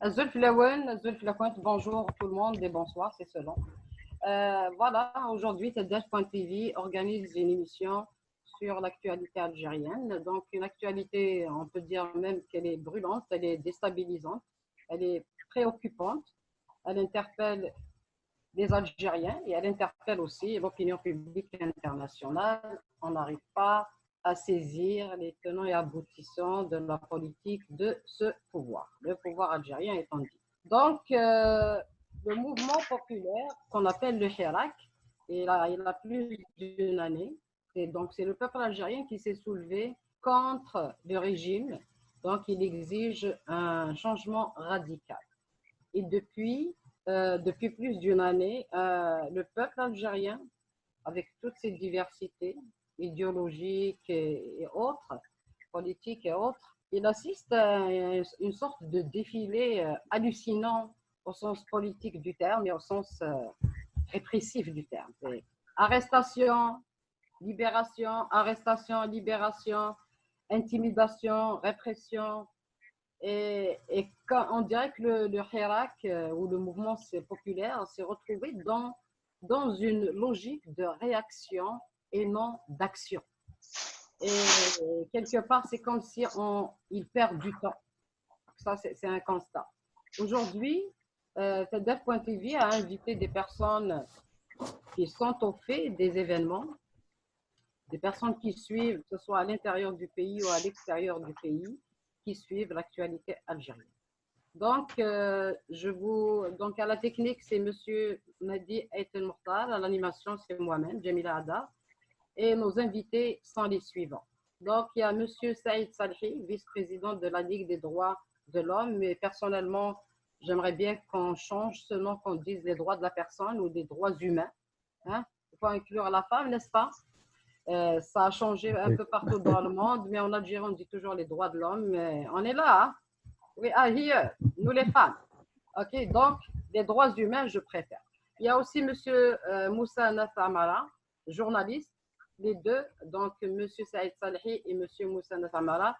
Zulf Lawen, bonjour tout le monde et bonsoir, c'est selon. Voilà, aujourd'hui, TEDF.tv organise une émission sur l'actualité algérienne. Donc, une actualité, on peut dire même qu'elle est brûlante, elle est déstabilisante, elle est préoccupante, elle interpelle les Algériens et elle interpelle aussi l'opinion publique internationale. On n'arrive pas à saisir les tenants et aboutissants de la politique de ce pouvoir, le pouvoir algérien étant dit. Donc, le mouvement populaire qu'on appelle le Hirak, il a plus d'une année, et donc c'est le peuple algérien qui s'est soulevé contre le régime, donc il exige un changement radical. Et depuis plus d'une année, le peuple algérien, avec toutes ses diversités idéologiques et autres, politiques et autres, il assiste à une sorte de défilé hallucinant au sens politique du terme et au sens répressif du terme. Arrestation, libération, intimidation, répression. Et quand on dirait que le Hirak ou le mouvement populaire s'est retrouvé dans une logique de réaction et non d'action. Et quelque part, c'est comme si il perd du temps. Ça, c'est un constat. Aujourd'hui, TEDF.tv a invité des personnes qui sont au fait des événements, des personnes qui suivent, que ce soit à l'intérieur du pays ou à l'extérieur du pays, qui suivent l'actualité algérienne. Donc, donc à la technique, c'est M. Madi Aitel Mokhtar, à l'animation, c'est moi-même, Jamila Ada, et nos invités sont les suivants. Donc, il y a M. Saïd Salhi, vice-président de la Ligue des droits de l'homme, mais personnellement, j'aimerais bien qu'on change ce nom, qu'on dise les droits de la personne ou les droits humains. Hein? Il faut inclure la femme, n'est-ce pas? Ça a changé un peu partout dans le monde, mais en Algérie, on dit toujours les droits de l'homme. Mais on est là. Hein? We are here, nous les femmes. OK, donc, les droits humains, je préfère. Il y a aussi M. Moussa Nathamara, journaliste, les deux, donc M. Saïd Salhi et M. Moussa Nathamara,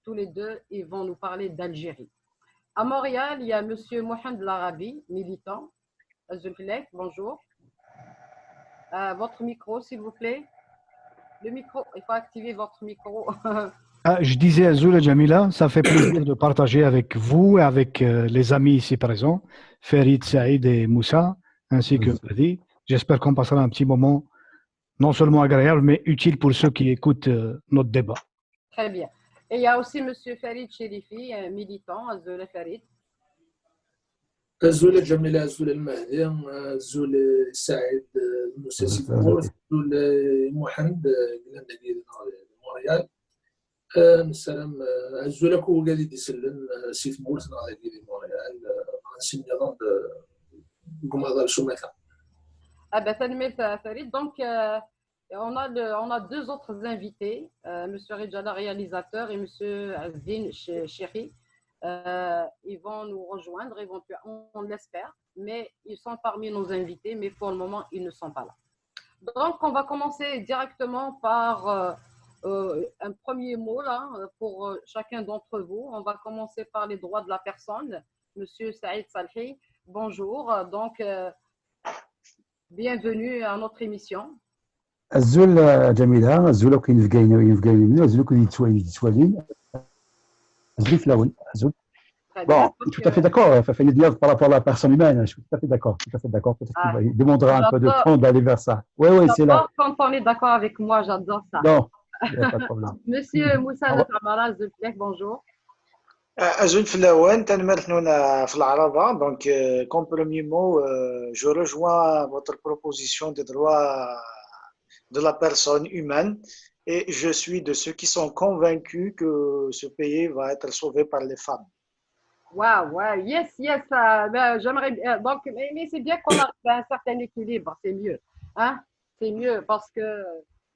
tous les deux, ils vont nous parler d'Algérie. À Montréal, il y a M. Mohamed Larabi, militant. Zulfilek, bonjour. Votre micro, s'il vous plaît. Le micro, il faut activer votre micro. Je disais à Zoula Jamila, ça fait plaisir de partager avec vous et avec les amis ici présents, Farid, Saïd et Moussa, ainsi que Madi. J'espère qu'on passera un petit moment non seulement agréable, mais utile pour ceux qui écoutent notre débat. Très bien. Et il y a aussi M. Farid Chérifi, militant, Zoula Farid. Zoula Jamila, Zoula Mahdi, Zoula Saïd, Moussa Sifour, Zoula Mohamed, de Montréal. السلام عزولك وقاعد يسلم سيف مولتنا على مونريال غنسمي نظام قماضه شوماكا. Donc, on a deux autres invités, M. Rijala, réalisateur, et M. Azin Chéri. Ils vont nous rejoindre éventuellement, on l'espère, mais ils sont parmi nos invités, mais pour le moment, ils ne sont pas là. Donc, on va commencer directement par un premier mot là, pour chacun d'entre vous. On va commencer par les droits de la personne. Monsieur Saïd Salhi, bonjour. Donc, bienvenue à notre émission. الزول جميلة الزول كاين في كاين منه الزول كاين يتوالين الزول في الاول الزول bon tout à fait d'accord Fafani Diaz par rapport à la personne humaine je suis tout à fait d'accord peut-être qu'il demandera un peu de temps d'aller vers ça oui c'est là quand on est d'accord avec moi j'adore ça non il n'y a pas de problème Monsieur Moussa Nathamara Zulfilek, bonjour. Azul Filawan, Tanmertnouna Flaraba. Donc, comme premier mot, je rejoins votre proposition des droits de la personne humaine et je suis de ceux qui sont convaincus que ce pays va être sauvé par les femmes. Wow, yes, j'aimerais bien. Donc, mais c'est bien qu'on arrive à un certain équilibre, c'est mieux. Hein? C'est mieux parce que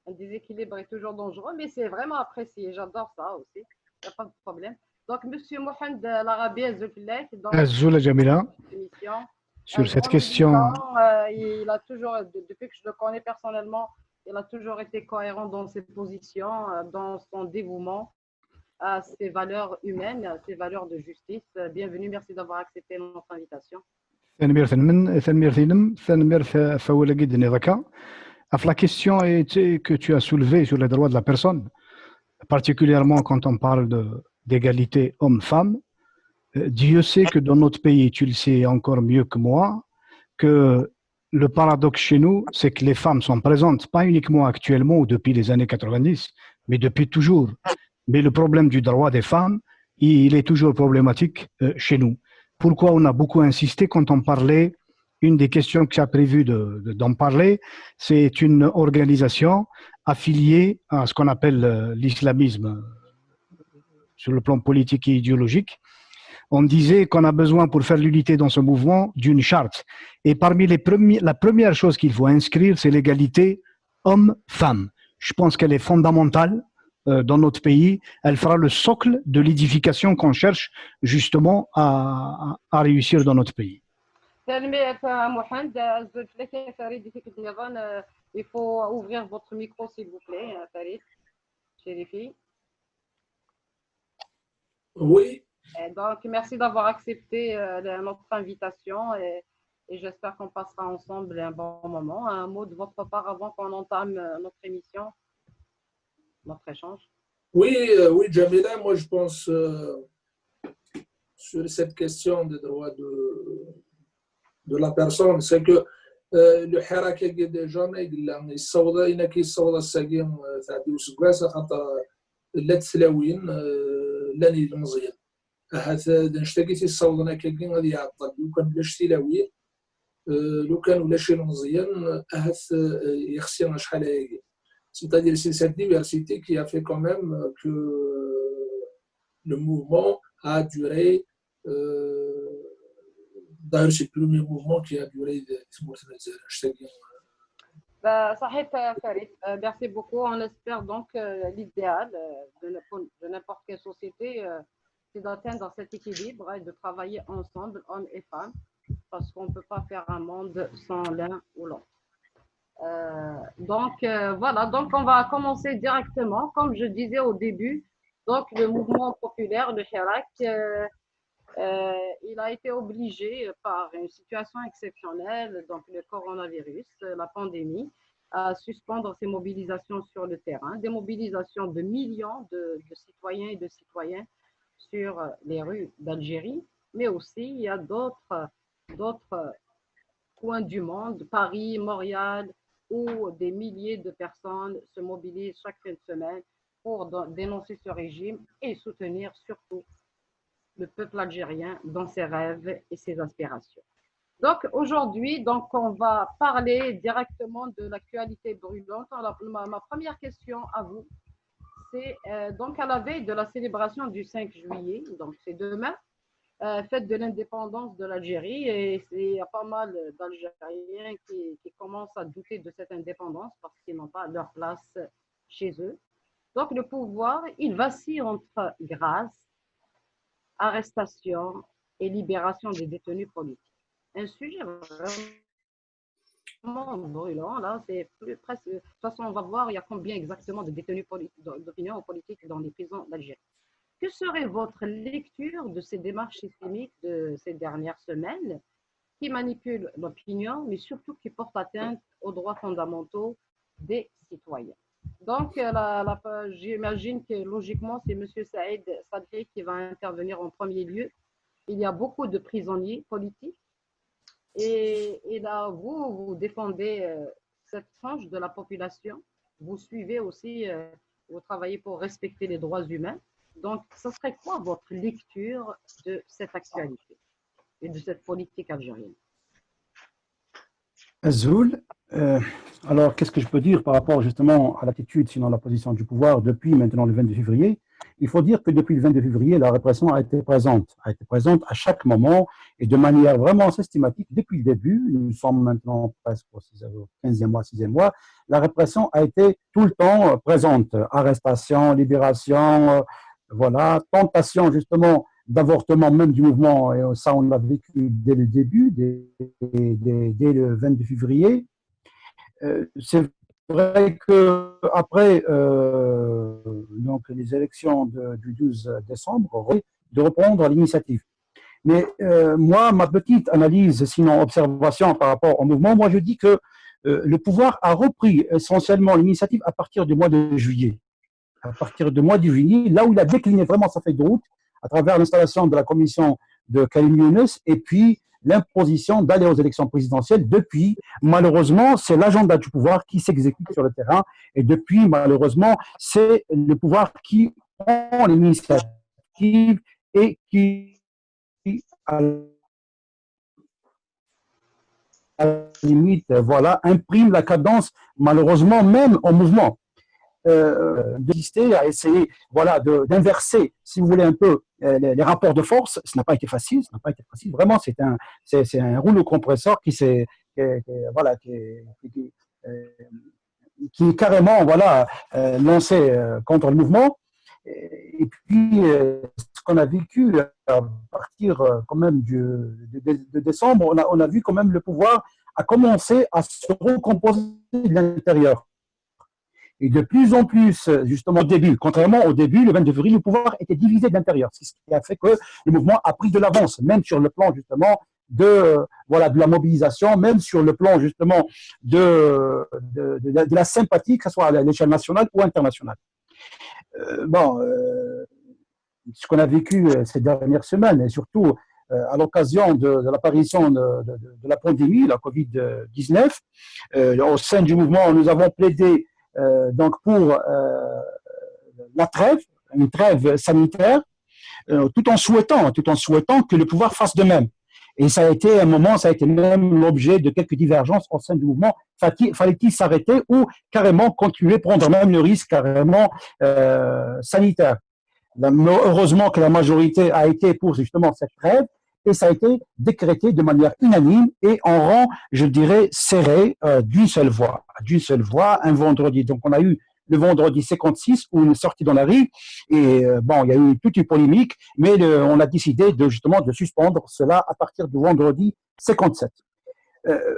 un déséquilibre est toujours dangereux, mais c'est vraiment apprécié. J'adore ça aussi. Il n'y a pas de problème. Donc, M. Mohamed Larabi Zulfilek, Zoula Jamila, sur cette question. Il a toujours, depuis que je le connais personnellement, il a toujours été cohérent dans ses positions, dans son dévouement. à ces valeurs humaines, à ces valeurs de justice. Bienvenue, merci d'avoir accepté notre invitation. La question que tu as soulevée sur les droits de la personne, particulièrement quand on parle d'égalité homme-femme, Dieu sait que dans notre pays, tu le sais encore mieux que moi, que le paradoxe chez nous, c'est que les femmes sont présentes, pas uniquement actuellement ou depuis les années 90, mais depuis toujours. Mais le problème du droit des femmes, il est toujours problématique chez nous. Pourquoi on a beaucoup insisté quand on parlait, une des questions que j'ai prévu d'en parler, c'est une organisation affiliée à ce qu'on appelle l'islamisme sur le plan politique et idéologique. On disait qu'on a besoin pour faire l'unité dans ce mouvement d'une charte. Et parmi la première chose qu'il faut inscrire, c'est l'égalité homme-femme. Je pense qu'elle est fondamentale dans notre pays. Elle fera le socle de l'édification qu'on cherche justement à réussir dans notre pays. Il faut ouvrir votre micro, s'il vous plaît, Farid. Chérifi. Oui. Donc, merci d'avoir accepté notre invitation et j'espère qu'on passera ensemble un bon moment. Un mot de votre part avant qu'on entame notre émission, notre échange. Oui, Jamila, moi je pense sur cette question des droits de la personne, c'est que le حراك دي جانا يقول الصودا إنا كيصودا الساقين تاع ديوس كواسا خاطر لا تسلاوين لاني المزيان هات نشتاقيتي الصودا كاين غادي يعطل لو كان بلا تلاوين لو كان ولا شي مزيان هات يخسرنا شحال هاكي c'est-à-dire c'est cette diversité qui a fait quand même que le mouvement a duré d'ailleurs c'est le premier mouvement qui a duré صحيح Farid, merci beaucoup. On espère donc l'idéal de n'importe quelle société, c'est d'atteindre cet équilibre et de travailler ensemble, hommes et femmes, parce qu'on ne peut pas faire un monde sans l'un ou l'autre. Donc voilà, donc on va commencer directement. Comme je disais au début, donc le mouvement populaire de Hirak, il a été obligé par une situation exceptionnelle, donc le coronavirus, la pandémie, à suspendre ses mobilisations sur le terrain, des mobilisations de millions de citoyens et de citoyennes sur les rues d'Algérie, mais aussi il y a d'autres coins du monde, Paris, Montréal, où des milliers de personnes se mobilisent chaque fin de semaine pour dénoncer ce régime et soutenir surtout le peuple algérien dans ses rêves et ses aspirations. Donc aujourd'hui, on va parler directement de l'actualité brûlante. Alors, ma première question à vous, c'est donc à la veille de la célébration du 5 juillet, donc c'est demain, fête de l'indépendance de l'Algérie, et il y a pas mal d'Algériens qui commencent à douter de cette indépendance parce qu'ils n'ont pas leur place chez eux. Donc le pouvoir, il vacille entre grâce, arrestation et libération des détenus politiques. Un sujet vraiment brûlant, là, c'est presque. De toute façon, on va voir il y a combien exactement de détenus d'opinion politiques dans les prisons d'Algérie. Que serait votre lecture de ces démarches systémiques de ces dernières semaines qui manipulent l'opinion, mais surtout qui portent atteinte aux droits fondamentaux des citoyens? Donc, j'imagine que logiquement, c'est M. Saïd Sadri qui va intervenir en premier lieu. Il y a beaucoup de prisonniers politiques et là, vous défendez cette frange de la population. Vous suivez aussi, vous travaillez pour respecter les droits humains. Donc, ce serait quoi votre lecture de cette actualité et de cette politique algérienne? Azul, alors qu'est-ce que je peux dire par rapport justement à l'attitude, sinon la position du pouvoir depuis maintenant le 22 février? Il faut dire que depuis le 22 février, la répression a été présente à chaque moment et de manière vraiment systématique depuis le début. Nous sommes maintenant presque au 15e mois, 6e mois. La répression a été tout le temps présente. Arrestation, libération, voilà, tentation justement d'avortement même du mouvement, et ça on l'a vécu dès le début, dès le 22 février. C'est vrai qu'après donc les élections du 12 décembre, de reprendre l'initiative. Mais moi, ma petite analyse, sinon observation par rapport au mouvement, moi je dis que le pouvoir a repris essentiellement l'initiative à partir du mois de juillet. À partir du mois de juillet, là où il a décliné vraiment sa feuille de route, à travers l'installation de la commission de Karim Younes et puis l'imposition d'aller aux élections présidentielles. Depuis, malheureusement, c'est l'agenda du pouvoir qui s'exécute sur le terrain et depuis, malheureusement, c'est le pouvoir qui prend l'initiative et qui, à la limite, voilà, imprime la cadence, malheureusement, même au mouvement. D'exister, à essayer voilà, d'inverser, si vous voulez, un peu les rapports de force. Ce n'a pas été facile, ça n'a pas été facile. Vraiment, c'est un rouleau compresseur voilà, qui est carrément voilà, lancé contre le mouvement. Et puis, ce qu'on a vécu à partir quand même de décembre, on a vu quand même le pouvoir a commencé à se recomposer de l'intérieur. Et de plus en plus, justement, au début, contrairement au début, le 22 février, le pouvoir était divisé de l'intérieur. C'est ce qui a fait que le mouvement a pris de l'avance, même sur le plan, justement, voilà, de la mobilisation, même sur le plan, justement, de la sympathie, que ce soit à l'échelle nationale ou internationale. Bon, ce qu'on a vécu ces dernières semaines, et surtout à l'occasion de l'apparition de la pandémie, la Covid-19, au sein du mouvement, nous avons plaidé donc pour la trêve, une trêve sanitaire, tout en souhaitant que le pouvoir fasse de même. Et ça a été un moment, ça a été même l'objet de quelques divergences au sein du mouvement. Fallait-il s'arrêter ou carrément continuer, prendre même le risque carrément sanitaire? Heureusement que la majorité a été pour justement cette trêve et ça a été décrété de manière unanime et en rang, je dirais, serré d'une seule voix, un vendredi. Donc on a eu le vendredi 56 où on est sorti dans la rue et bon, il y a eu toute une polémique, mais on a décidé justement de suspendre cela à partir du vendredi 57.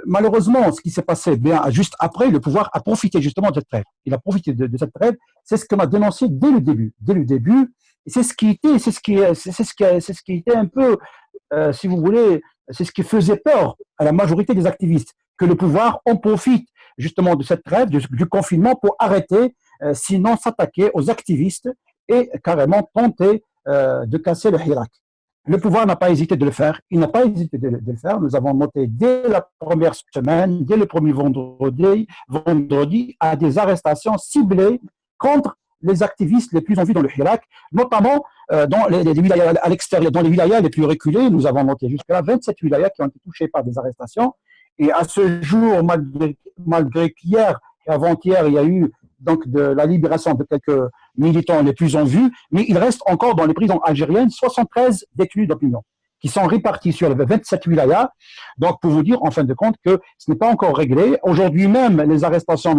Malheureusement, ce qui s'est passé bien juste après, le pouvoir a profité justement de cette trêve. Il a profité de cette trêve. C'est ce qu'on a dénoncé dès le début. Dès le début, c'est ce qui était un peu, si vous voulez, c'est ce qui faisait peur à la majorité des activistes, que le pouvoir en profite justement de cette trêve, du confinement, pour arrêter, sinon s'attaquer aux activistes et carrément tenter de casser le Hirak. Le pouvoir n'a pas hésité de le faire. Il n'a pas hésité de le faire. Nous avons noté dès la première semaine, dès le premier vendredi, à des arrestations ciblées contre les activistes les plus en vue dans le Hirak, notamment dans les wilayas à l'extérieur, dans les wilayas les plus reculés. Nous avons noté jusqu'à 27 wilayas qui ont été touchés par des arrestations. Et à ce jour, malgré qu'hier et avant-hier, il y a eu donc de la libération de quelques militants les plus en vue, mais il reste encore dans les prisons algériennes 73 détenus d'opinion qui sont répartis sur les 27 wilayas. Donc, pour vous dire, en fin de compte, que ce n'est pas encore réglé. Aujourd'hui même, les arrestations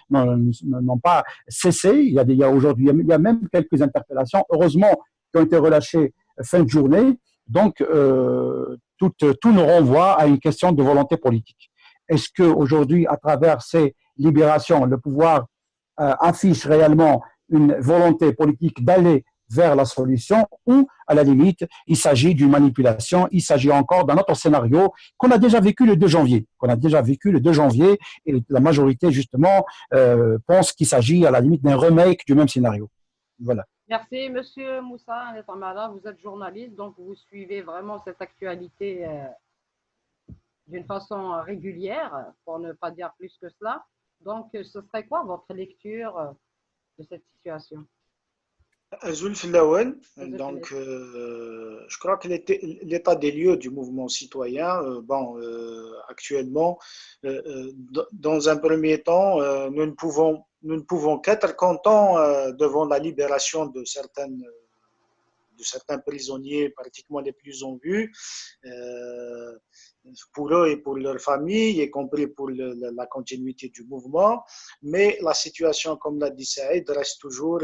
n'ont pas cessé. Aujourd'hui, il y a même quelques interpellations, heureusement, qui ont été relâchées fin de journée. Donc, tout nous renvoie à une question de volonté politique. Est-ce qu'aujourd'hui, à travers ces libérations, le pouvoir affiche réellement une volonté politique d'aller vers la solution ou, à la limite, il s'agit d'une manipulation, il s'agit encore d'un autre scénario qu'on a déjà vécu le 2 janvier, et la majorité, justement, pense qu'il s'agit, à la limite, d'un remake du même scénario. Voilà. Merci, Monsieur Moussa Netamala. Vous êtes journaliste, donc vous suivez vraiment cette actualité d'une façon régulière, pour ne pas dire plus que cela. Donc, ce serait quoi votre lecture de cette situation? Azul Filawen, donc je crois que l'état des lieux du mouvement citoyen, actuellement, dans un premier temps, nous ne pouvons qu'être contents devant la libération de certains prisonniers, pratiquement les plus en vue, pour eux et pour leurs familles, y compris pour la continuité du mouvement. Mais la situation, comme l'a dit Saïd, reste toujours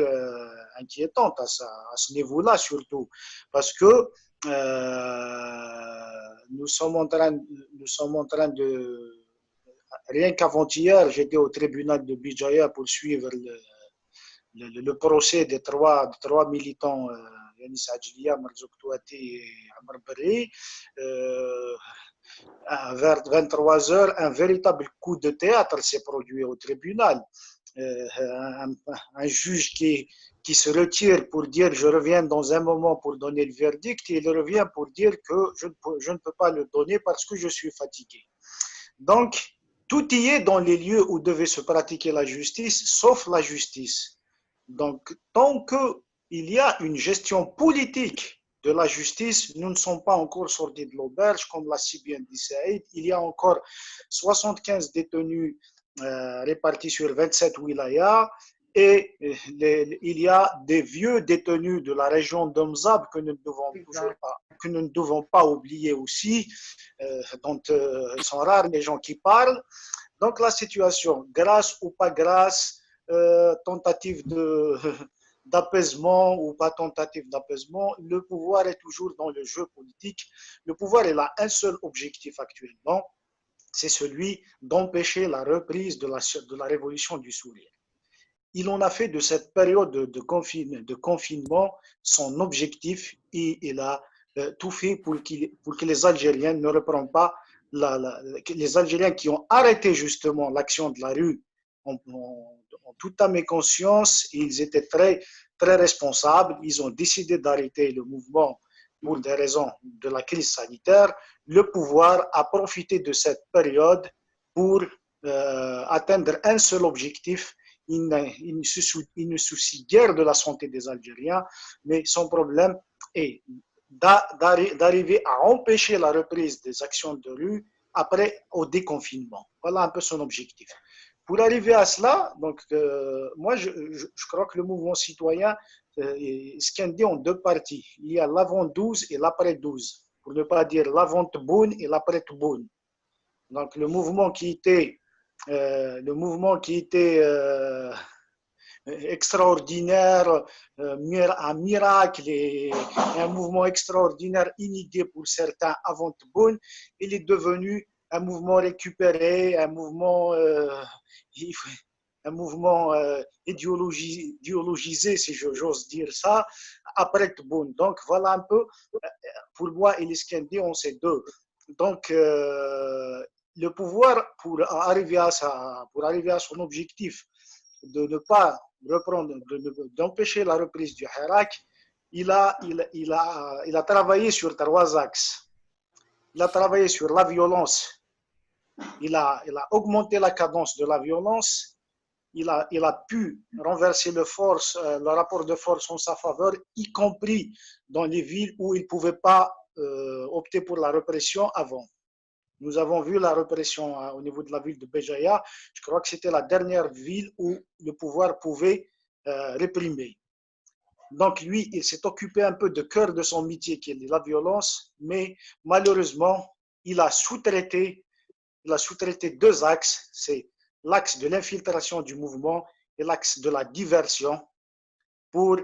inquiétante à ce niveau-là, surtout, parce que nous sommes en train de rien qu'avant-hier, j'étais au tribunal de Bijaya pour suivre le procès des trois militants, Yanis Adjlia, Marzouk Touati et Amr Berri. Vers 23 heures, un véritable coup de théâtre s'est produit au tribunal. Un juge qui se retire pour dire je reviens dans un moment pour donner le verdict, et il revient pour dire que je ne peux pas le donner parce que je suis fatigué. Donc, tout y est dans les lieux où devait se pratiquer la justice, sauf la justice. Donc, tant qu'il y a une gestion politique de la justice, nous ne sommes pas encore sortis de l'auberge, comme l'a si bien dit Saïd. Il y a encore 75 détenus répartis sur 27 wilayas, et il y a des vieux détenus de la région d'Omzab que nous ne devons pas oublier aussi, dont ils sont rares les gens qui parlent. Donc la situation, grâce ou pas grâce, tentative d'apaisement ou pas tentative d'apaisement, le pouvoir est toujours dans le jeu politique. Le pouvoir, il a un seul objectif actuellement, c'est celui d'empêcher la reprise de la révolution du sourire. Il en a fait de cette période de confinement son objectif, et il a tout fait pour que les Algériens ne reprennent pas, les Algériens qui ont arrêté justement l'action de la rue en toute âme et conscience, ils étaient très, très responsables. Ils ont décidé d'arrêter le mouvement pour des raisons de la crise sanitaire. Le pouvoir a profité de cette période pour atteindre un seul objectif. Il ne soucie guère de la santé des Algériens, mais son problème est d'arriver à empêcher la reprise des actions de rue après au déconfinement. Voilà un peu son objectif. Pour arriver à cela, donc, moi, je crois que le mouvement citoyen est scindé en deux parties. Il y a l'avant 12 et l'après 12, pour ne pas dire l'avant Tebboune et l'après Tebboune. Donc, le mouvement qui était extraordinaire, un miracle et un mouvement extraordinaire inédit pour certains avant Tebboune, il est devenu un mouvement récupéré, un mouvement idéologisé, si j'ose dire ça, après Tebboune. Donc voilà un peu, pour moi, il est scindé en ces deux. Donc le pouvoir, pour arriver à son objectif de ne pas reprendre, d'empêcher la reprise du Hirak, il a travaillé sur 3 axes. Il a travaillé sur la violence. Il a augmenté la cadence de la violence. Il a pu renverser le rapport de force en sa faveur, y compris dans les villes où il ne pouvait pas opter pour la répression avant. Nous avons vu la répression au niveau de la ville de Béjaïa. Je crois que c'était la dernière ville où le pouvoir pouvait réprimer. Donc lui, il s'est occupé un peu de cœur de son métier, qui est la violence, mais malheureusement, il a sous-traité 2 axes. C'est l'axe de l'infiltration du mouvement et l'axe de la diversion pour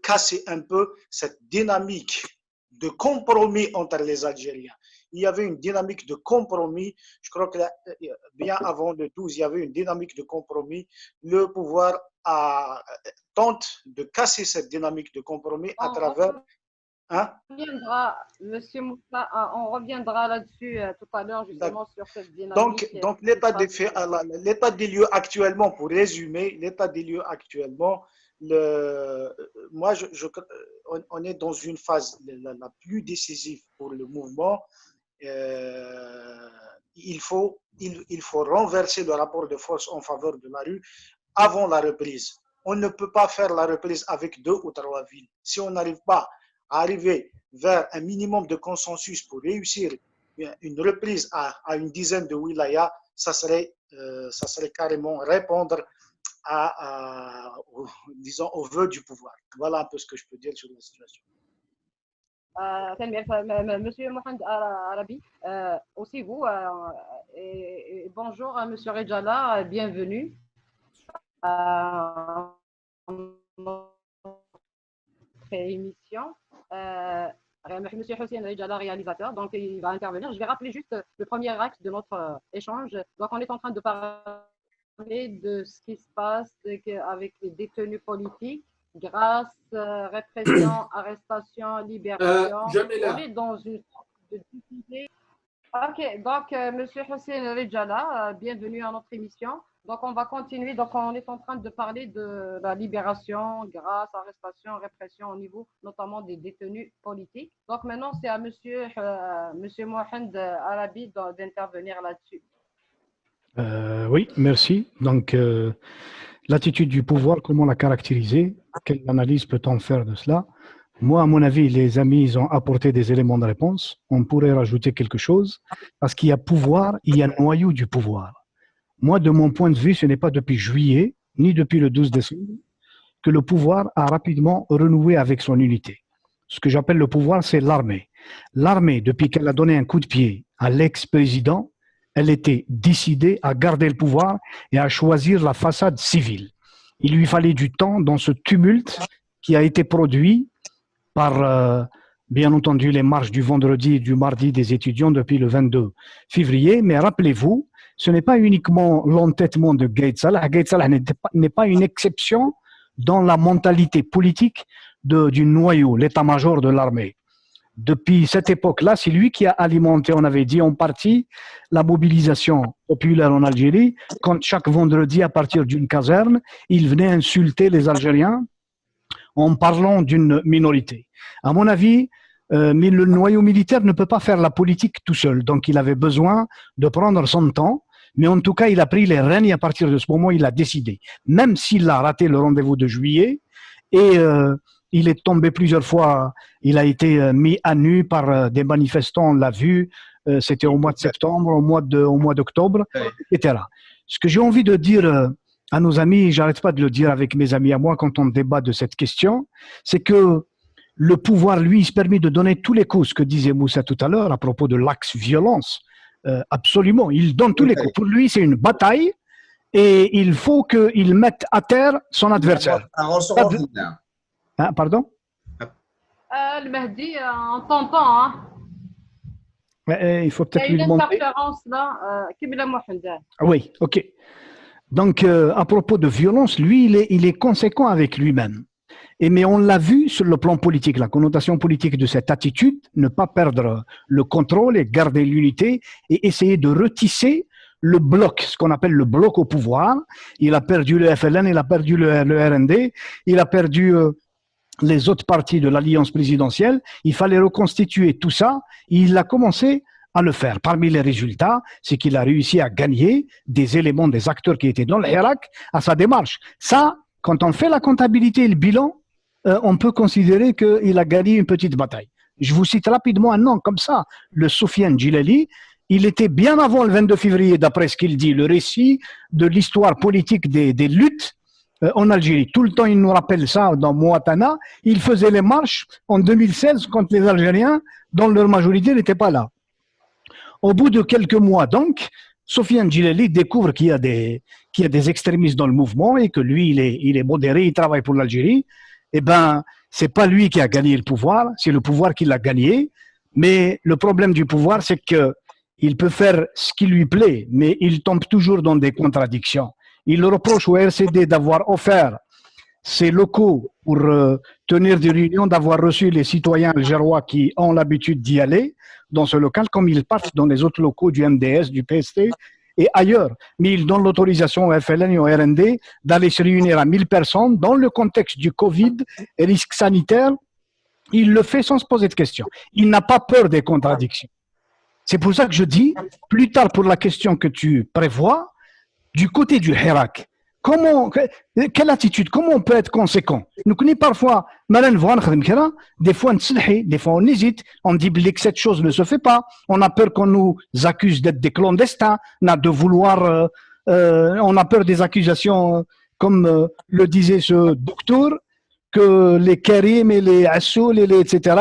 casser un peu cette dynamique de compromis entre les Algériens. Il y avait une dynamique de compromis. Je crois que bien avant le 12, il y avait une dynamique de compromis. Le pouvoir tente de casser cette dynamique de compromis à travers... Monsieur Moussa, on reviendra là-dessus tout à l'heure, justement, sur cette dynamique. Donc l'état des lieux actuellement, pour résumer, l'état des lieux actuellement, moi, on est dans une phase la plus décisive pour le mouvement. Il faut renverser le rapport de force en faveur de la rue avant la reprise. On ne peut pas faire la reprise avec 2 ou 3 villes. Si on n'arrive pas à arriver vers un minimum de consensus pour réussir une reprise à une dizaine de wilayas, ça serait carrément répondre disons, aux vœux du pouvoir. Voilà un peu ce que je peux dire sur la situation. Monsieur Mohamed Arabi, aussi vous, et bonjour à Monsieur Rejala, bienvenue à notre émission. Monsieur Hussein Rijala, réalisateur, donc il va intervenir. Je vais rappeler juste le premier acte de notre échange. Donc on est en train de parler de ce qui se passe avec les détenus politiques, grâce, répression, arrestation, libération. On est dans une difficulté. Ok, donc Monsieur Hussein Rijala, bienvenue à notre émission. Donc on va continuer. Donc on est en train de parler de la libération, grâce, arrestation, répression au niveau notamment des détenus politiques. Donc maintenant c'est à Monsieur Mohamed Arabi d'intervenir là-dessus. Oui, merci. Donc l'attitude du pouvoir, comment la caractériser? Quelle analyse peut-on faire de cela? Moi, à mon avis, les amis, ils ont apporté des éléments de réponse. On pourrait rajouter quelque chose, parce qu'il y a pouvoir, il y a noyau du pouvoir. Moi, de mon point de vue, ce n'est pas depuis juillet, ni depuis le 12 décembre, que le pouvoir a rapidement renoué avec son unité. Ce que j'appelle le pouvoir, c'est l'armée. L'armée, depuis qu'elle a donné un coup de pied à l'ex-président, elle était décidée à garder le pouvoir et à choisir la façade civile. Il lui fallait du temps dans ce tumulte qui a été produit par, bien entendu, les marches du vendredi et du mardi des étudiants depuis le 22 février. Mais rappelez-vous, ce n'est pas uniquement l'entêtement de Gaïd Salah. Gaïd Salah n'est pas une exception dans la mentalité politique du noyau, l'état-major de l'armée. Depuis cette époque-là, c'est lui qui a alimenté, on avait dit en partie, la mobilisation populaire en Algérie, quand chaque vendredi, à partir d'une caserne, il venait insulter les Algériens en parlant d'une minorité. À mon avis, mais le noyau militaire ne peut pas faire la politique tout seul. Donc, il avait besoin de prendre son temps. Mais en tout cas, il a pris les rênes et à partir de ce moment, il a décidé. Même s'il a raté le rendez-vous de juillet et il est tombé plusieurs fois, il a été mis à nu par des manifestants, on l'a vu, c'était au mois de septembre, au mois d'octobre, etc. Ce que j'ai envie de dire à nos amis, j'arrête pas de le dire avec mes amis à moi quand on débat de cette question, c'est que le pouvoir, lui, il se permet de donner tous les coups, ce que disait Moussa tout à l'heure à propos de l'axe violence. Absolument, il donne tous les coups. Pour lui, c'est une bataille et il faut qu'il mette à terre son adversaire. Ah, pardon? Le Mahdi, on t'entend. Hein? Il faut peut-être lui demander. Il y a une interférence là. Oui, ok. Donc, à propos de violence, lui, il est conséquent avec lui-même. Mais on l'a vu sur le plan politique, la connotation politique de cette attitude, ne pas perdre le contrôle et garder l'unité et essayer de retisser le bloc, ce qu'on appelle le bloc au pouvoir. Il a perdu le FLN, il a perdu le RND, il a perdu les autres partis de l'alliance présidentielle. Il fallait reconstituer tout ça. Il a commencé à le faire. Parmi les résultats, c'est qu'il a réussi à gagner des éléments, des acteurs qui étaient dans le Hirak à sa démarche. Ça, quand on fait la comptabilité et le bilan, on peut considérer qu'il a gagné une petite bataille. Je vous cite rapidement un nom comme ça, le Soufiane Djilali. Il était bien avant le 22 février, d'après ce qu'il dit, le récit de l'histoire politique des luttes en Algérie. Tout le temps, il nous rappelle ça dans Mouatana. Il faisait les marches en 2016 quand les Algériens, dans leur majorité, n'étaient pas là. Au bout de quelques mois, donc, Soufiane Djilali découvre qu'il y a des extrémistes dans le mouvement et que lui, il est modéré, il travaille pour l'Algérie. Eh bien, c'est pas lui qui a gagné le pouvoir, c'est le pouvoir qui l'a gagné. Mais le problème du pouvoir, c'est qu'il peut faire ce qui lui plaît, mais il tombe toujours dans des contradictions. Il reproche au RCD d'avoir offert ses locaux pour tenir des réunions, d'avoir reçu les citoyens algérois qui ont l'habitude d'y aller dans ce local, comme ils partent dans les autres locaux du MDS, du PST et ailleurs. Mais il donne l'autorisation au FLN et au RND d'aller se réunir à 1000 personnes dans le contexte du Covid et risque sanitaire. Il le fait sans se poser de questions. Il n'a pas peur des contradictions. C'est pour ça que je dis, plus tard pour la question que tu prévois, du côté du Hirak, quelle attitude, comment on peut être conséquent? Nous connaissons parfois, des fois on hésite, on dit que cette chose ne se fait pas, on a peur qu'on nous accuse d'être des clandestins, on a peur des accusations, comme le disait ce docteur, que les Karim et les Assoul, etc.,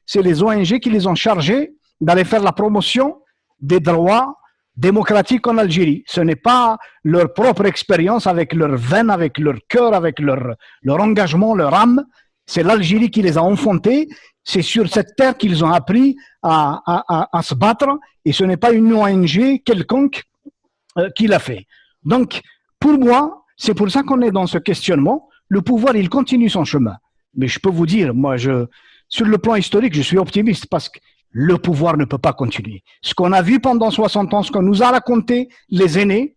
c'est les ONG qui les ont chargés d'aller faire la promotion des droits démocratiques en Algérie. Ce n'est pas leur propre expérience avec leur veine, avec leur cœur, avec leur engagement, leur âme. C'est l'Algérie qui les a enfantés, C'est sur cette terre qu'ils ont appris à se battre et ce n'est pas une ONG quelconque qui l'a fait. Donc, pour moi, c'est pour ça qu'on est dans ce questionnement. Le pouvoir, il continue son chemin. Mais je peux vous dire, moi, sur le plan historique, je suis optimiste parce que le pouvoir ne peut pas continuer. Ce qu'on a vu pendant 60 ans, ce qu'on nous a raconté les aînés,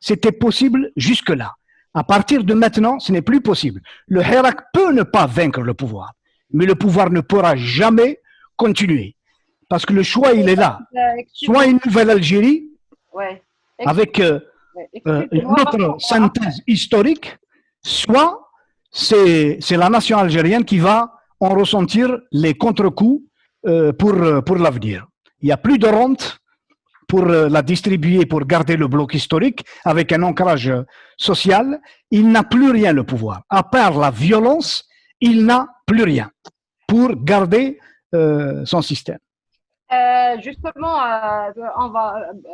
c'était possible jusque-là. À partir de maintenant, ce n'est plus possible. Le Hirak peut ne pas vaincre le pouvoir, mais le pouvoir ne pourra jamais continuer. Parce que le choix, il est là. Soit une nouvelle Algérie, Ouais. avec une autre synthèse historique, soit c'est la nation algérienne qui va en ressentir les contre-coups pour l'avenir. Il n'y a plus de rente pour la distribuer, pour garder le bloc historique avec un ancrage social. Il n'a plus rien, le pouvoir. À part la violence, il n'a plus rien pour garder son système. Justement,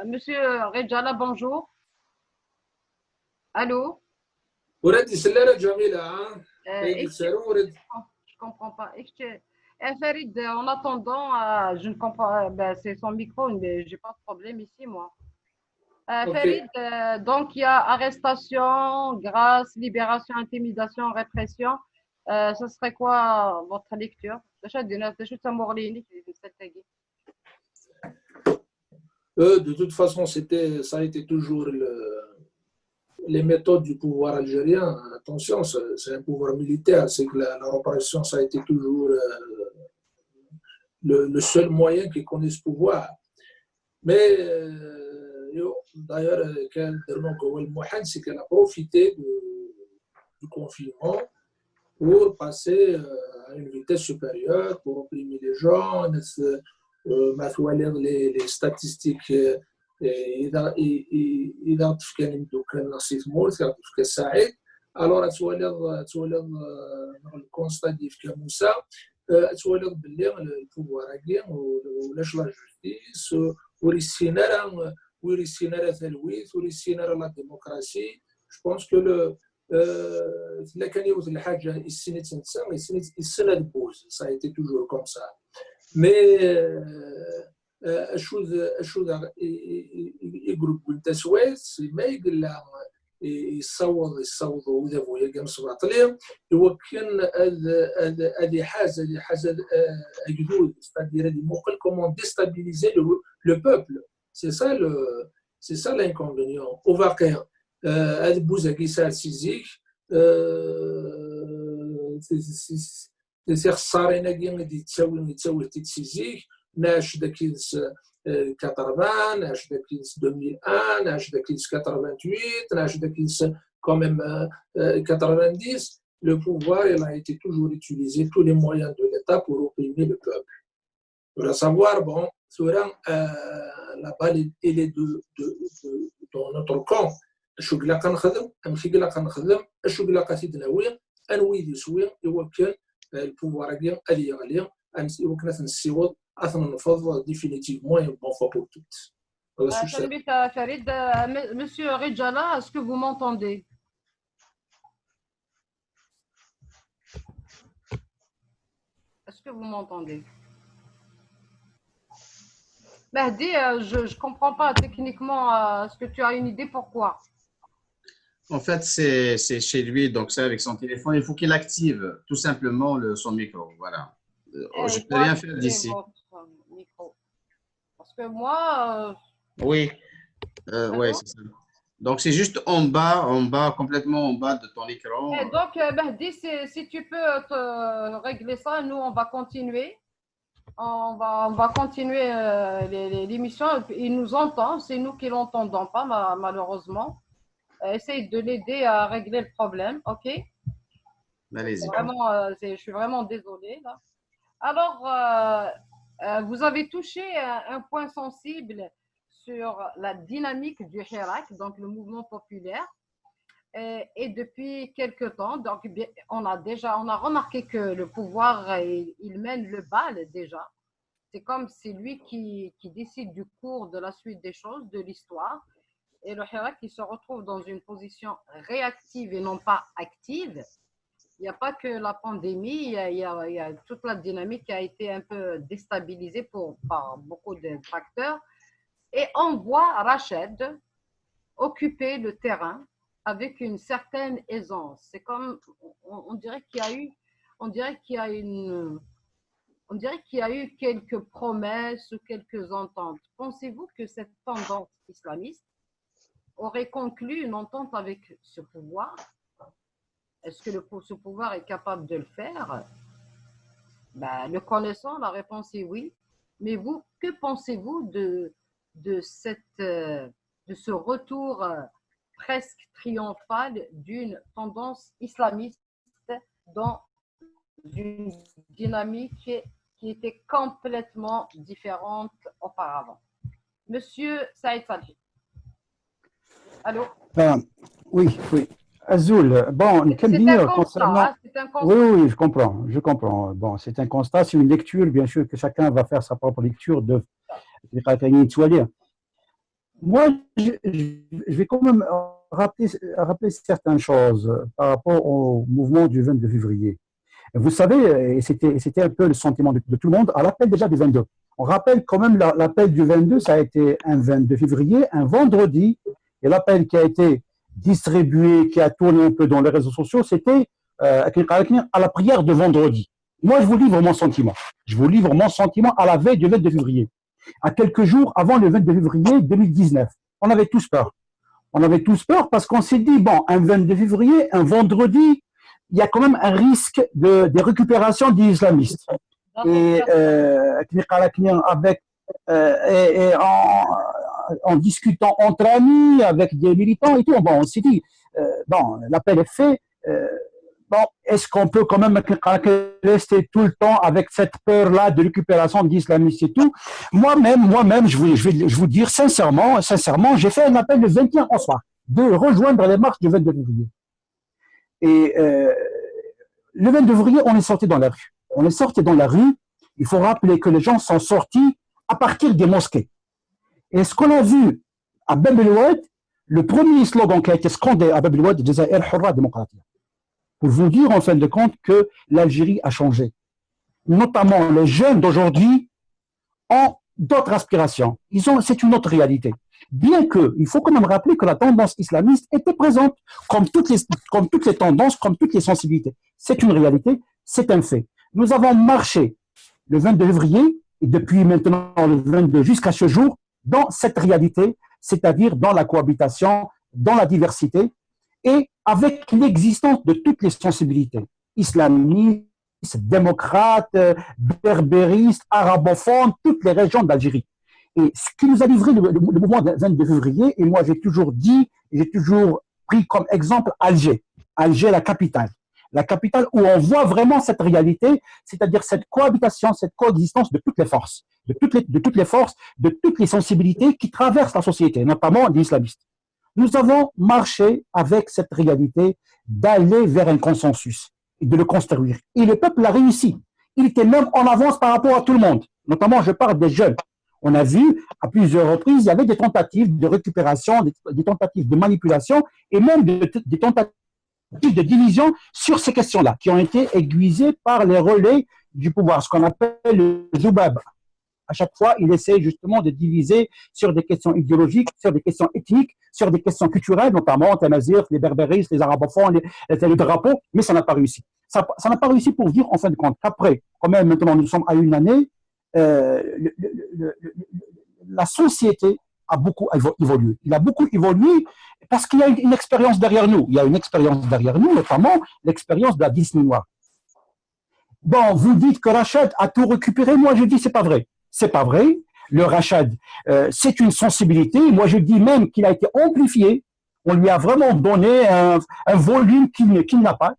Monsieur Rejala, bonjour. Allô? Je comprends pas. Farid, en attendant, je ne comprends pas. C'est son micro, mais j'ai pas de problème ici, moi. Farid, donc il y a arrestation, grâce, libération, intimidation, répression. Ce serait quoi votre lecture? De toute façon, ça a été toujours les méthodes du pouvoir algérien. Attention, c'est un pouvoir militaire. C'est que la répression, ça a été toujours le seul moyen qu'ils connaissent ce pouvoir. Mais d'ailleurs, c'est qu'elle a profité du confinement pour passer à une vitesse supérieure, pour opprimer les gens, les statistiques. إذا كان نصيف مورث كساعد الوغ تولد الكونستا ديال كموسى تولد باللي البوفوار كاع ولاش لا جوستيس وريسينا راه تلويث وريسينا راه لا ديموكراسي جو بونس كو لا كان يوث الحاجه السنه تنسى السنه دبوز سا ايتي توجور كوم سا مي الشوذ يقرب بالتسويس ما يقول لا يصوض وذا فويا كان صباط ليه هو كان هذه حاجه جدود c'est-à-dire هذه موقل كومون ديستابيليزي لو بوبل سي سا l'inconvénient au واقع هذا بوزا كيسال سيزيك سي خسارينا كي غادي تساوي تيتسيزيك ناش داكيز 80 ناش داكيز 2001 ناش داكيز 88 ناش داكيز quand même 90 le pouvoir il a été toujours utilisé tous les moyens de l'État pour opprimer le peuple. Pour le savoir, bon, la balle elle est dans notre camp. شو قلا كنخدم امشي قلا كنخدم شو قلا قاتي ناوي انوي سوي يوكل البوفوار ديال اليغاليا يمكن نسيوض نفض définitivement une bonne fois pour toutes. Salut Farid, Monsieur Rejala, est-ce que vous m'entendez? Est-ce que vous m'entendez? Mahdi, je ne comprends pas techniquement. Est-ce que tu as une idée pourquoi? En fait, c'est chez lui, donc c'est avec son téléphone. Il faut qu'il active tout simplement son micro. Voilà. Je ne peux rien faire d'ici. Parce que moi. Oui, ouais, c'est ça. Donc, c'est juste en bas, complètement en bas de ton écran. Et donc, Mahdi, si tu peux régler ça, nous, on va continuer. On va continuer l'émission. Il nous entend, c'est nous qui ne l'entendons pas, malheureusement. Essaye de l'aider à régler le problème, ok? Allez-y. Vraiment, je suis vraiment désolée. Là. Alors, vous avez touché un point sensible sur la dynamique du Hirak, donc le mouvement populaire. Et depuis quelque temps, donc, on a remarqué que le pouvoir, il mène le bal déjà. C'est comme c'est lui qui décide du cours de la suite des choses, de l'histoire. Et le Hirak, il se retrouve dans une position réactive et non pas active. Il n'y a pas que la pandémie, il y a toute la dynamique qui a été un peu déstabilisée par beaucoup de facteurs. Et on voit Rached occuper le terrain avec une certaine aisance. C'est comme, on dirait qu'il y a eu, on dirait qu'il y a on dirait qu'il y a eu quelques promesses ou quelques ententes. Pensez-vous que cette tendance islamiste aurait conclu une entente avec ce pouvoir? Est-ce que ce pouvoir est capable de le faire? Ben, le connaissant, la réponse est oui. Mais vous, que pensez-vous de ce retour presque triomphal d'une tendance islamiste dans une dynamique qui était complètement différente auparavant? Monsieur Saïd Salhi. Allô? Oui, oui. Azoul, bon, c'est un constat, hein, c'est un constat. Oui, je comprends. Bon, c'est un constat, c'est une lecture, bien sûr, que chacun va faire sa propre lecture de Moi, je vais quand même rappeler certaines choses par rapport au mouvement du 22 février. Vous savez, et c'était un peu le sentiment de tout le monde, à l'appel déjà du 22. On rappelle quand même l'appel du 22, ça a été un 22 février, un vendredi, et l'appel qui a été distribué, qui a tourné un peu dans les réseaux sociaux, c'était à la prière de vendredi. Moi, je vous livre mon sentiment. Je vous livre mon sentiment à la veille du 22 février. À quelques jours avant le 22 février 2019. On avait tous peur. On avait tous peur parce qu'on s'est dit, bon, un 22 février, un vendredi, il y a quand même un risque de récupération des islamistes. Et avec en discutant entre amis, avec des militants et tout, bon, on s'est dit, bon, l'appel est fait, bon, est-ce qu'on peut quand même rester tout le temps avec cette peur-là de récupération d'islamistes et tout? Moi-même, je vais vous dire sincèrement, j'ai fait un appel le 21 au soir de rejoindre les marches du 22 février. Et le 22 février, on est sorti dans la rue. Il faut rappeler que les gens sont sortis à partir des mosquées. Et ce qu'on a vu à Bab el-Oued, le premier slogan qui a été scandé à Bab el-Oued, Jazair Hurra démocratique. Pour vous dire en fin de compte que l'Algérie a changé. Notamment les jeunes d'aujourd'hui ont d'autres aspirations. C'est une autre réalité. Bien que, il faut quand même rappeler que la tendance islamiste était présente, comme toutes les tendances, comme toutes les sensibilités. C'est une réalité, c'est un fait. Nous avons marché le 22 février, et depuis maintenant le 22 jusqu'à ce jour, dans cette réalité, c'est-à-dire dans la cohabitation, dans la diversité, et avec l'existence de toutes les sensibilités, islamistes, démocrates, berbéristes, arabophones, toutes les régions d'Algérie. Et ce qui nous a livré le mouvement du 22 février, et moi j'ai toujours dit, j'ai toujours pris comme exemple Alger, la capitale où on voit vraiment cette réalité, c'est-à-dire cette cohabitation, cette coexistence de toutes les forces, de toutes les sensibilités qui traversent la société, notamment les islamistes. Nous avons marché avec cette réalité d'aller vers un consensus et de le construire. Et le peuple l'a réussi. Il était même en avance par rapport à tout le monde. Notamment, je parle des jeunes. On a vu à plusieurs reprises, il y avait des tentatives de récupération, des tentatives de manipulation et même des tentatives de division sur ces questions-là, qui ont été aiguisées par les relais du pouvoir, ce qu'on appelle le zoubab. À chaque fois, il essaie justement de diviser sur des questions idéologiques, sur des questions ethniques, sur des questions culturelles, notamment Tanazir, les berbéristes, les arabophones, les drapeaux, mais ça n'a pas réussi. Ça n'a pas réussi pour dire, en fin de compte, qu'après, quand même, maintenant, nous sommes à une année, la société a beaucoup évolué. Il a beaucoup évolué parce qu'il y a une expérience derrière nous. Il y a une expérience derrière nous, notamment l'expérience de la Disney noire. Bon, vous dites que Rached a tout récupéré. Moi, je dis c'est pas vrai. C'est pas vrai. Le Rached, c'est une sensibilité. Moi, je dis même qu'il a été amplifié. On lui a vraiment donné un volume qu'il n'a pas.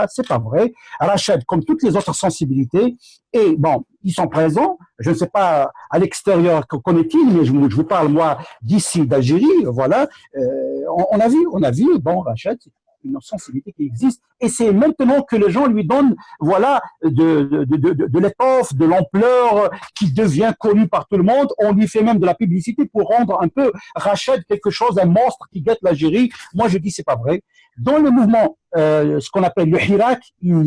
C'est pas vrai. Rached, comme toutes les autres sensibilités, et bon, ils sont présents. Je ne sais pas à l'extérieur qu'en est-il, mais je vous parle moi d'ici, d'Algérie. Voilà. On a vu. Bon, Rached, une sensibilité qui existe. Et c'est maintenant que les gens lui donnent, voilà, de l'étoffe, de l'ampleur, qui devient connu par tout le monde. On lui fait même de la publicité pour rendre un peu Rachid quelque chose, un monstre qui guette l'Algérie. Moi, je dis c'est pas vrai. Dans le mouvement, ce qu'on appelle le Hirak, il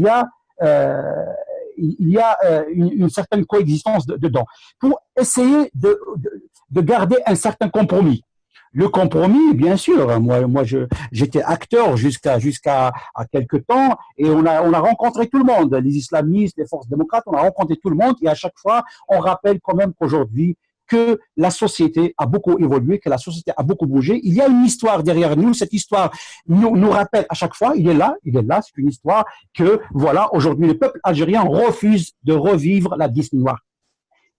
y a une certaine coexistence dedans pour essayer de garder un certain compromis. Le compromis, bien sûr, j'étais acteur jusqu'à quelque temps et on a rencontré tout le monde, les islamistes, les forces démocrates, on a rencontré tout le monde et à chaque fois, on rappelle quand même qu'aujourd'hui, que la société a beaucoup évolué, que la société a beaucoup bougé. Il y a une histoire derrière nous. Cette histoire nous rappelle à chaque fois, il est là. C'est une histoire que, voilà, aujourd'hui, le peuple algérien refuse de revivre la Disney noire.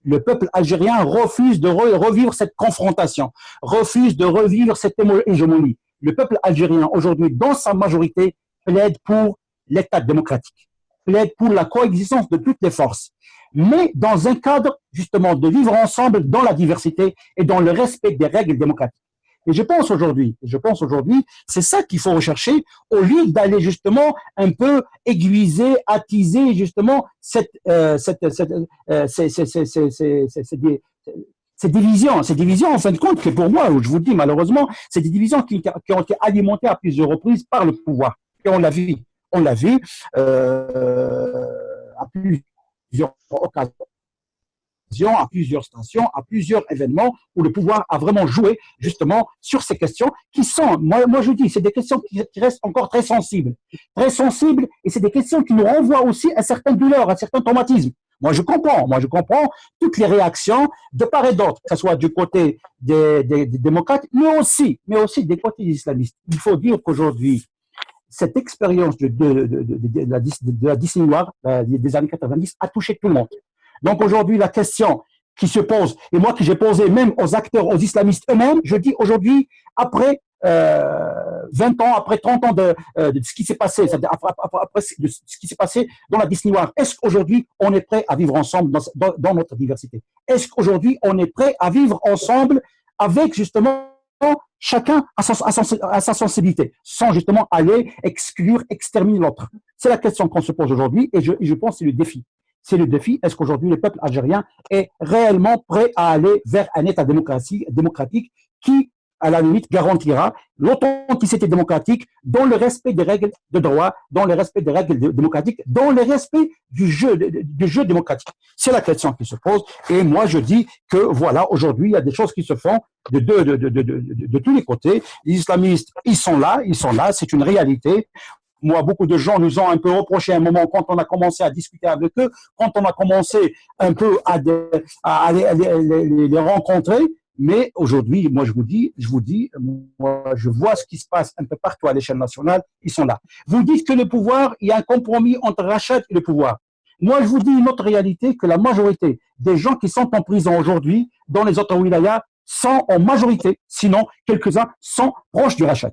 Le peuple algérien refuse de revivre cette confrontation, refuse de revivre cette hégémonie. Le peuple algérien, aujourd'hui, dans sa majorité, plaide pour l'État démocratique, plaide pour la coexistence de toutes les forces, mais dans un cadre, justement, de vivre ensemble dans la diversité et dans le respect des règles démocratiques. Et je pense aujourd'hui, c'est ça qu'il faut rechercher au lieu d'aller justement un peu aiguiser, attiser justement ces divisions en fin de compte, que pour moi, je vous dis malheureusement, c'est des divisions qui ont été alimentées à plusieurs reprises par le pouvoir. Et on l'a vu à plusieurs occasions, à plusieurs stations, à plusieurs événements où le pouvoir a vraiment joué justement sur ces questions qui sont, moi je dis, c'est des questions qui restent encore très sensibles, et c'est des questions qui nous renvoient aussi à certaines douleurs, à certains traumatismes. Moi je comprends toutes les réactions de part et d'autre, que ce soit du côté des démocrates, mais aussi des côtés islamistes. Il faut dire qu'aujourd'hui, cette expérience de la Disney noire des années 90 a touché tout le monde. Donc aujourd'hui, la question qui se pose, et moi que j'ai posé même aux acteurs, aux islamistes eux-mêmes, je dis aujourd'hui, après 20 ans, après 30 ans de ce qui s'est passé, c'est-à-dire après de ce qui s'est passé dans la Disney noire, est-ce qu'aujourd'hui on est prêt à vivre ensemble dans notre diversité? Est-ce qu'aujourd'hui on est prêt à vivre ensemble avec justement chacun à sa sensibilité, sans justement aller exclure, exterminer l'autre? C'est la question qu'on se pose aujourd'hui et je pense que c'est le défi. C'est le défi. Est-ce qu'aujourd'hui le peuple algérien est réellement prêt à aller vers un État démocratique qui, à la limite, garantira l'authenticité démocratique dans le respect des règles de droit, dans le respect des règles démocratiques, dans le respect du jeu démocratique? C'est la question qui se pose. Et moi, je dis que voilà, aujourd'hui, il y a des choses qui se font de tous les côtés. Les islamistes, ils sont là, c'est une réalité. Moi, beaucoup de gens nous ont un peu reproché à un moment quand on a commencé à discuter avec eux, quand on a commencé un peu à les rencontrer. Mais aujourd'hui, moi, je vous dis, moi, je vois ce qui se passe un peu partout à l'échelle nationale. Ils sont là. Vous dites que le pouvoir, il y a un compromis entre Rachid et le pouvoir. Moi, je vous dis une autre réalité, que la majorité des gens qui sont en prison aujourd'hui, dans les autres wilayas, sont en majorité, sinon quelques-uns sont proches du Rachid.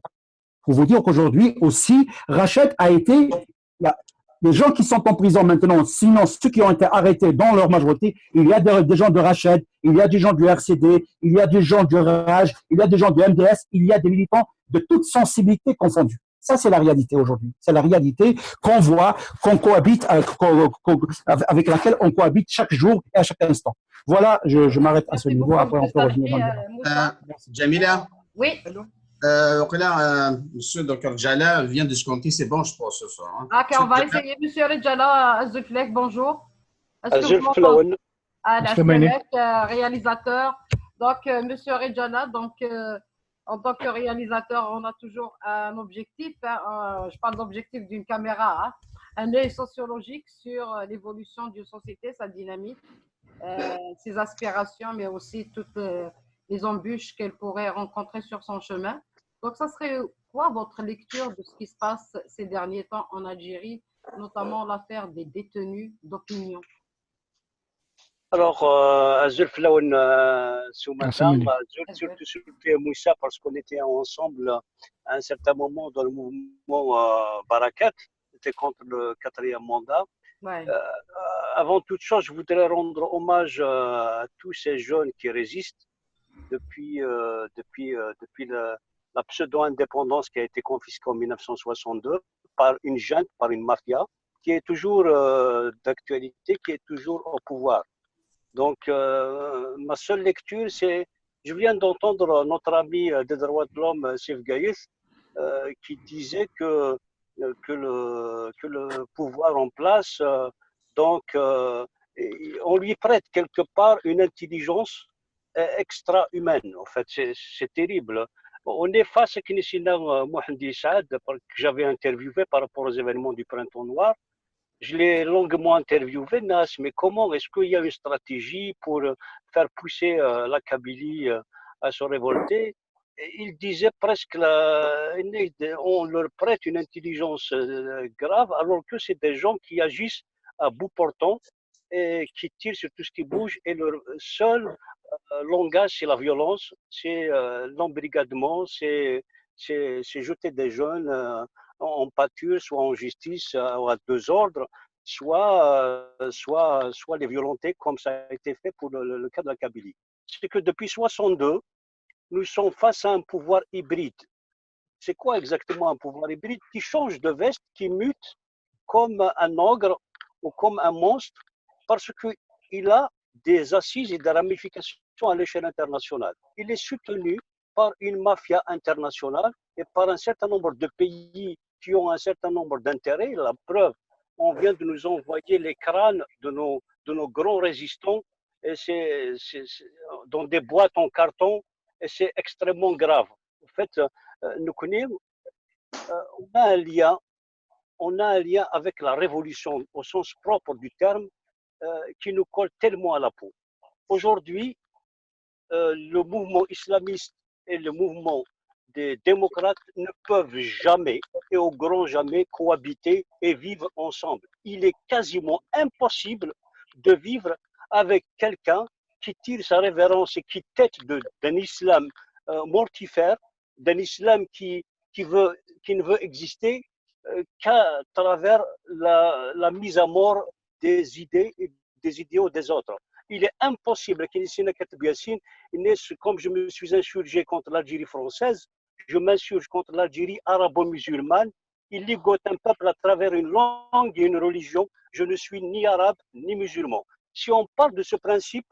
Pour vous dire qu'aujourd'hui aussi, Rachid a été, les gens qui sont en prison maintenant, sinon ceux qui ont été arrêtés dans leur majorité, il y a des gens de Rachid, il y a des gens du RCD, il y a des gens du RAJ, il y a des gens du MDS, il y a des militants de toute sensibilité confondue. Ça, c'est la réalité aujourd'hui. C'est la réalité qu'on voit, qu'on cohabite, avec laquelle on cohabite chaque jour et à chaque instant. Voilà, je m'arrête à ce niveau. Après, on peut revenir dans le Jamila? Oui. Monsieur Dr. Jala vient de se compter, c'est bon, je pense, ce soir. Hein. Ok, on va essayer. Monsieur Rejala Azouflek, bonjour. Réalisateur. Donc, Monsieur Rejala, en tant que réalisateur, on a toujours un objectif. Je parle d'objectif d'une caméra, un œil sociologique sur l'évolution d'une société, sa dynamique, ses aspirations, mais aussi toutes les embûches qu'elle pourrait rencontrer sur son chemin. Donc, ça serait quoi votre lecture de ce qui se passe ces derniers temps en Algérie, notamment l'affaire des détenus d'opinion? Alors, Azul Flaoun, surtout Moussa, parce qu'on était ensemble à un certain moment dans le mouvement Barakat, c'était contre le 4e mandat. Ouais. Avant toute chose, je voudrais rendre hommage à tous ces jeunes qui résistent depuis la pseudo-indépendance qui a été confisquée en 1962 par une junte, par une mafia, qui est toujours d'actualité, qui est toujours au pouvoir. Donc, ma seule lecture, c'est, je viens d'entendre notre ami des droits de l'homme, Sif Gaïs, qui disait que le pouvoir en place, donc, on lui prête quelque part une intelligence extra-humaine. En fait, c'est terrible. On est face à Kineshina Mohamed Saad, que j'avais interviewé par rapport aux événements du Printemps Noir. Je l'ai longuement interviewé, Nas, mais comment est-ce qu'il y a une stratégie pour faire pousser la Kabylie à se révolter? Il disait presque, on leur prête une intelligence grave, alors que c'est des gens qui agissent à bout portant et qui tirent sur tout ce qui bouge, et leur seul langage, c'est la violence, c'est l'embrigadement, c'est jeter des jeunes en pâture, soit en justice à deux ordres, soit les violenter, comme ça a été fait pour le cas de la Kabylie. C'est que depuis 62, nous sommes face à un pouvoir hybride. C'est quoi exactement un pouvoir hybride? Qui change de veste, qui mute comme un ogre ou comme un monstre, parce qu'il a des assises et des ramifications à l'échelle internationale. Il est soutenu par une mafia internationale et par un certain nombre de pays qui ont un certain nombre d'intérêts. La preuve, on vient de nous envoyer les crânes de nos grands résistants, et c'est dans des boîtes en carton, et c'est extrêmement grave. En fait, nous connaissons, on a un lien avec la révolution au sens propre du terme, qui nous colle tellement à la peau. Aujourd'hui, le mouvement islamiste et le mouvement des démocrates ne peuvent jamais et au grand jamais cohabiter et vivre ensemble. Il est quasiment impossible de vivre avec quelqu'un qui tire sa révérence et qui tête d'un islam mortifère, d'un islam qui ne veut exister qu'à travers la mise à mort des idées et des idéaux des autres. Il est impossible comme je me suis insurgé contre l'Algérie française, je m'insurge contre l'Algérie arabo-musulmane. Il ligote un peuple à travers une langue et une religion. Je ne suis ni arabe ni musulman. Si on parle de ce principe,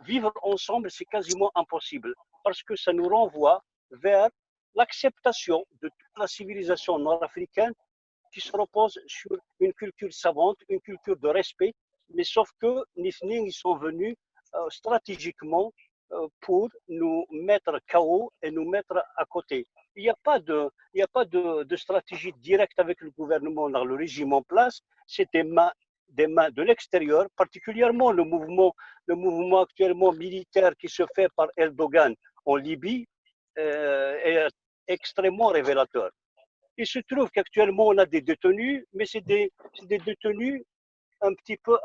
vivre ensemble, c'est quasiment impossible, parce que ça nous renvoie vers l'acceptation de toute la civilisation nord-africaine qui se repose sur une culture savante, une culture de respect, mais sauf que Nifning, ils sont venus stratégiquement pour nous mettre KO et nous mettre à côté. Il n'y a pas de stratégie directe avec le gouvernement dans le régime en place, c'est des mains de l'extérieur, particulièrement le mouvement actuellement militaire qui se fait par Erdogan en Libye est extrêmement révélateur. Il se trouve qu'actuellement, on a des détenus, mais c'est des détenus un petit peu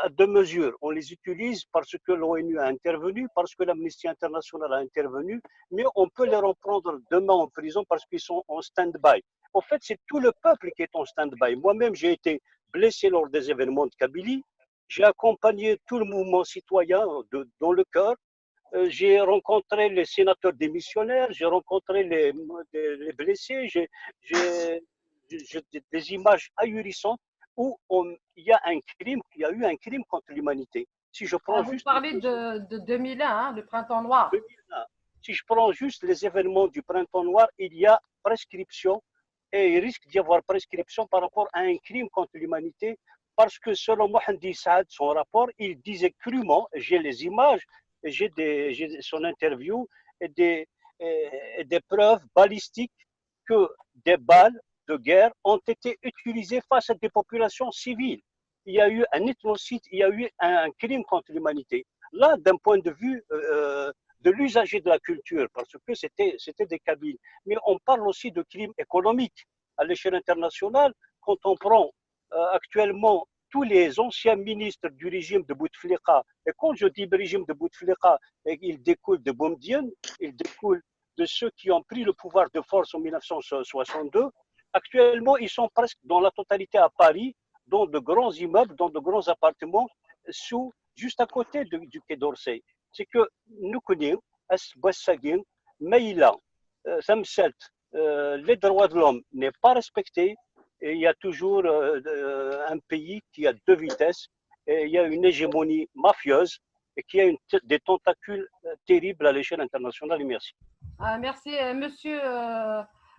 à deux mesures. On les utilise parce que l'ONU a intervenu, parce que l'Amnesty International a intervenu, mais on peut les reprendre demain en prison parce qu'ils sont en stand-by. En fait, c'est tout le peuple qui est en stand-by. Moi-même, j'ai été blessé lors des événements de Kabylie. J'ai accompagné tout le mouvement citoyen dans le cœur. J'ai rencontré les sénateurs démissionnaires, j'ai rencontré les blessés, j'ai des images ahurissantes où il y a eu un crime contre l'humanité. Si je prends vous parlez de 2001, hein, le printemps noir. 2001. Si je prends juste les événements du printemps noir, il y a prescription, et il risque d'y avoir prescription par rapport à un crime contre l'humanité, parce que selon Mohamed Saad, son rapport, il disait crûment, j'ai les images, j'ai son interview et des preuves balistiques que des balles de guerre ont été utilisées face à des populations civiles. Il y a eu un ethnocide, il y a eu un crime contre l'humanité. Là, d'un point de vue de l'usager de la culture, parce que c'était des Kabyles. Mais on parle aussi de crimes économiques à l'échelle internationale. Quand on prend actuellement tous les anciens ministres du régime de Bouteflika, et quand je dis régime de Bouteflika, il découle de Boumediene, il découle de ceux qui ont pris le pouvoir de force en 1962. Actuellement, ils sont presque dans la totalité à Paris, dans de grands immeubles, dans de grands appartements, juste à côté du Quai d'Orsay. C'est que nous connaissons Bouassagin, Maïla, les droits de l'homme n'est pas respecté. Et il y a toujours un pays qui a deux vitesses. Et il y a une hégémonie mafieuse et qui a des tentacules terribles à l'échelle internationale. Et merci. Merci, monsieur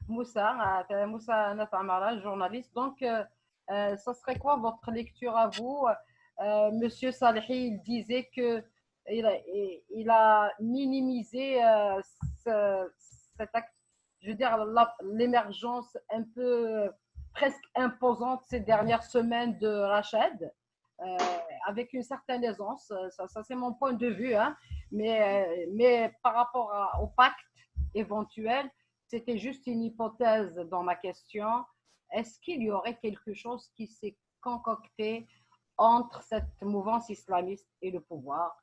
Moussa, Moussa Natamara, journaliste. Donc, ça serait quoi votre lecture à vous? Monsieur Salehi, il disait que il a minimisé cet acte, je veux dire, l'émergence un peu presque imposante ces dernières semaines de Rachid, avec une certaine aisance. Ça c'est mon point de vue, hein. Mais par rapport au pacte éventuel, c'était juste une hypothèse dans ma question. Est-ce qu'il y aurait quelque chose qui s'est concocté entre cette mouvance islamiste et le pouvoir?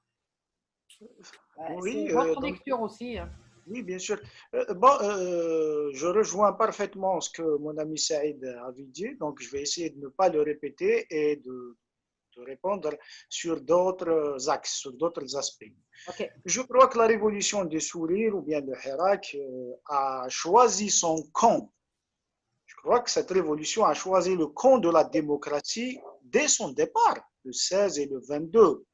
Oui, c'est votre lecture aussi. Hein. Oui, bien sûr. Je rejoins parfaitement ce que mon ami Saïd avait dit, donc je vais essayer de ne pas le répéter et de répondre sur d'autres axes, sur d'autres aspects. Okay. Je crois que la révolution des sourires ou bien de Hirak a choisi son camp. Je crois que cette révolution a choisi le camp de la démocratie dès son départ, le 16 et le 22.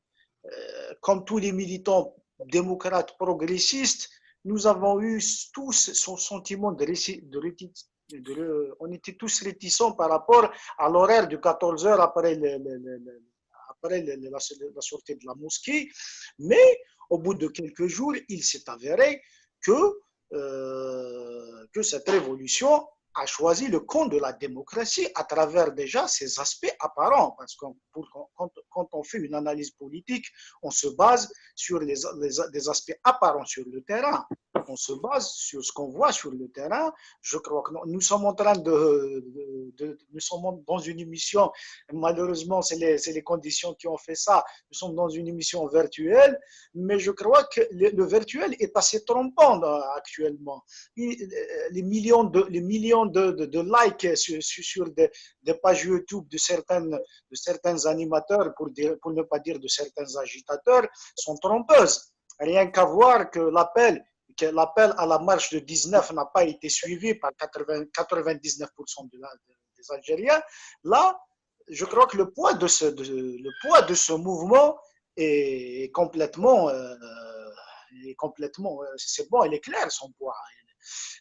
Comme tous les militants démocrates progressistes, nous avons eu tous son sentiment on était tous réticents par rapport à l'horaire de 14 heures après la sortie de la mosquée, mais au bout de quelques jours, il s'est avéré que cette révolution a choisi le camp de la démocratie à travers déjà ses aspects apparents, parce que quand on fait une analyse politique, on se base sur des aspects apparents sur le terrain. On se base sur ce qu'on voit sur le terrain. Je crois que nous sommes en train nous sommes dans une émission, malheureusement c'est les conditions qui ont fait ça, nous sommes dans une émission virtuelle, mais je crois que le virtuel est assez trompant actuellement. Les millions de likes sur des pages YouTube de certains animateurs, pour ne pas dire de certains agitateurs, sont trompeuses. Rien qu'à voir que l'appel à la marche de 19 n'a pas été suivi par 99% des Algériens. Là, je crois que le poids de ce mouvement est complètement, c'est bon, il est clair son poids.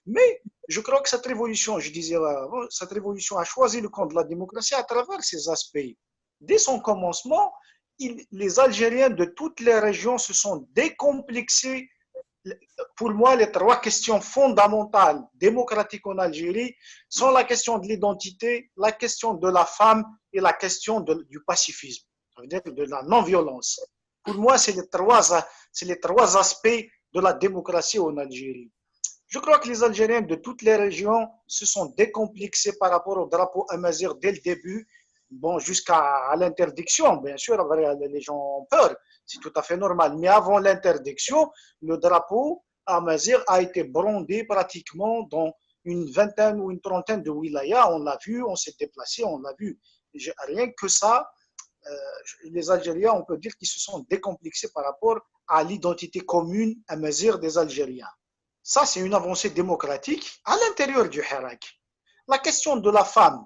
Mais je crois que cette révolution, je disais avant, cette révolution a choisi le camp de la démocratie à travers ses aspects. Dès son commencement, les Algériens de toutes les régions se sont décomplexés. Pour moi, les trois questions fondamentales démocratiques en Algérie sont la question de l'identité, la question de la femme et la question du pacifisme, ça veut dire de la non-violence. Pour moi, c'est les trois aspects de la démocratie en Algérie. Je crois que les Algériens de toutes les régions se sont décomplexés par rapport au drapeau amazigh dès le début, bon, jusqu'à l'interdiction. Bien sûr, les gens ont peur, c'est tout à fait normal. Mais avant l'interdiction, le drapeau amazigh a été brandé pratiquement dans une vingtaine ou une trentaine de wilayas. On l'a vu, on s'est déplacé, on l'a vu. Rien que ça, les Algériens, on peut dire qu'ils se sont décomplexés par rapport à l'identité commune amazigh des Algériens. Ça, c'est une avancée démocratique à l'intérieur du Hirak. La question de la femme,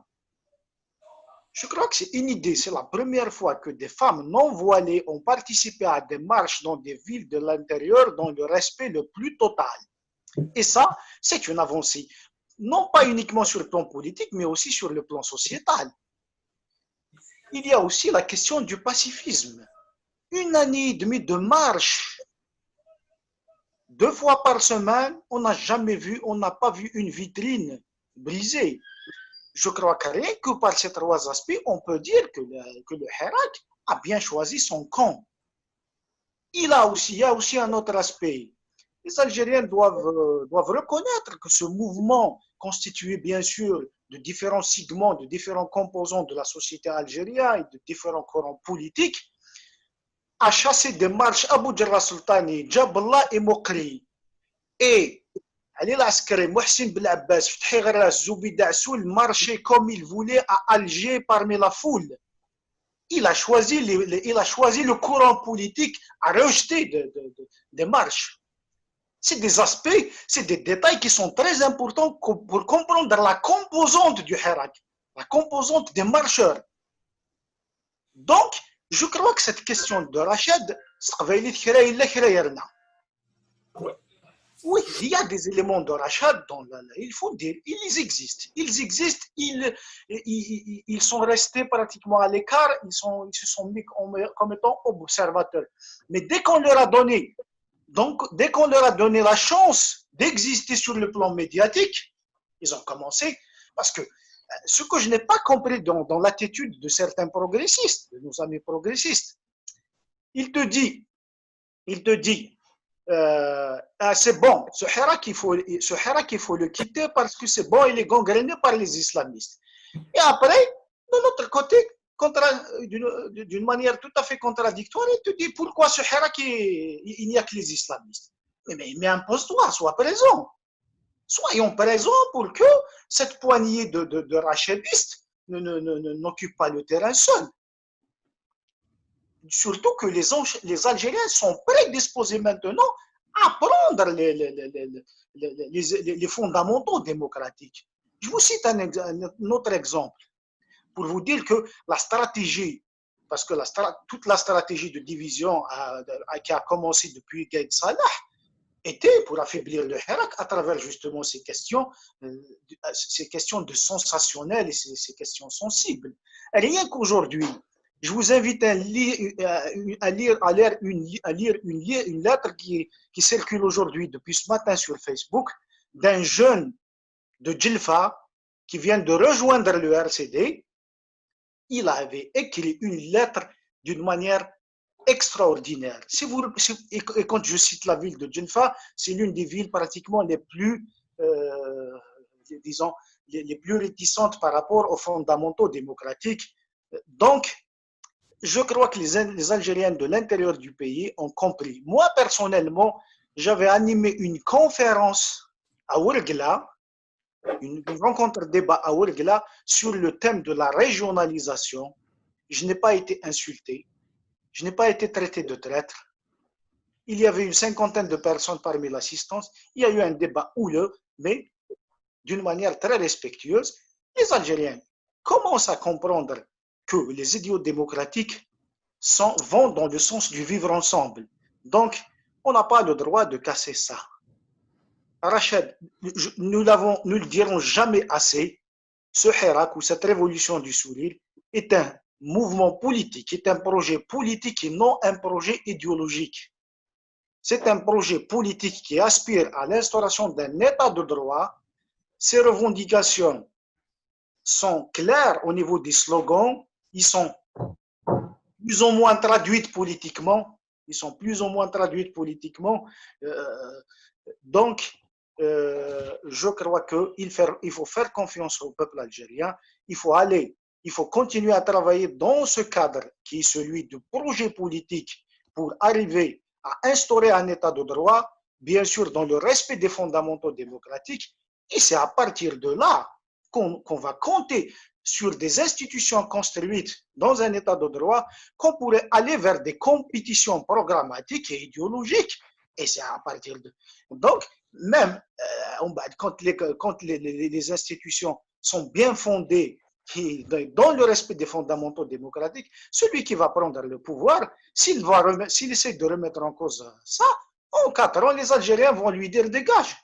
je crois que c'est une idée. C'est la première fois que des femmes non voilées ont participé à des marches dans des villes de l'intérieur dans le respect le plus total. Et ça, c'est une avancée. Non pas uniquement sur le plan politique, mais aussi sur le plan sociétal. Il y a aussi la question du pacifisme. 1 année et demie de marche, 2 fois par semaine, on n'a pas vu une vitrine brisée. Je crois que rien que par ces trois aspects, on peut dire que le Hirak a bien choisi son camp. Il y a aussi un autre aspect. Les Algériens doivent reconnaître que ce mouvement, constitué bien sûr de différents segments, de différents composants de la société algérienne et de différents courants politiques, a chassé des marches Abu Jarrah Sultani, Jabla et Mokri. Et Ali Laskari, Mohsin Belabbas, Fethi Gharas, Zoubida Soul marchaient comme il voulait à Alger parmi la foule. Il a choisi le courant politique à rejeter des marches. C'est des aspects, c'est des détails qui sont très importants pour comprendre la composante du Hirak, la composante des marcheurs. Donc, je crois que cette question de Rachid, oui, il y a des éléments de Rachid, il faut dire, ils existent. Ils sont restés pratiquement à l'écart, ils se sont mis comme étant observateurs. Mais dès qu'on leur a donné, la chance d'exister sur le plan médiatique, ils ont commencé, parce que ce que je n'ai pas compris dans l'attitude de certains progressistes, de nos amis progressistes, il te dit, c'est bon, ce Hirak, il faut le quitter parce que c'est bon, il est gangréné par les islamistes. Et après, de l'autre côté, d'une manière tout à fait contradictoire, il te dit pourquoi ce Hirak, il n'y a que les islamistes. Mais impose-toi, sois présent. Soyons présents pour que cette poignée de rachidistes n'occupe pas le terrain seul. Surtout que les Algériens sont prédisposés maintenant à prendre les fondamentaux démocratiques. Je vous cite un autre exemple pour vous dire que la stratégie, parce que toute la stratégie de division qui a commencé depuis Gaïd Salah était pour affaiblir le Hirak à travers justement ces questions de sensationnel et ces questions sensibles. Rien qu'aujourd'hui, je vous invite à lire une lettre qui circule aujourd'hui depuis ce matin sur Facebook d'un jeune de Djelfa qui vient de rejoindre le RCD. Il avait écrit une lettre d'une manière extraordinaire. Et quand je cite la ville de Djelfa, c'est l'une des villes pratiquement les plus, disons, les plus réticentes par rapport aux fondamentaux démocratiques. Donc, je crois que les Algériens de l'intérieur du pays ont compris. Moi, personnellement, j'avais animé une conférence à Ouargla, une rencontre débat à Ouargla sur le thème de la régionalisation. Je n'ai pas été insulté. Je n'ai pas été traité de traître. Il y avait une cinquantaine de personnes parmi l'assistance. Il y a eu un débat houleux, mais d'une manière très respectueuse. Les Algériens commencent à comprendre que les idéaux démocratiques vont dans le sens du vivre ensemble. Donc, on n'a pas le droit de casser ça. Rachid, nous le dirons jamais assez, ce Hirak ou cette révolution du sourire est un mouvement politique, est un projet politique et non un projet idéologique. C'est un projet politique qui aspire à l'instauration d'un état de droit. Ses revendications sont claires au niveau des slogans, ils sont plus ou moins traduites politiquement. Donc, je crois qu'il faut faire confiance au peuple algérien. Il faut continuer à travailler dans ce cadre qui est celui du projet politique pour arriver à instaurer un état de droit, bien sûr dans le respect des fondamentaux démocratiques. Et c'est à partir de là qu'on va compter sur des institutions construites dans un état de droit qu'on pourrait aller vers des compétitions programmatiques et idéologiques. Et c'est à partir de... Donc, même quand les institutions sont bien fondées dans le respect des fondamentaux démocratiques, celui qui va prendre le pouvoir, s'il essaie de remettre en cause ça, en 4 ans, les Algériens vont lui dire dégage.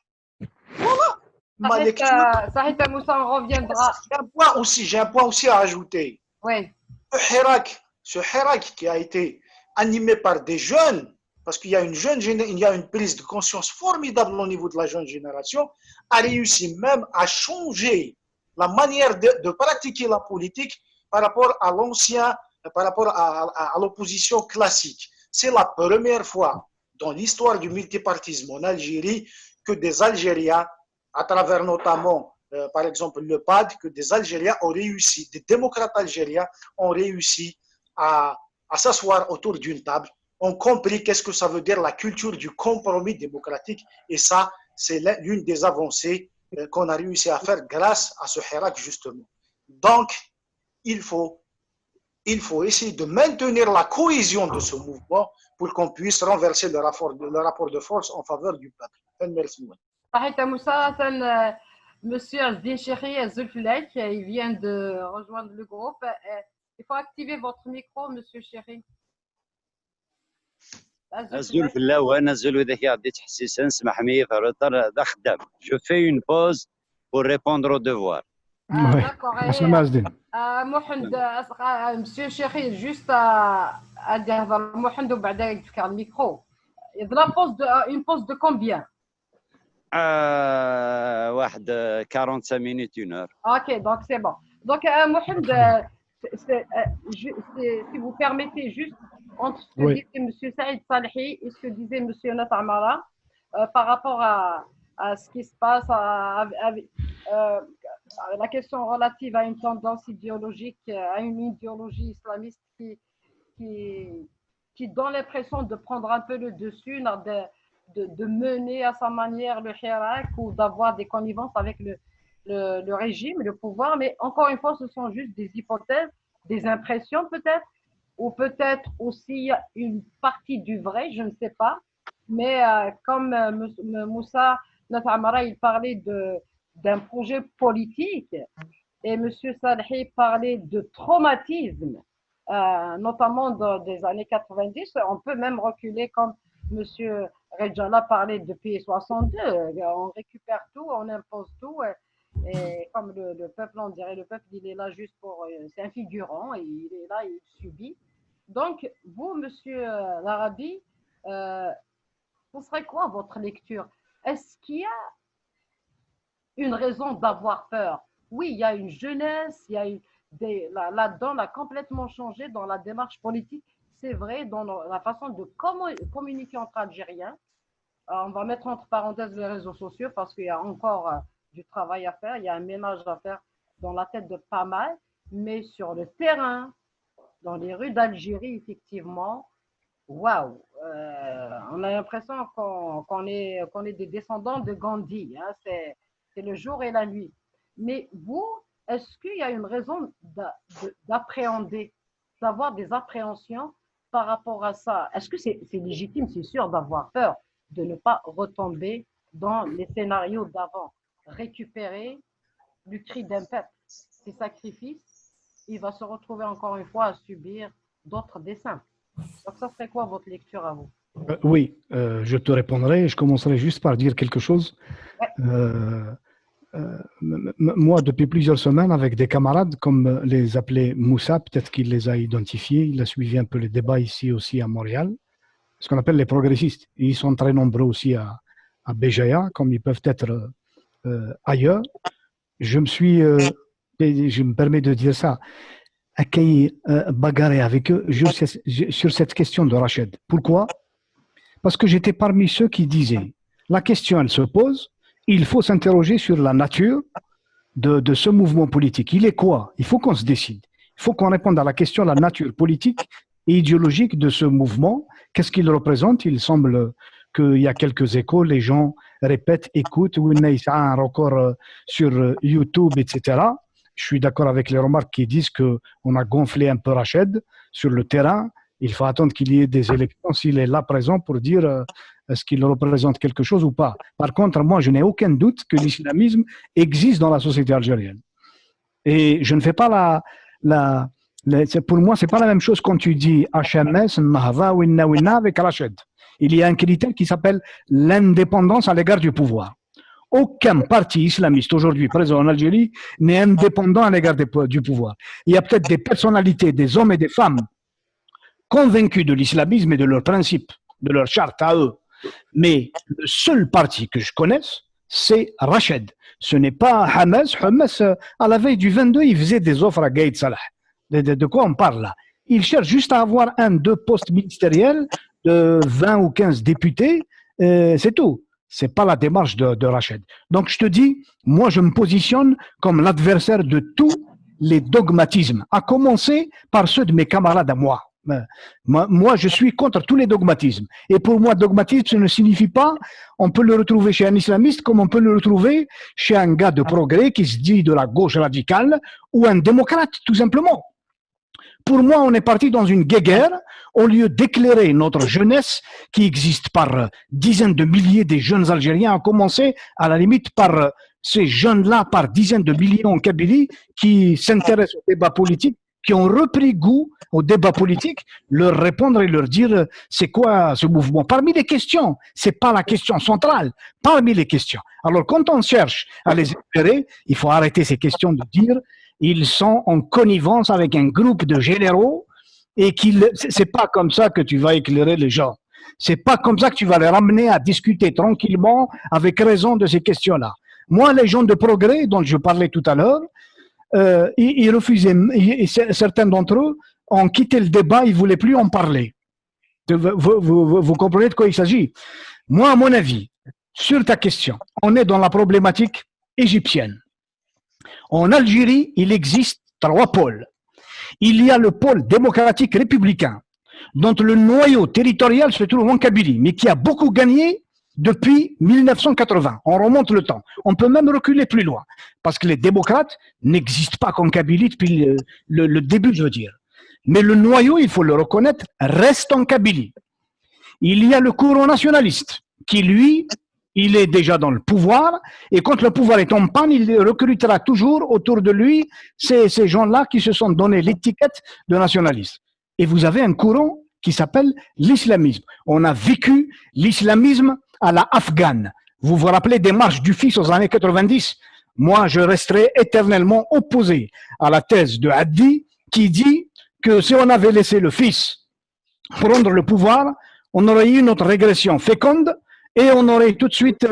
Voilà. Ma lecture. Sahita Moussa, on reviendra. J'ai un point aussi à ajouter. Oui. Ce Hirak qui a été animé par des jeunes, parce qu'il y a une prise de conscience formidable au niveau de la jeune génération, a réussi même à changer la manière de pratiquer la politique par rapport à l'opposition classique. C'est la première fois dans l'histoire du multipartisme en Algérie que des Algériens, à travers notamment, par exemple, le PAD, que des Algériens ont réussi, des démocrates algériens ont réussi à s'asseoir autour d'une table, ont compris qu'est-ce que ça veut dire la culture du compromis démocratique. Et ça, c'est l'une des avancées qu'on a réussi à faire grâce à ce Hirak, justement. Donc, il faut essayer de maintenir la cohésion de ce mouvement pour qu'on puisse renverser le rapport de force en faveur du peuple. Tahita Moussa, Monsieur Azdin Chéri Zulflek, il vient de rejoindre le groupe. Il faut activer votre micro, Monsieur Chéri. Zulflek, وانا زول اذا كي عديت حسيسا سمح لي فرطر ذا خدام. Je fais une pause pour répondre aux devoirs. D'accord. Mohamed, Monsieur Chéri, juste à dire Mohamed وبعدين يتفكر الميكرو. Une pause de combien? واحد 45 minutes, 1 heure. Ok, donc c'est bon. Donc, Mohamed, si vous permettez juste, entre ce que disait M. Saïd Salehi et ce que disait M. Yonat Amara, par rapport à ce qui se passe, avec la question relative à une tendance idéologique, à une idéologie islamiste qui donne l'impression de prendre un peu le dessus, de mener à sa manière le hirak ou d'avoir des connivences avec le régime, le pouvoir. Mais encore une fois, ce sont juste des hypothèses, des impressions peut-être, ou peut-être aussi une partie du vrai, je ne sais pas. Mais comme Moussa Natamara, il parlait d'un projet politique et M. Salehi parlait de traumatisme, notamment des années 90. On peut même reculer comme M. Rejala parlait depuis 62. On récupère tout, on impose tout. Et comme le peuple, on dirait le peuple, il est là juste pour... C'est un figurant, et il est là, il subit. Donc, vous, Monsieur Larabi, ce serait quoi votre lecture? Est-ce qu'il y a une raison d'avoir peur? Oui, il y a une jeunesse, il y a là-dedans, on a complètement changé dans la démarche politique. C'est vrai, dans la façon de communiquer entre Algériens. On va mettre entre parenthèses les réseaux sociaux parce qu'il y a encore du travail à faire, il y a un ménage à faire dans la tête de pas mal, mais sur le terrain, dans les rues d'Algérie, effectivement, waouh, on a l'impression qu'on est des descendants de Gandhi, hein, c'est le jour et la nuit. Mais vous, est-ce qu'il y a une raison d'appréhender, d'avoir des appréhensions par rapport à ça? Est-ce que c'est légitime, c'est sûr, d'avoir peur de ne pas retomber dans les scénarios d'avant, récupérer le cri d'un peuple, ses sacrifices, il va se retrouver encore une fois à subir d'autres desseins. Donc ça serait quoi votre lecture à vous? Oui, je te répondrai. Je commencerai juste par dire quelque chose. Moi, depuis plusieurs semaines, avec des camarades, comme les appelait Moussa, peut-être qu'il les a identifiés, il a suivi un peu les débats ici aussi à Montréal, ce qu'on appelle les progressistes. Ils sont très nombreux aussi à Béjaïa, comme ils peuvent être ailleurs. Je me permets de dire ça, à bagarrer avec eux sur cette question de Rached. Pourquoi? Parce que j'étais parmi ceux qui disaient, la question elle se pose, il faut s'interroger sur la nature de ce mouvement politique. Il est quoi? Il faut qu'on se décide. Il faut qu'on réponde à la question de la nature politique et idéologique de ce mouvement. Qu'est-ce qu'il représente? Il semble qu'il y a quelques échos, les gens répètent, écoutent, ou il y a un record sur YouTube, etc. Je suis d'accord avec les remarques qui disent qu'on a gonflé un peu Rached sur le terrain. Il faut attendre qu'il y ait des élections, s'il est là présent pour dire est-ce qu'il représente quelque chose ou pas. Par contre, moi, je n'ai aucun doute que l'islamisme existe dans la société algérienne. Et je ne fais pas pour moi, ce n'est pas la même chose quand tu dis HMS, Nahva, Winna, Winna avec Rached. Il y a un critère qui s'appelle l'indépendance à l'égard du pouvoir. Aucun parti islamiste aujourd'hui présent en Algérie n'est indépendant à l'égard du pouvoir. Il y a peut-être des personnalités, des hommes et des femmes convaincus de l'islamisme et de leurs principes, de leur charte à eux. Mais le seul parti que je connaisse, c'est Rached. Ce n'est pas Hamas. Hamas, à la veille du 22, il faisait des offres à Gaïd Salah. De quoi on parle là? Il cherche juste à avoir 2 postes ministériels de 20 ou 15 députés, c'est tout. Ce n'est pas la démarche de Rached. Donc je te dis, moi je me positionne comme l'adversaire de tous les dogmatismes, à commencer par ceux de mes camarades à moi. Moi, je suis contre tous les dogmatismes. Et pour moi, dogmatisme, ça ne signifie pas, on peut le retrouver chez un islamiste comme on peut le retrouver chez un gars de progrès qui se dit de la gauche radicale ou un démocrate, tout simplement. Pour moi, on est parti dans une guéguerre au lieu d'éclairer notre jeunesse qui existe par dizaines de milliers des jeunes Algériens, à commencer à la limite par ces jeunes-là, par dizaines de milliers en Kabylie, qui s'intéressent au débat politique, qui ont repris goût au débat politique, leur répondre et leur dire c'est quoi ce mouvement. Parmi les questions, c'est pas la question centrale, parmi les questions. Alors quand on cherche à les éclairer, il faut arrêter ces questions de dire ils sont en connivence avec un groupe de généraux et c'est pas comme ça que tu vas éclairer les gens. C'est pas comme ça que tu vas les ramener à discuter tranquillement avec raison de ces questions-là. Moi, les gens de progrès dont je parlais tout à l'heure, ils refusaient, certains d'entre eux ont quitté le débat, ils ne voulaient plus en parler. Vous comprenez de quoi il s'agit? Moi, à mon avis, sur ta question, on est dans la problématique égyptienne. En Algérie, il existe 3 pôles. Il y a le pôle démocratique républicain, dont le noyau territorial se trouve en Kabylie, mais qui a beaucoup gagné depuis 1980. On remonte le temps. On peut même reculer plus loin, parce que les démocrates n'existent pas comme Kabylie depuis le début, je veux dire. Mais le noyau, il faut le reconnaître, reste en Kabylie. Il y a le courant nationaliste, qui lui, il est déjà dans le pouvoir, et quand le pouvoir est en panne, il recrutera toujours autour de lui ces gens-là qui se sont donné l'étiquette de nationaliste. Et vous avez un courant qui s'appelle l'islamisme. On a vécu l'islamisme à la afghane. Vous vous rappelez des marches du Fils aux années 90? Moi, je resterai éternellement opposé à la thèse de Haddi qui dit que si on avait laissé le Fils prendre le pouvoir, on aurait eu notre régression féconde et on aurait tout de suite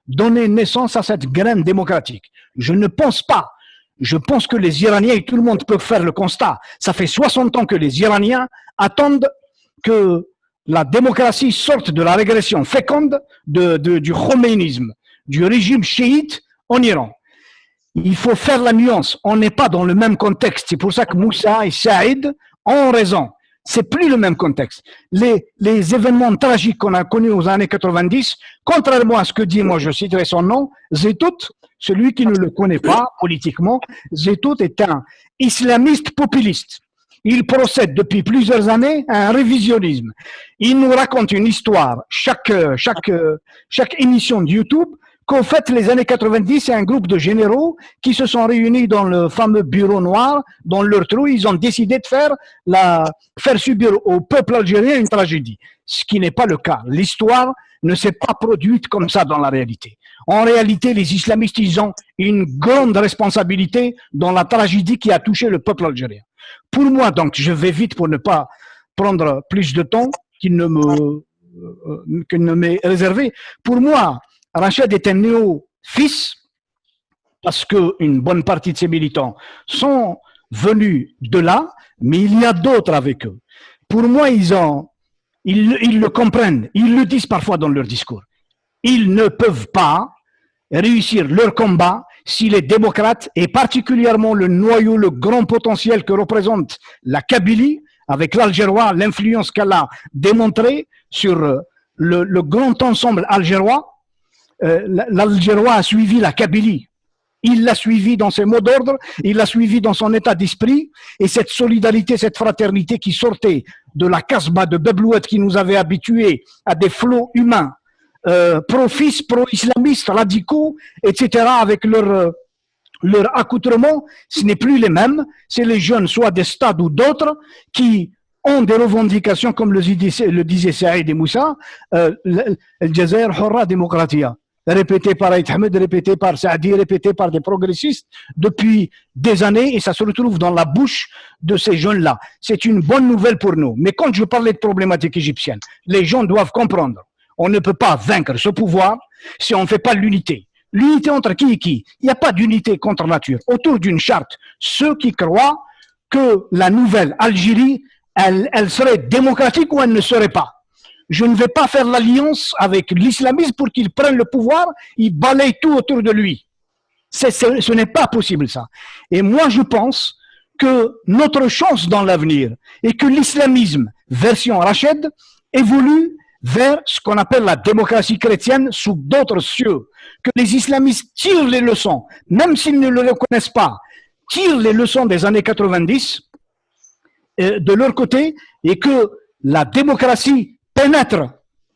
donné naissance à cette graine démocratique. Je ne pense pas. Je pense que les Iraniens, et tout le monde peut faire le constat, ça fait 60 ans que les Iraniens attendent que la démocratie sorte de la régression féconde du khomeïnisme, du régime chiite en Iran. Il faut faire la nuance. On n'est pas dans le même contexte. C'est pour ça que Moussa et Saïd ont raison. C'est plus le même contexte. Les événements tragiques qu'on a connus aux années 90, contrairement à ce que dit, moi je citerai son nom, Zetout, celui qui ne le connaît pas politiquement, Zetout est un islamiste populiste. Il procède depuis plusieurs années à un révisionnisme. Il nous raconte une histoire, chaque émission de YouTube, qu'en fait, les années 90, c'est un groupe de généraux qui se sont réunis dans le fameux bureau noir, dans leur trou, ils ont décidé de faire subir au peuple algérien une tragédie. Ce qui n'est pas le cas. L'histoire ne s'est pas produite comme ça dans la réalité. En réalité, les islamistes, ils ont une grande responsabilité dans la tragédie qui a touché le peuple algérien. Pour moi, donc, je vais vite pour ne pas prendre plus de temps qu'il ne m'est réservé. Pour moi, Rachid est un néo-fils parce qu'une bonne partie de ses militants sont venus de là, mais il y a d'autres avec eux. Pour moi, ils le comprennent, ils le disent parfois dans leur discours. Ils ne peuvent pas réussir leur combat si les démocrates, et particulièrement le noyau, le grand potentiel que représente la Kabylie, avec l'Algérois, l'influence qu'elle a démontrée sur le grand ensemble algérois, l'Algérois a suivi la Kabylie. Il l'a suivi dans ses mots d'ordre, il l'a suivi dans son état d'esprit, et cette solidarité, cette fraternité qui sortait de la casbah de Beblouet qui nous avait habitués à des flots humains, pro-fils, pro-islamistes, radicaux, etc., avec leur accoutrement, ce n'est plus les mêmes, c'est les jeunes, soit des stades ou d'autres, qui ont des revendications, comme le disait Saïd et Moussa, le Jazair Hurra Demokratia, répété par Aït Ahmed, répété par Saadi, répété par des progressistes depuis des années, et ça se retrouve dans la bouche de ces jeunes-là. C'est une bonne nouvelle pour nous. Mais quand je parlais de problématique égyptienne, les gens doivent comprendre. On ne peut pas vaincre ce pouvoir si on ne fait pas l'unité. L'unité entre qui et qui? Il n'y a pas d'unité contre nature. Autour d'une charte, ceux qui croient que la nouvelle Algérie, elle serait démocratique ou elle ne serait pas. Je ne vais pas faire l'alliance avec l'islamisme pour qu'il prenne le pouvoir, il balaye tout autour de lui. Ce n'est pas possible ça. Et moi je pense que notre chance dans l'avenir est que l'islamisme, version Rachid, évolue vers ce qu'on appelle la démocratie chrétienne sous d'autres cieux. Que les islamistes tirent les leçons, même s'ils ne le reconnaissent pas, tirent les leçons des années 90 de leur côté et que la démocratie pénètre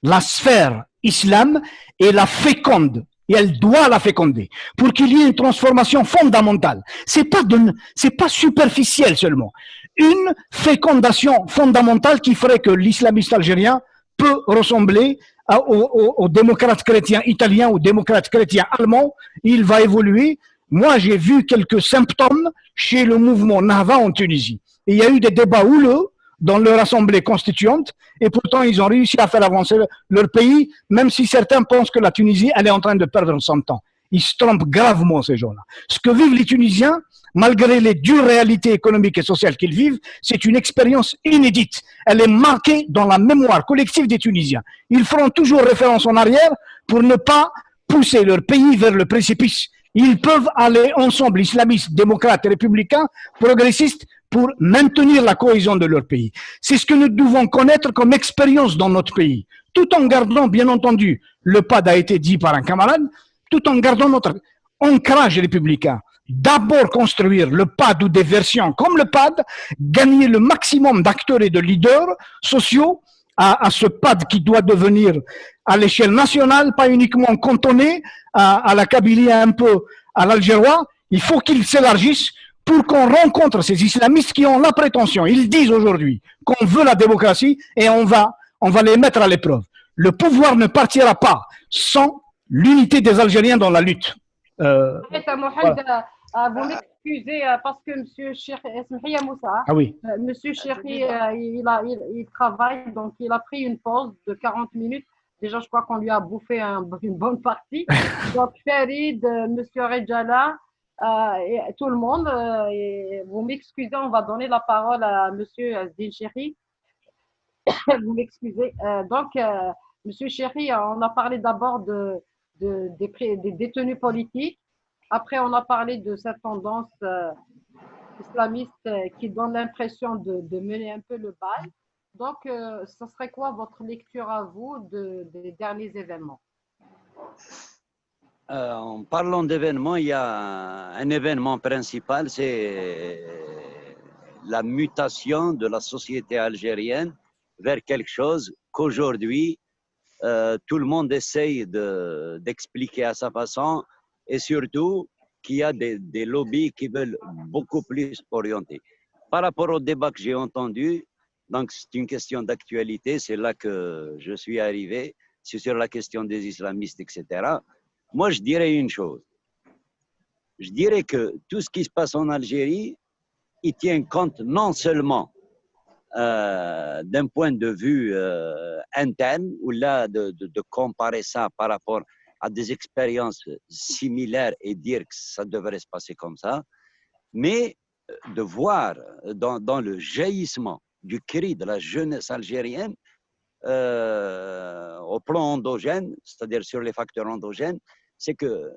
la sphère islam et la féconde. Et elle doit la féconder pour qu'il y ait une transformation fondamentale. C'est pas superficiel seulement. Une fécondation fondamentale qui ferait que l'islamiste algérien peut ressembler aux démocrates chrétiens italiens, aux démocrates chrétiens allemands. Il va évoluer. Moi, j'ai vu quelques symptômes chez le mouvement Nahda en Tunisie. Et il y a eu des débats houleux dans leur assemblée constituante, et pourtant ils ont réussi à faire avancer leur pays, même si certains pensent que la Tunisie, elle est en train de perdre son temps. Ils se trompent gravement, ces gens-là. Ce que vivent les Tunisiens, malgré les dures réalités économiques et sociales qu'ils vivent, c'est une expérience inédite. Elle est marquée dans la mémoire collective des Tunisiens. Ils feront toujours référence en arrière pour ne pas pousser leur pays vers le précipice. Ils peuvent aller ensemble, islamistes, démocrates, républicains, progressistes, pour maintenir la cohésion de leur pays. C'est ce que nous devons connaître comme expérience dans notre pays, tout en gardant, bien entendu, le PAD a été dit par un camarade, tout en gardant notre ancrage républicain. D'abord construire le PAD ou des versions comme le PAD, gagner le maximum d'acteurs et de leaders sociaux à ce PAD qui doit devenir à l'échelle nationale, pas uniquement cantonné à la Kabylie, un peu à l'Algérois. Il faut qu'il s'élargisse pour qu'on rencontre ces islamistes qui ont la prétention, ils disent aujourd'hui qu'on veut la démocratie et on va les mettre à l'épreuve. Le pouvoir ne partira pas sans l'unité des Algériens dans la lutte. Voilà. Vous m'excusez parce que M. Chekhi Moussa, Monsieur Chekhi, il travaille, donc il a pris une pause de 40 minutes. Déjà, je crois qu'on lui a bouffé une bonne partie. Donc, Farid, M. Rejala, et tout le monde, et vous m'excusez, on va donner la parole à M. Azdin Chekhi. Vous m'excusez. Donc, M. Chekhi, on a parlé d'abord des détenus politiques. Après, on a parlé de cette tendance islamiste qui donne l'impression de mener un peu le bal. Donc, ce serait quoi votre lecture à vous des derniers événements? En parlant d'événements, il y a un événement principal, c'est la mutation de la société algérienne vers quelque chose qu'aujourd'hui, tout le monde essaye d'expliquer à sa façon, et surtout qu'il y a des lobbies qui veulent beaucoup plus orienter. Par rapport au débat que j'ai entendu, donc c'est une question d'actualité, c'est là que je suis arrivé, c'est sur la question des islamistes, etc. Moi, je dirais une chose. Je dirais que tout ce qui se passe en Algérie, il tient compte non seulement d'un point de vue interne, ou là de comparer ça par rapport à des expériences similaires et dire que ça devrait se passer comme ça, mais de voir dans le jaillissement du cri de la jeunesse algérienne au plan endogène, c'est-à-dire sur les facteurs endogènes, c'est que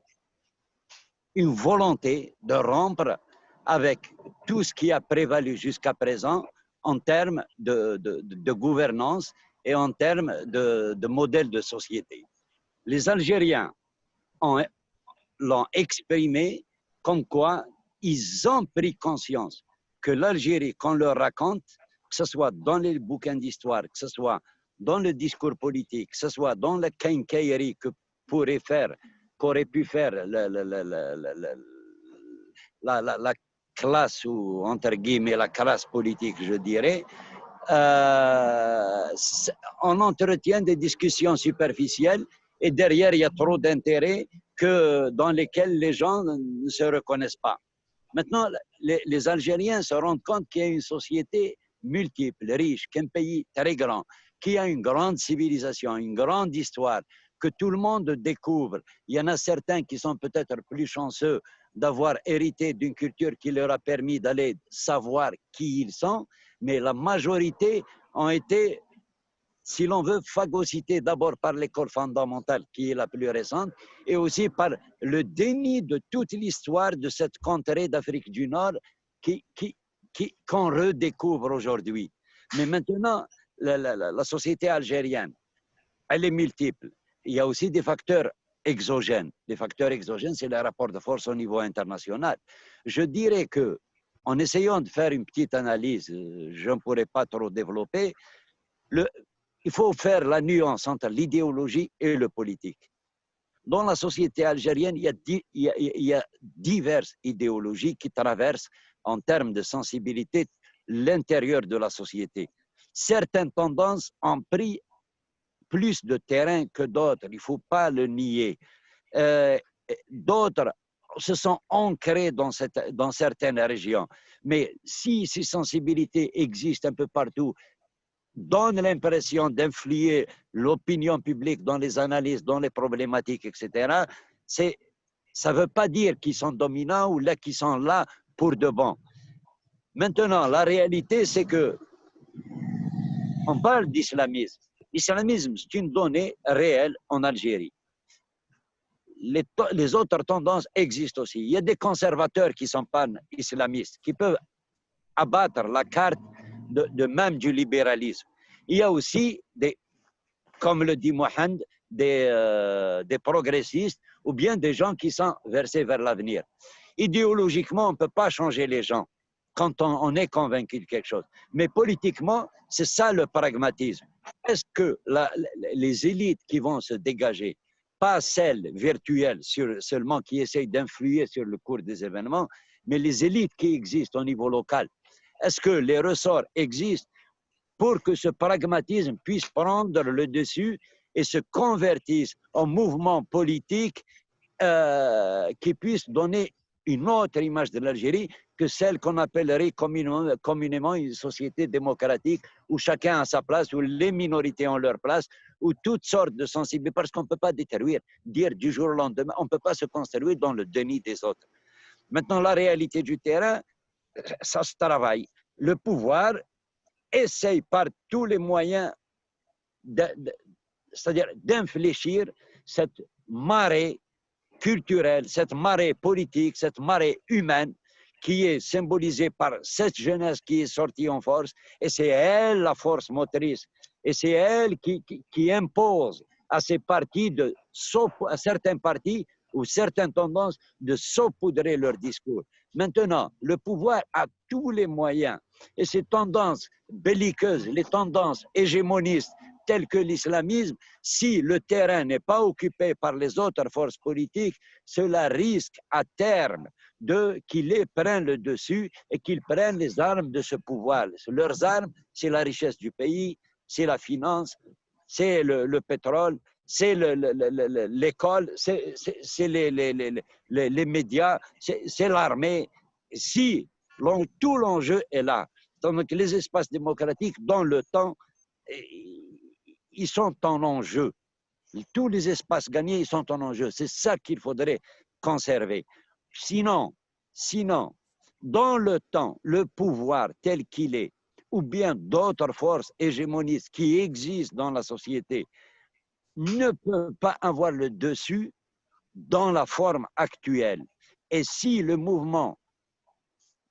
une volonté de rompre avec tout ce qui a prévalu jusqu'à présent en termes de gouvernance et en termes de modèle de société. Les Algériens l'ont exprimé comme quoi ils ont pris conscience que l'Algérie, qu'on leur raconte, que ce soit dans les bouquins d'histoire, que ce soit dans le discours politique, que ce soit dans la quincaillerie qu'aurait pu faire la classe, ou entre guillemets la classe politique, je dirais, on entretient des discussions superficielles et derrière il y a trop d'intérêts dans lesquels les gens ne se reconnaissent pas. Maintenant, les Algériens se rendent compte qu'il y a une société multiple, riche, qu'un pays très grand, qui a une grande civilisation, une grande histoire, que tout le monde découvre. Il y en a certains qui sont peut-être plus chanceux d'avoir hérité d'une culture qui leur a permis d'aller savoir qui ils sont, mais la majorité ont été, si l'on veut, phagocytés d'abord par l'école fondamentale, qui est la plus récente, et aussi par le déni de toute l'histoire de cette contrée d'Afrique du Nord qu'on redécouvre aujourd'hui. Mais maintenant, la société algérienne, elle est multiple. Il y a aussi des facteurs exogènes. Les facteurs exogènes, c'est le rapport de force au niveau international. Je dirais que en essayant de faire une petite analyse, je ne pourrais pas trop développer, il faut faire la nuance entre l'idéologie et le politique. Dans la société algérienne, il y a diverses idéologies qui traversent en termes de sensibilité l'intérieur de la société. Certaines tendances ont pris plus de terrain que d'autres, il ne faut pas le nier. D'autres se sont ancrés dans certaines régions. Mais si ces sensibilités existent un peu partout, donnent l'impression d'influer l'opinion publique dans les analyses, dans les problématiques, etc., ça ne veut pas dire qu'ils sont dominants ou là qu'ils sont là pour de bon. Maintenant, la réalité, c'est que on parle d'islamisme. L'islamisme, c'est une donnée réelle en Algérie. Les autres tendances existent aussi. Il y a des conservateurs qui sont pas islamistes, qui peuvent abattre la carte de même du libéralisme. Il y a aussi, comme le dit Mohamed, des progressistes ou bien des gens qui sont versés vers l'avenir. Idéologiquement, on ne peut pas changer les gens quand on est convaincu de quelque chose. Mais politiquement, c'est ça le pragmatisme. Est-ce que les élites qui vont se dégager, pas celles virtuelles seulement qui essayent d'influer sur le cours des événements, mais les élites qui existent au niveau local, est-ce que les ressorts existent pour que ce pragmatisme puisse prendre le dessus et se convertisse en mouvement politique qui puisse donner une autre image de l'Algérie que celle qu'on appellerait communément une société démocratique où chacun a sa place, où les minorités ont leur place, où toutes sortes de sensibilités, parce qu'on ne peut pas dire du jour au lendemain, on ne peut pas se construire dans le déni des autres. Maintenant, la réalité du terrain, ça se travaille. Le pouvoir essaye par tous les moyens c'est-à-dire d'infléchir cette marée culturelle, cette marée politique, cette marée humaine qui est symbolisée par cette jeunesse qui est sortie en force, et c'est elle la force motrice, et c'est elle qui impose à ces partis, à certains partis ou certaines tendances de saupoudrer leur discours. Maintenant, le pouvoir a tous les moyens, et ces tendances belliqueuses, les tendances hégémonistes, telles que l'islamisme, si le terrain n'est pas occupé par les autres forces politiques, cela risque à terme qu'ils prennent le dessus et qu'ils prennent les armes de ce pouvoir. Leurs armes, c'est la richesse du pays, c'est la finance, c'est le pétrole, c'est l'école, c'est les médias, c'est l'armée. Si tout l'enjeu est là, donc les espaces démocratiques, dans le temps, ils sont en enjeu. Tous les espaces gagnés, ils sont en enjeu. C'est ça qu'il faudrait conserver. Sinon, dans le temps, le pouvoir tel qu'il est, ou bien d'autres forces hégémonistes qui existent dans la société, ne peut pas avoir le dessus dans la forme actuelle. Et si le mouvement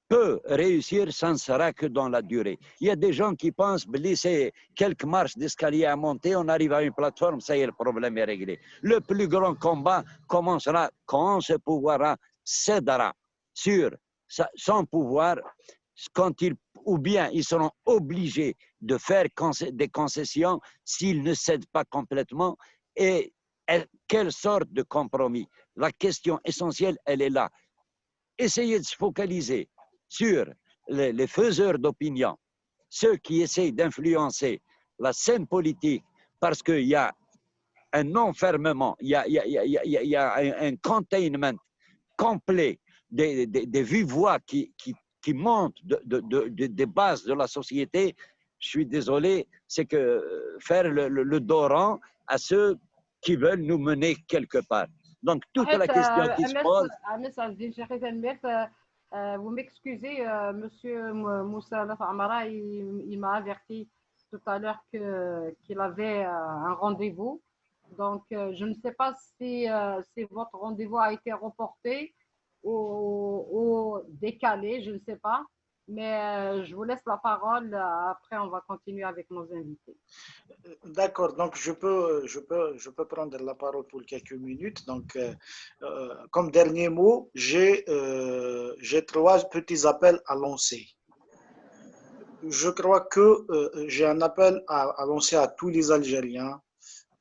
peut réussir, ça ne sera que dans la durée. Il y a des gens qui pensent, c'est quelques marches d'escalier à monter, on arrive à une plateforme, ça y est, le problème est réglé. Le plus grand combat commencera quand ce pouvoir cédera sur son pouvoir, ou bien ils seront obligés de faire des concessions s'ils ne cèdent pas complètement, et quelle sorte de compromis. La question essentielle, elle est là. Essayez de se focaliser sur les faiseurs d'opinion, ceux qui essayent d'influencer la scène politique, parce qu'il y a un enfermement, il y a un containment complet des vives voix qui montent des bases de la société. Je suis désolé, c'est que faire le dos rond à ceux qui veulent nous mener quelque part. Donc, toute la question qui se pose... Vous m'excusez, monsieur Moussa Amara, il m'a averti tout à l'heure qu'il avait un rendez-vous. Donc, je ne sais pas si votre rendez-vous a été reporté ou décalé, je ne sais pas. Mais je vous laisse la parole. Après, on va continuer avec nos invités. D'accord, donc je peux prendre la parole pour quelques minutes. Donc, comme dernier mot, j'ai 3 petits appels à lancer. Je crois que j'ai un appel à lancer à tous les Algériens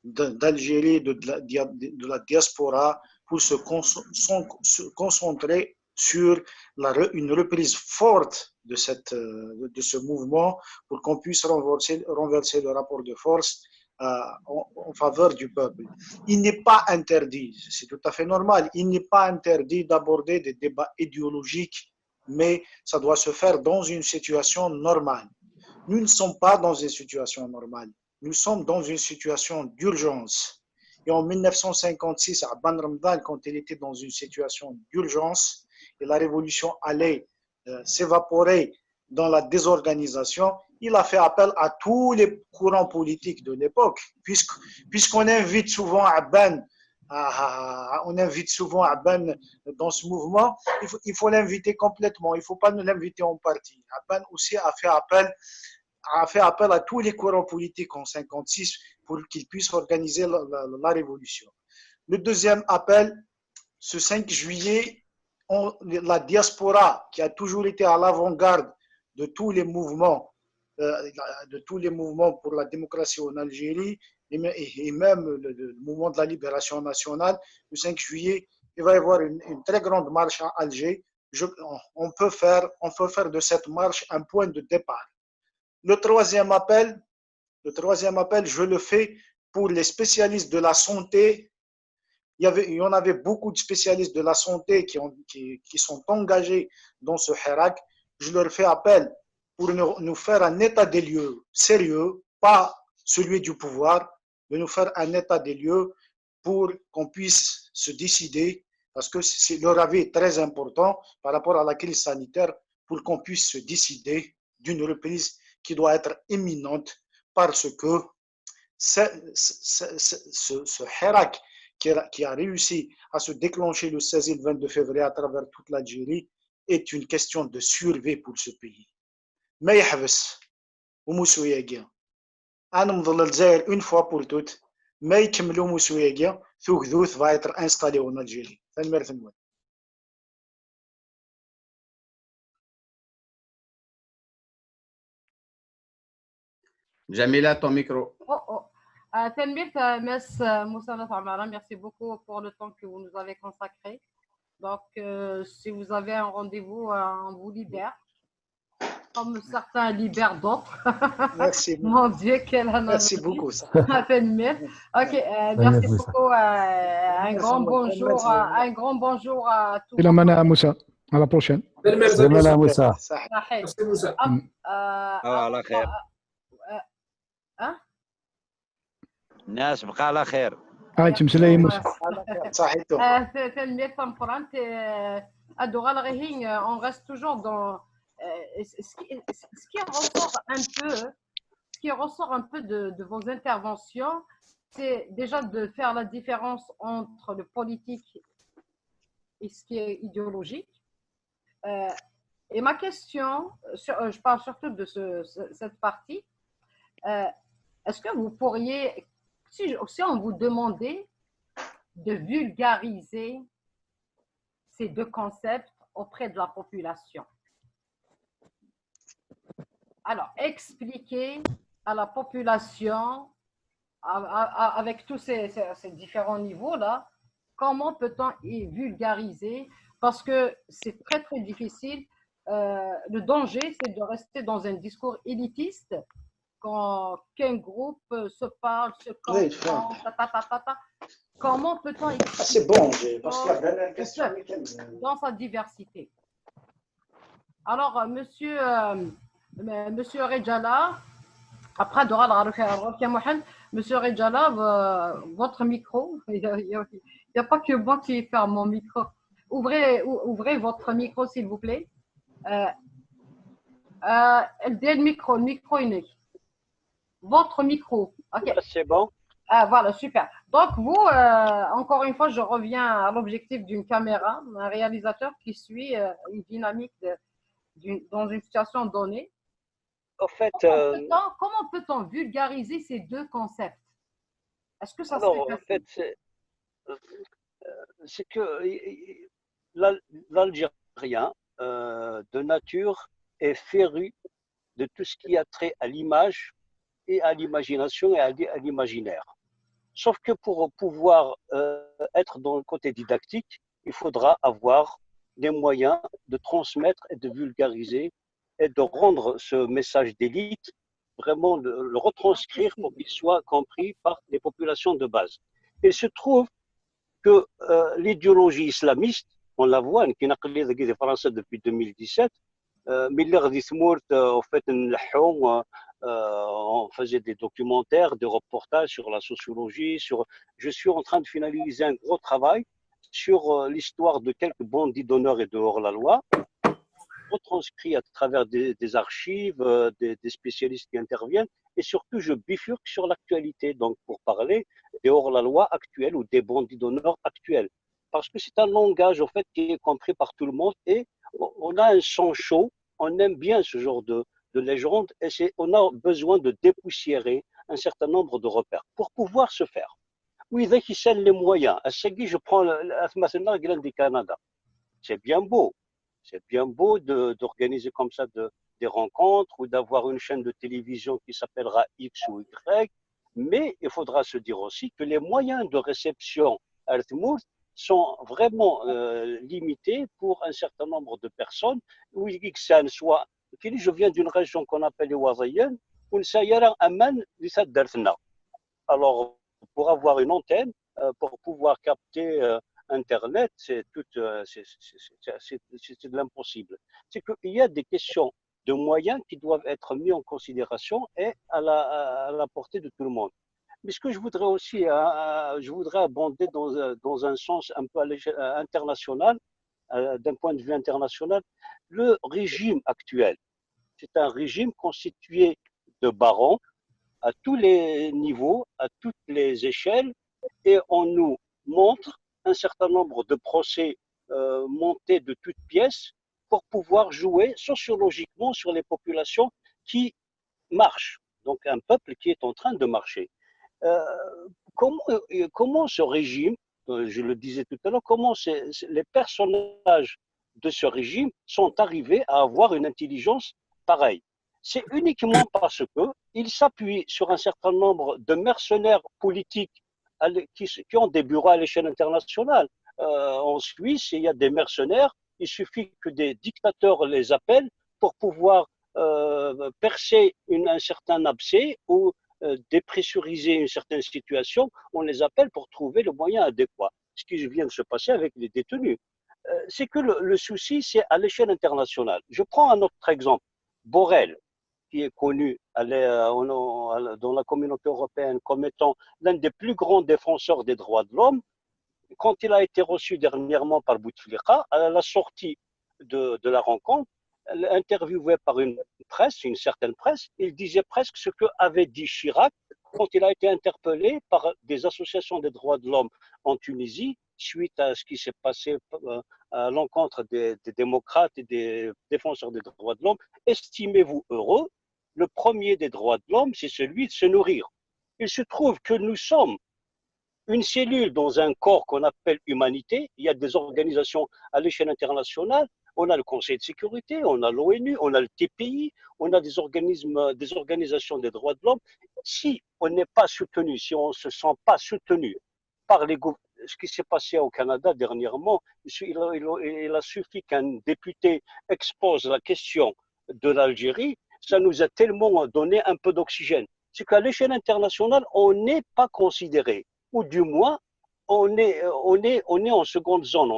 d'Algérie, de la diaspora, pour se concentrer sur une reprise forte de ce mouvement pour qu'on puisse renverser le rapport de force en faveur du peuple. Il n'est pas interdit, c'est tout à fait normal, il n'est pas interdit d'aborder des débats idéologiques, mais ça doit se faire dans une situation normale. Nous ne sommes pas dans une situation normale. Nous sommes dans une situation d'urgence. Et en 1956, à Ban Ramadan, quand il était dans une situation d'urgence et la révolution allait s'évaporer dans la désorganisation, il a fait appel à tous les courants politiques de l'époque, puisqu'on invite souvent Abban, dans ce mouvement, il faut l'inviter complètement, il ne faut pas nous l'inviter en partie. Abban aussi a fait appel à tous les courants politiques en 1956 pour qu'ils puissent organiser la révolution. Le deuxième appel, ce 5 juillet, la diaspora qui a toujours été à l'avant-garde de tous les mouvements pour la démocratie en Algérie et même le mouvement de la libération nationale, le 5 juillet, il va y avoir une très grande marche à Alger. On peut faire de cette marche un point de départ. Le troisième appel, je le fais pour les spécialistes de la santé. Il y en avait beaucoup de spécialistes de la santé qui sont engagés dans ce hirak. Je leur fais appel pour nous faire un état des lieux sérieux, pas celui du pouvoir, de nous faire un état des lieux pour qu'on puisse se décider, parce que c'est leur avis très important par rapport à la crise sanitaire, pour qu'on puisse se décider d'une reprise qui doit être imminente, parce que ce hirak qui a réussi à se déclencher le 16 et le 22 février à travers toute l'Algérie est une question de survie pour ce pays. ما يحبس ومسوياقيا أنا مظل الجزائر une fois pour toutes ما يكملوا مسوياقيا ثوكذوث va être installé en Algérie. Jamila, ton micro. Tanmir, Ms. Moussa Amara, merci beaucoup pour le temps que vous nous avez consacré. Donc, si vous avez un rendez-vous, on vous libère, comme certains libèrent d'autres. Merci. Mon Dieu, quelle analogie. Merci beaucoup. Tanmir. Ok, merci beaucoup. Un grand bonjour à tous. Et la mana à Moussa. À la prochaine. Merci Moussa. Merci Moussa. على خير. الناس بقى على خير. هاي مسلي موسى. صحيتو. Tanmir Tamprant, Adora Rehin, on reste toujours dans ce qui ressort un peu de vos interventions, c'est déjà de faire la différence entre le politique et ce qui est idéologique. Et ma question, je parle surtout de cette partie, est-ce que vous pourriez, si on vous demandait de vulgariser ces deux concepts auprès de la population? Alors, expliquer à la population, avec tous ces différents niveaux-là, comment peut-on y vulgariser? Parce que c'est très, très difficile. Le danger, c'est de rester dans un discours élitiste quand qu'un groupe se parle, se comprend, Comment peut-on expliquer c'est bon, parce qu'il y a bien la question dans sa diversité? Alors, monsieur Rejala, après monsieur Rejala, votre micro, il n'y a pas que moi qui ferme mon micro. Ouvrez votre micro, s'il vous plaît. Le micro unique. Votre micro. Okay. C'est bon. Ah, voilà, super. Donc, vous, encore une fois, je reviens à l'objectif d'une caméra, un réalisateur qui suit une dynamique dans une situation donnée. En fait, comment peut-on vulgariser ces deux concepts? Est-ce que ça serait alors, en facile? fait, c'est que l'Algérien, de nature, est féru de tout ce qui a trait à l'image et à l'imagination et à l'imaginaire. Sauf que pour pouvoir être dans le côté didactique, il faudra avoir des moyens de transmettre et de vulgariser et de rendre ce message d'élite, vraiment de le retranscrire pour qu'il soit compris par les populations de base. Il se trouve que l'idéologie islamiste, on la voit, qui n'a pas français depuis 2017, au fait, on faisait des documentaires, des reportages sur la sociologie. Je suis en train de finaliser un gros travail sur l'histoire de quelques bandits d'honneur et de hors-la-loi, retranscrit à travers des archives, des spécialistes qui interviennent, et surtout je bifurque sur l'actualité, donc pour parler des hors-la-loi actuels ou des bandits d'honneur actuels. Parce que c'est un langage en fait qui est compris par tout le monde et on a un sang chaud, on aime bien ce genre de légende et on a besoin de dépoussiérer un certain nombre de repères pour pouvoir se faire. Oui, qui sont les moyens. À ce qui je prends le du Canada. C'est bien beau. C'est bien beau d'organiser comme ça des rencontres ou d'avoir une chaîne de télévision qui s'appellera X ou Y. Mais il faudra se dire aussi que les moyens de réception à Altmour sont vraiment limités pour un certain nombre de personnes. Où soit, je viens d'une région qu'on appelle les Wazayen, où alors, pour avoir une antenne, pour pouvoir capter Internet, c'est de l'impossible. C'est qu'il y a des questions de moyens qui doivent être mis en considération et à la portée de tout le monde. Mais ce que je voudrais aussi, je voudrais abonder dans un sens un peu à l'échelle internationale, d'un point de vue international, le régime actuel. C'est un régime constitué de barons à tous les niveaux, à toutes les échelles, et on nous montre un certain nombre de procès montés de toutes pièces pour pouvoir jouer sociologiquement sur les populations qui marchent. Donc un peuple qui est en train de marcher. Comment ce régime, je le disais tout à l'heure, comment les personnages de ce régime sont arrivés à avoir une intelligence pareille? C'est uniquement parce qu'ils s'appuient sur un certain nombre de mercenaires politiques qui ont des bureaux à l'échelle internationale. En Suisse, il y a des mercenaires, il suffit que des dictateurs les appellent pour pouvoir percer un certain abcès ou dépressuriser une certaine situation, on les appelle pour trouver le moyen adéquat. Ce qui vient de se passer avec les détenus. C'est que le souci, c'est à l'échelle internationale. Je prends un autre exemple. Borrell, qui est connu dans la communauté européenne comme étant l'un des plus grands défenseurs des droits de l'homme, quand il a été reçu dernièrement par Bouteflika, à la sortie de la rencontre, interviewé par une certaine presse, il disait presque ce que avait dit Chirac quand il a été interpellé par des associations des droits de l'homme en Tunisie suite à ce qui s'est passé à l'encontre des démocrates et des défenseurs des droits de l'homme. Estimez-vous heureux, le premier des droits de l'homme, c'est celui de se nourrir. Il se trouve que nous sommes une cellule dans un corps qu'on appelle humanité. Il y a des organisations à l'échelle internationale. On a le Conseil de sécurité, on a l'ONU, on a le TPI, on a des organisations des droits de l'homme. Si on n'est pas soutenu, si on ne se sent pas soutenu par ce qui s'est passé au Canada dernièrement, il a suffi qu'un député expose la question de l'Algérie, ça nous a tellement donné un peu d'oxygène. C'est qu'à l'échelle internationale, on n'est pas considéré, ou du moins, on est en seconde zone,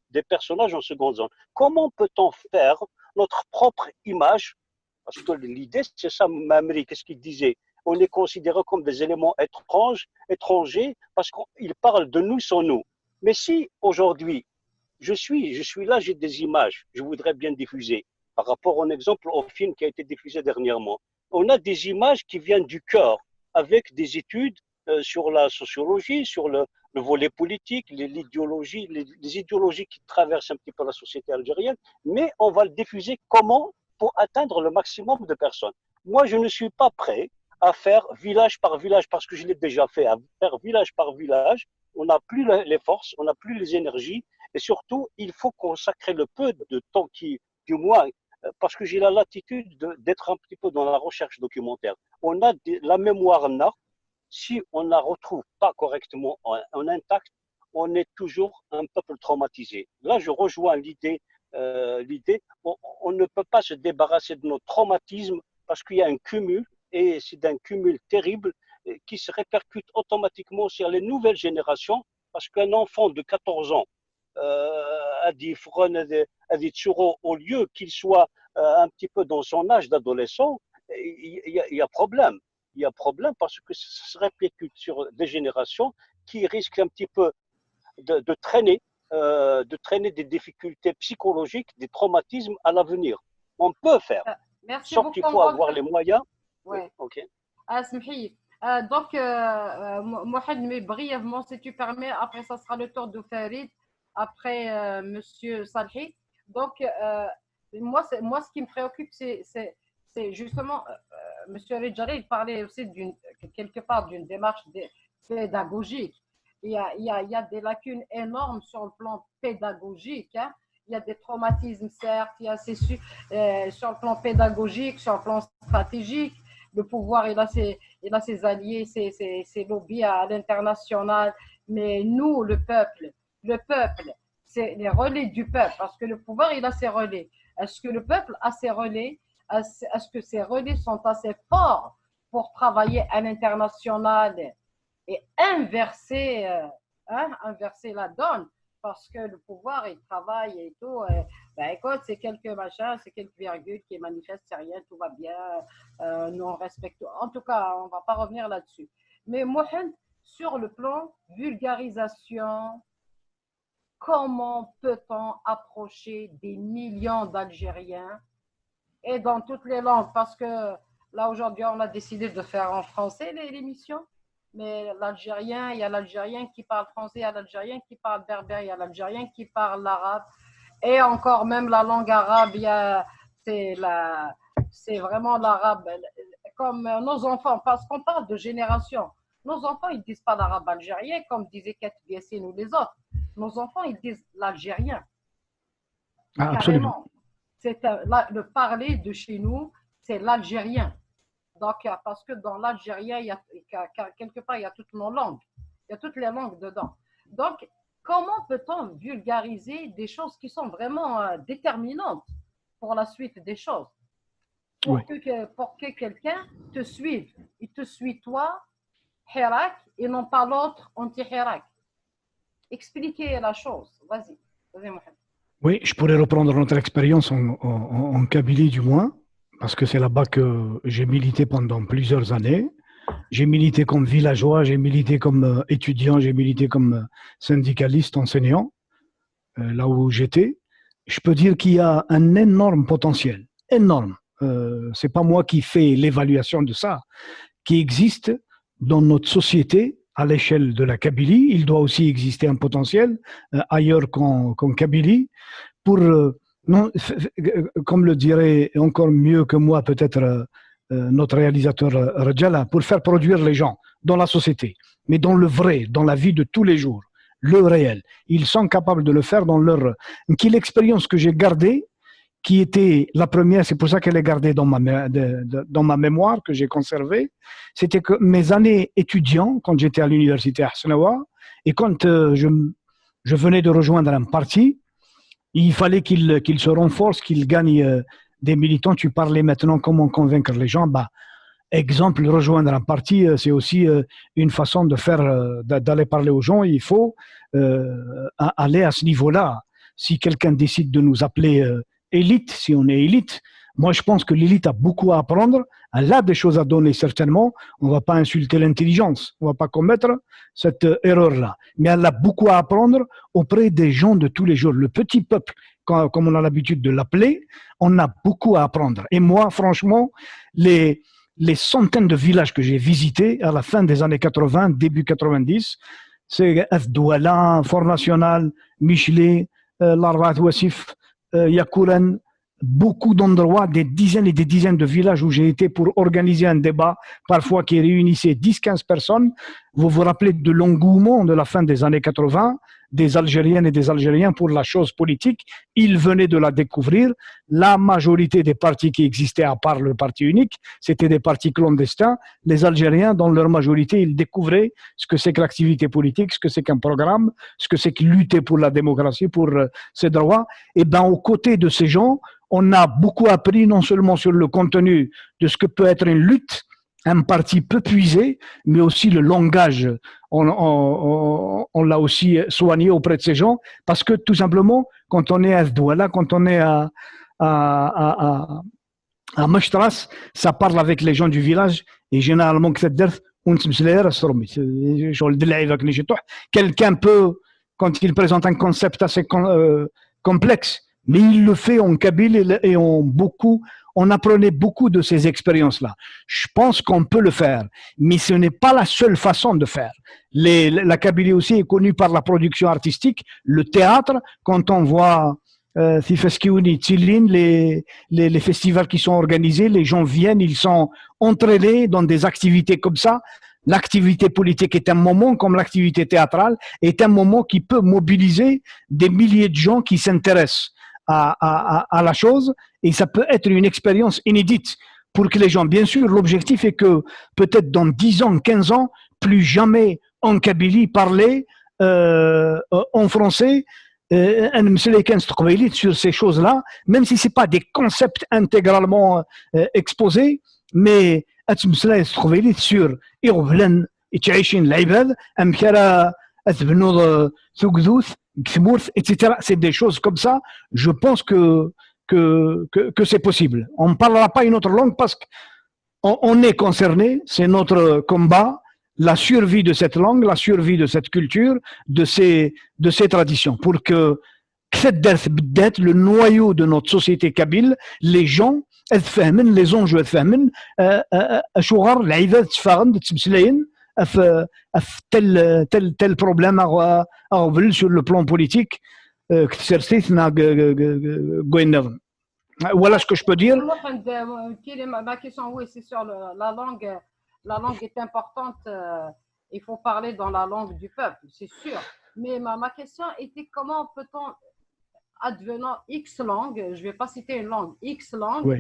des personnages en seconde zone. Comment peut-on faire notre propre image? Parce que l'idée, c'est ça, Mamri, qu'est-ce qu'il disait? On est considéré comme des éléments étrangers, parce qu'ils parlent de nous sans nous. Mais si aujourd'hui, je suis là, j'ai des images, je voudrais bien diffuser, par rapport à un exemple au film qui a été diffusé dernièrement. On a des images qui viennent du cœur, avec des études sur la sociologie, sur le volet politique, l'idéologie, les idéologies qui traversent un petit peu la société algérienne, mais on va le diffuser comment pour atteindre le maximum de personnes. Moi, je ne suis pas prêt à faire village par village, parce que je l'ai déjà fait, à faire village par village. On n'a plus les forces, on n'a plus les énergies, et surtout, il faut consacrer le peu de temps qui, du moins, parce que j'ai la latitude d'être un petit peu dans la recherche documentaire. On a la mémoire n'a, si on ne la retrouve pas correctement en intact, on est toujours un peuple traumatisé. Là, je rejoins l'idée, on ne peut pas se débarrasser de notre traumatisme parce qu'il y a un cumul, et c'est d'un cumul terrible qui se répercute automatiquement sur les nouvelles générations, parce qu'un enfant de 14 ans, au lieu qu'il soit un petit peu dans son âge d'adolescent, il y a problème. Il y a problème parce que ça se répercute sur des générations qui risquent un petit peu de traîner des difficultés psychologiques, des traumatismes à l'avenir. On peut faire. Merci sauf beaucoup. qu'il faut avoir les moyens. Ouais. Ok. Donc, Mohamed, mais brièvement, si tu permets, après ça sera le tour de Farid, après Monsieur Salhi. Donc, moi, ce qui me préoccupe, c'est justement, Monsieur Ridjali, il parlait aussi quelque part d'une démarche pédagogique. Il y a des lacunes énormes sur le plan pédagogique. Hein. Il y a des traumatismes, certes, il y a sur le plan pédagogique, sur le plan stratégique. Le pouvoir, il a ses alliés, ses lobbies à l'international. Mais nous, le peuple, c'est les relais du peuple, parce que le pouvoir, il a ses relais. Est-ce que le peuple a ses relais? Est-ce que ces relais sont assez forts pour travailler à l'international et inverser la donne? Parce que le pouvoir, il travaille et tout. Écoute, c'est quelques machins, c'est quelques virgules qui manifestent, c'est rien, tout va bien, nous on respecte. En tout cas, on ne va pas revenir là-dessus. Mais Mohamed, sur le plan vulgarisation, comment peut-on approcher des millions d'Algériens et dans toutes les langues? Parce que là, aujourd'hui, on a décidé de faire en français l'émission. Mais l'Algérien, il y a l'Algérien qui parle français, il y a l'Algérien qui parle berbère, il y a l'Algérien qui parle l'arabe. Et encore même la langue arabe, c'est vraiment l'arabe. Comme nos enfants, parce qu'on parle de génération, nos enfants, ils ne disent pas l'arabe algérien, comme disaient Ket Biessine ou les autres. Nos enfants, ils disent l'algérien. Ah, absolument. Le parler de chez nous, c'est l'algérien. Donc, parce que dans l'algérien, quelque part, il y a toutes nos langues. Il y a toutes les langues dedans. Donc, comment peut-on vulgariser des choses qui sont vraiment déterminantes pour la suite des choses? Pour que quelqu'un te suive. Il te suit toi, Hirak, et non pas l'autre anti-Hirak. Expliquez la chose. Vas-y, Mohamed. Oui, je pourrais reprendre notre expérience en Kabylie du moins, parce que c'est là-bas que j'ai milité pendant plusieurs années. J'ai milité comme villageois, j'ai milité comme étudiant, j'ai milité comme syndicaliste, enseignant, là où j'étais. Je peux dire qu'il y a un énorme potentiel, énorme. C'est pas moi qui fais l'évaluation de ça, qui existe dans notre société à l'échelle de la Kabylie. Il doit aussi exister un potentiel ailleurs qu'en Kabylie pour, non, comme le dirait encore mieux que moi peut-être notre réalisateur Rajala, pour faire produire les gens dans la société, mais dans le vrai, dans la vie de tous les jours, le réel. Ils sont capables de le faire dans leur... L'expérience que j'ai gardée, qui était la première, c'est pour ça qu'elle est gardée dans ma mémoire, que j'ai conservée, c'était que mes années étudiants, quand j'étais à l'université à Hasnaoua, et quand je venais de rejoindre un parti, il fallait qu'il se renforce, qu'il gagne des militants. Tu parlais maintenant comment convaincre les gens. Exemple, rejoindre un parti, c'est aussi une façon de faire, d'aller parler aux gens. Il faut aller à ce niveau-là. Si quelqu'un décide de nous appeler élite, si on est élite, moi je pense que l'élite a beaucoup à apprendre. Elle a des choses à donner certainement. On ne va pas insulter l'intelligence. On ne va pas commettre cette erreur-là. Mais elle a beaucoup à apprendre auprès des gens de tous les jours. Le petit peuple, comme on a l'habitude de l'appeler, on a beaucoup à apprendre. Et moi, franchement, les centaines de villages que j'ai visités à la fin des années 80, début 90, c'est Douala, Fort National, Michelet, l'Arvat Wassif, Yakouran, beaucoup d'endroits, des dizaines et des dizaines de villages où j'ai été pour organiser un débat, parfois qui réunissait 10-15 personnes. Vous vous rappelez de l'engouement de la fin des années 80, des Algériennes et des Algériens pour la chose politique. Ils venaient de la découvrir. La majorité des partis qui existaient, à part le parti unique, c'était des partis clandestins. Les Algériens, dans leur majorité, ils découvraient ce que c'est que l'activité politique, ce que c'est qu'un programme, ce que c'est que lutter pour la démocratie, pour ses droits. Et bien, aux côtés de ces gens, on a beaucoup appris non seulement sur le contenu de ce que peut être une lutte, un parti peu puisé, mais aussi le langage. On l'a aussi soigné auprès de ces gens, parce que tout simplement, quand on est à Douala, quand on est à Mashtras, ça parle avec les gens du village, et généralement, quelqu'un peut, quand il présente un concept assez complexe, mais il le fait en kabyle et on apprenait beaucoup de ces expériences-là. Je pense qu'on peut le faire, mais ce n'est pas la seule façon de faire. La Kabylie aussi est connue par la production artistique, le théâtre. Quand on voit Tifeskiouni, Tsilin, les festivals qui sont organisés, les gens viennent, ils sont entraînés dans des activités comme ça. L'activité politique est un moment, comme l'activité théâtrale, est un moment qui peut mobiliser des milliers de gens qui s'intéressent à la chose, et ça peut être une expérience inédite pour que les gens, bien sûr, l'objectif est que peut-être dans 10 ans, 15 ans, plus jamais en Kabylie parler en français, sur ces choses-là, même si ce n'est pas des concepts intégralement exposés, mais sur Irvlan, Itchaïchin, Laïbad, Amkara, Azbenour, Sougdouth, etc. C'est des choses comme ça. Je pense que c'est possible. On ne parlera pas une autre langue parce qu'on est concerné, c'est notre combat, la survie de cette langue, la survie de cette culture, de ces traditions, pour que le noyau de notre société kabyle, les gens, les enjeux, tel problème sur le plan politique, voilà ce que je peux dire. Ma question, oui, c'est sur la langue. La langue est importante. Il faut parler dans la langue du peuple, c'est sûr. Mais ma question était comment peut-on, advenant X langue, je ne vais pas citer une langue, X langue, oui.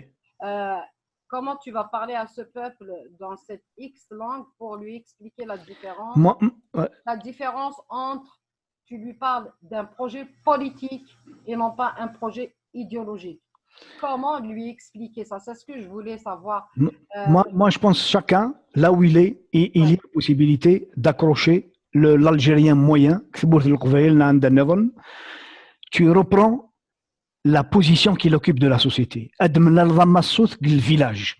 Comment tu vas parler à ce peuple dans cette X langue pour lui expliquer la différence, la différence entre, tu lui parles d'un projet politique et non pas un projet idéologique. Comment lui expliquer ça? C'est ce que je voulais savoir. Moi, je pense que chacun, là où il est, il y a la possibilité d'accrocher l'Algérien moyen. Tu reprends la position qu'il occupe de la société. Le village.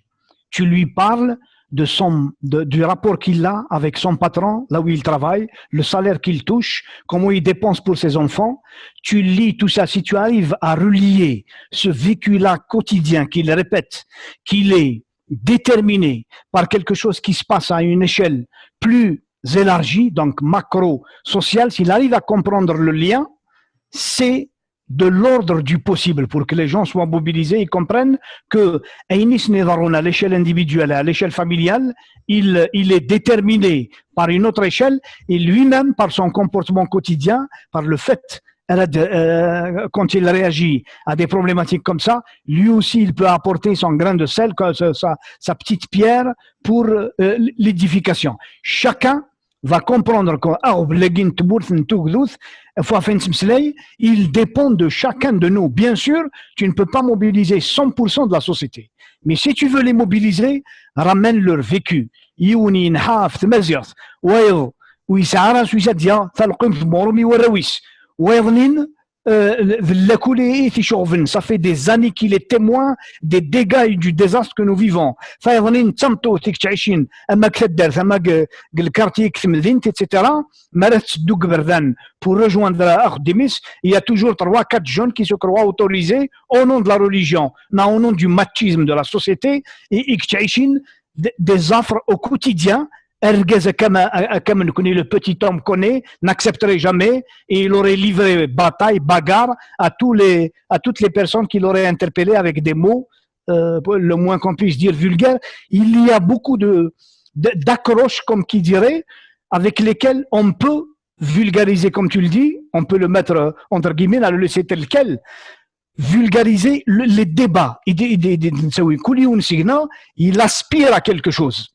Tu lui parles du rapport qu'il a avec son patron, là où il travaille, le salaire qu'il touche, comment il dépense pour ses enfants. Tu lis tout ça. Si tu arrives à relier ce vécu-là quotidien qu'il répète, qu'il est déterminé par quelque chose qui se passe à une échelle plus élargie, donc macro-sociale, s'il arrive à comprendre le lien, c'est de l'ordre du possible pour que les gens soient mobilisés et comprennent que à l'échelle individuelle et à l'échelle familiale, il est déterminé par une autre échelle et lui-même par son comportement quotidien, par le fait quand il réagit à des problématiques comme ça, lui aussi il peut apporter son grain de sel, sa petite pierre pour l'édification. Chacun va comprendre il dépend de chacun de nous. Bien sûr, tu ne peux pas mobiliser 100% de la société. Mais si tu veux les mobiliser, ramène leur vécu. Ça fait des années qu'il est témoin des dégâts et du désastre que nous vivons. Pour rejoindre Ardemis, il y a toujours 3-4 jeunes qui se croient autorisés au nom de la religion, non au nom du machisme de la société, et des offres au quotidien. le petit homme connaît, n'accepterait jamais et il aurait livré bataille, bagarre à toutes les personnes qu'il aurait interpellées avec des mots, le moins qu'on puisse dire vulgaires. Il y a beaucoup d'accroches, comme qui dirait, avec lesquelles on peut vulgariser, comme tu le dis, on peut le mettre entre guillemets, le laisser tel quel, vulgariser les débats. Il aspire à quelque chose.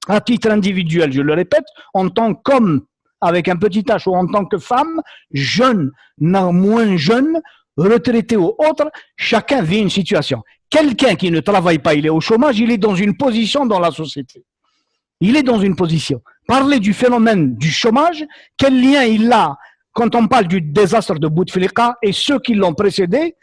À titre individuel, je le répète, en tant qu'homme avec un petit H ou en tant que femme, jeune, moins jeune, retraité ou autre, chacun vit une situation. Quelqu'un qui ne travaille pas, il est au chômage, il est dans une position dans la société. Il est dans une position. Parler du phénomène du chômage, quel lien il a quand on parle du désastre de Bouteflika et ceux qui l'ont précédé,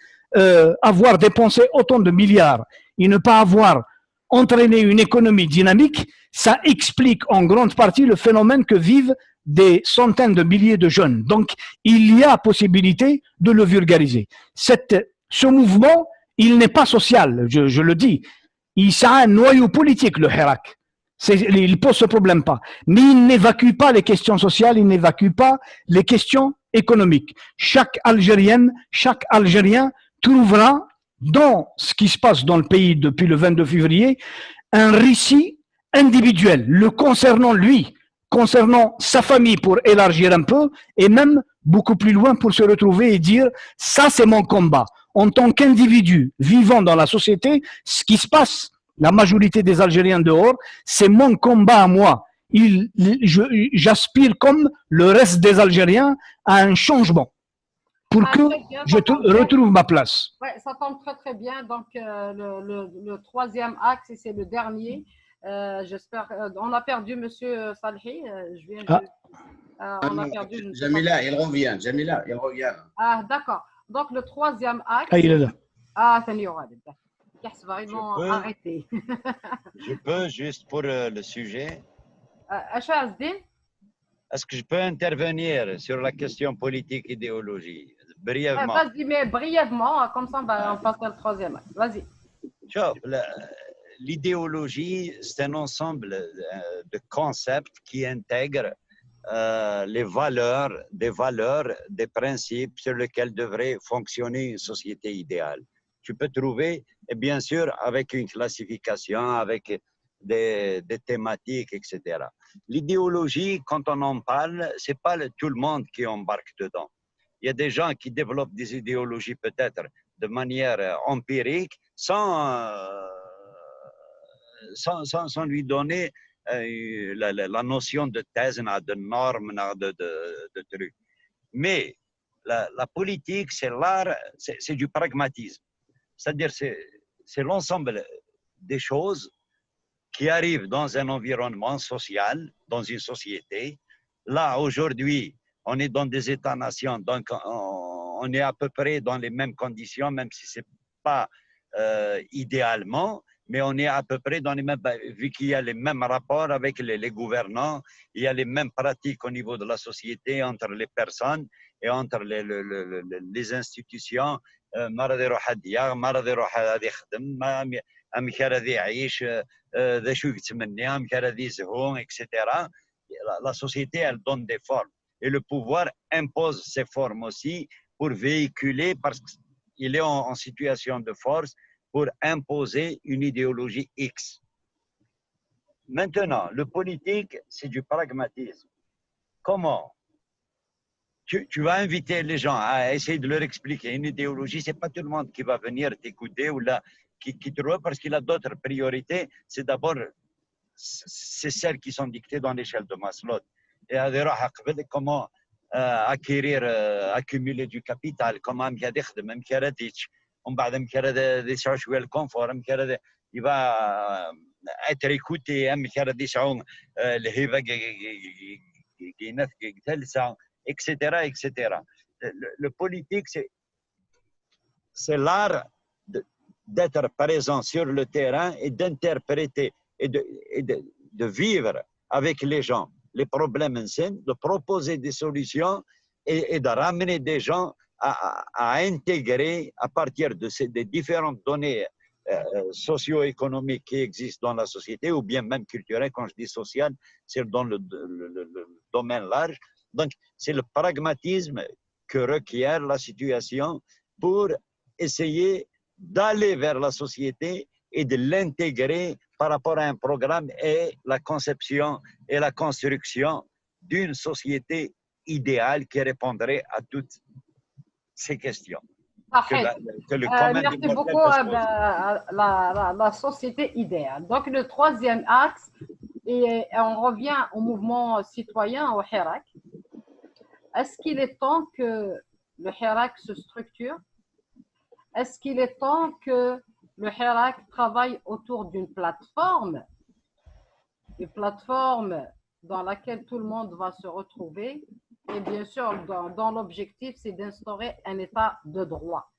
avoir dépensé autant de milliards et ne pas avoir entraîné une économie dynamique, ça explique en grande partie le phénomène que vivent des centaines de milliers de jeunes. Donc, il y a possibilité de le vulgariser. Ce mouvement, il n'est pas social, je le dis. Il a un noyau politique, le Hirak. Il ne pose ce problème pas. Mais il n'évacue pas les questions sociales, il n'évacue pas les questions économiques. Chaque Algérienne, chaque Algérien trouvera dans ce qui se passe dans le pays depuis le 22 février un récit individuel, le concernant lui, concernant sa famille pour élargir un peu et même beaucoup plus loin pour se retrouver et dire « ça c'est mon combat ». En tant qu'individu vivant dans la société, ce qui se passe, la majorité des Algériens dehors, c'est mon combat à moi. J'aspire comme le reste des Algériens à un changement pour que je retrouve ma place. Oui, ça tombe très très bien. Donc le troisième axe, et c'est le dernier. J'espère. On a perdu Monsieur Salhi. Je viens de. On a perdu. Jamila, il revient. Jamila, il revient. Ah, d'accord. Donc le troisième axe. Ah, il est là. Ah, ça n'y aura pas. Vraiment arrêté. Je peux juste pour le sujet. Est-ce que je peux intervenir sur la question politique idéologie brièvement? Vas-y, mais brièvement, comme ça on passe au troisième. Vas-y. L'idéologie, c'est un ensemble de concepts qui intègrent les valeurs, des principes sur lesquels devrait fonctionner une société idéale. Tu peux trouver, et bien sûr, avec une classification, avec des thématiques, etc. L'idéologie, quand on en parle, c'est pas tout le monde qui embarque dedans. Il y a des gens qui développent des idéologies peut-être de manière empirique, sans lui donner la notion de thèse, de normes, de trucs. Mais la politique, c'est l'art, c'est du pragmatisme. C'est-à-dire, c'est l'ensemble des choses qui arrivent dans un environnement social, dans une société. Là, aujourd'hui, on est dans des États-nations, donc on est à peu près dans les mêmes conditions, même si ce n'est pas idéalement, mais on est à peu près dans les mêmes, vu qu'il y a les mêmes rapports avec les gouvernants, il y a les mêmes pratiques au niveau de la société entre les personnes et entre les institutions. مرض يروح هدية مرض يروح هذا يخدم أم كان يعيش ذا شو يتمنى أم كان يزهون etc. La société elle donne des formes et le pouvoir impose ces formes aussi pour véhiculer parce qu'il est en situation de force pour imposer une idéologie X. Maintenant, le politique, c'est du pragmatisme. Comment? Tu vas inviter les gens à essayer de leur expliquer une idéologie. Ce n'est pas tout le monde qui va venir t'écouter ou là, qui te voit parce qu'il a d'autres priorités. C'est d'abord celles qui sont dictées dans l'échelle de Maslow. Et comment acquérir, accumuler du capital, comment le confort, il va être écouté, etc., etc. Le politique, c'est l'art d'être présent sur le terrain et d'interpréter et de vivre avec les gens les problèmes en scène, de proposer des solutions et de ramener des gens à intégrer à partir de des différentes données socio-économiques qui existent dans la société, ou bien même culturelles. Quand je dis social, c'est dans le domaine large. Donc, c'est le pragmatisme que requiert la situation pour essayer d'aller vers la société et de l'intégrer par rapport à un programme et la conception et la construction d'une société idéale qui répondrait à toutes ces questions. Merci beaucoup. La société idéale. Donc, le troisième axe, et on revient au mouvement citoyen, au Hirak. Est-ce qu'il est temps que le Hirak se structure? Est-ce qu'il est temps que le Hirak travaille autour d'une plateforme dans laquelle tout le monde va se retrouver? Et bien sûr, dans l'objectif, c'est d'instaurer un état de droit.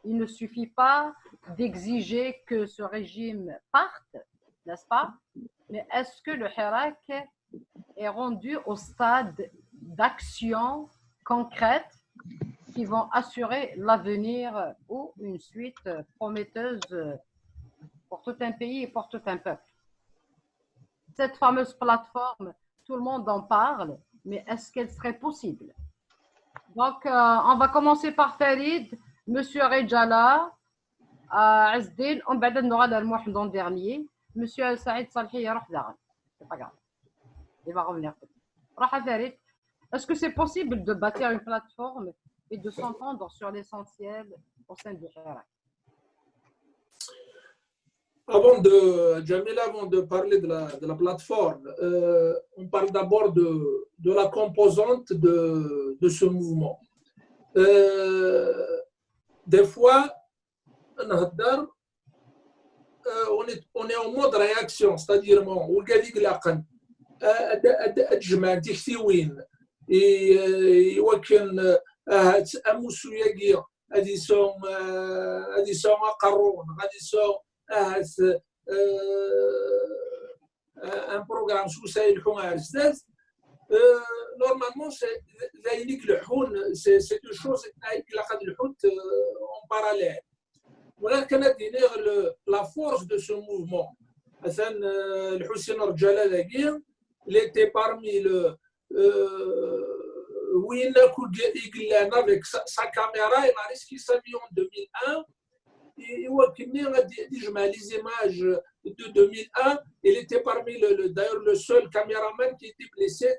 Il ne suffit pas d'exiger que ce régime parte, n'est-ce pas? Mais est-ce que le Hirak est rendu au stade d'action concrète qui vont assurer l'avenir ou une suite prometteuse pour tout un pays et pour tout un peuple? Cette fameuse plateforme, tout le monde en parle, mais est-ce qu'elle serait possible? Donc, on va commencer par Farid, Monsieur Rejala, Azdin, on va donner le mot dans le dernier. Monsieur Saïd Salhi, c'est pas grave. Il va revenir. Farid, est-ce que c'est possible de bâtir une plateforme et de s'entendre sur l'essentiel au sein du Hirak? Avant de parler de la plateforme, on parle d'abord de la composante de ce mouvement. Des fois, on est en mode réaction, c'est-à-dire on un programme sous normalement c'est deux choses en parallèle. Voilà la force de ce mouvement. Il était parmi avec sa caméra, il a risqué sa vie en 2001. Et les images de 2001, il était parmi d'ailleurs le seul caméraman qui était blessé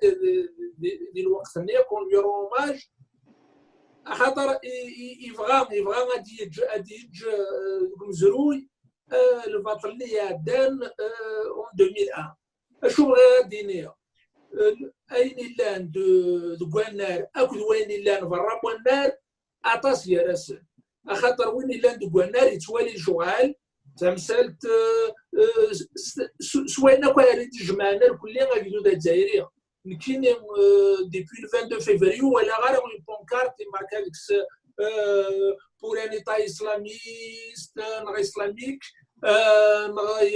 qu'on lui rend hommage. Il vraiment a dit le Vatrli en 2001. Je voudrais dire أين اللان دو النار أكد وين اللان فراب النار أعطاس يا راسل أخاطر وين اللان دو النار يتوالي شغال تمثلت سوينا كوارد جمعنا الكلية غادي دا الجزائرية لكن depuis le 22 février ولا غير une pancarte marquée avec pour un état islamiste islamique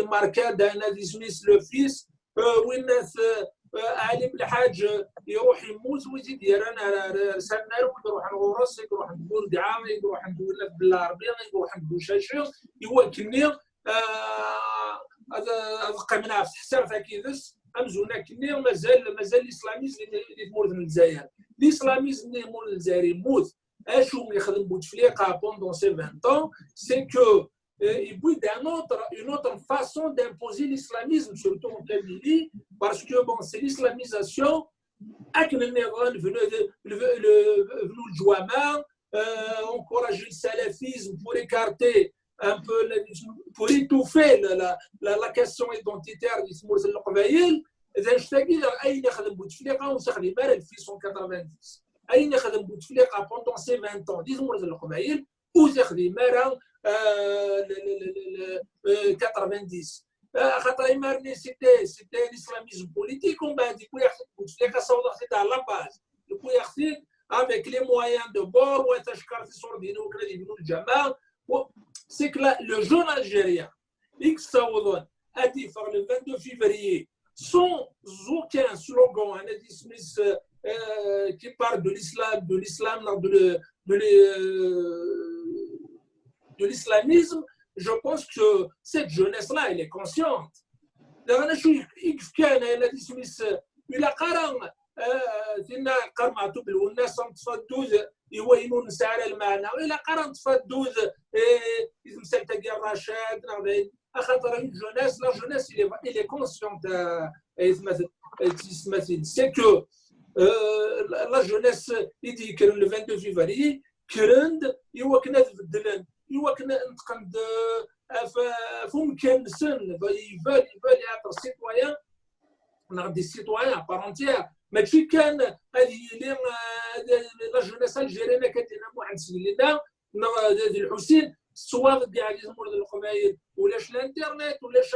marqué d'un Smith le fils وين علي بالحاج يروح يموت ويزيد يرانا رسالنا له يروح نغرس يروح نقول دعامه يروح نقول بالعربيه يروح نقول شاشي يوكلني هذا قمنا في حساب كيدس امزونا كني مازال الاسلاميزم اللي تمر في الجزائر الاسلاميزم اللي يمر الجزائر يموت اشو يخدم بوتفليقه بوندون سي 20 ans c'est que il y a une autre façon d'imposer l'islamisme, surtout en Kabylie, parce que bon, c'est l'islamisation avec le Néron, le Djouama, encourager le salafisme pour écarter un peu, pour étouffer la question identitaire d'Ismour al-Qabaïl. أين يخدم بوتفليقة وسخلي مال 1990 أين يخدم بوتفليقة pendant ces 20 ans d'Ismour al-Qabaïl وسخلي مال 90 خاطر يمارني سيتي l'islamisme politique on va dire بوتفليقة صوت c'était à la base le pouvoir avec les moyens de bord ou تشكر في صور دينو وكذا يبنوا الجماعة c'est que le jeune algérien X Saoudon a dit le 22 février sans aucun slogan un Smith qui parle de l'islam de l'islamisme je pense que cette jeunesse-là, elle est consciente. أنا شو كان أنا ديسميس إلى قرن فينا قرماتو بالناس تفدوز يوينون سعر المعنى إلى قرن تفدوز إذا مسكت ديال رشاد نغدي خاطر الجوناس لا جوناس إلي كونسيونت مثلا سي كو لا جوناس يدي كرن لو 22 فيفري كرند يوا كنا تبدلن يوا كنا نتقند فمكن سن يفال يعطي السيتويان نغدي السيتويان بارونتيير ماشي كان هذه اللي لا جوناس الجيرينا كدينا واحد سنين هذه الحسين الصواب كاع اللي زمر القبائل ولاش الانترنت ولاش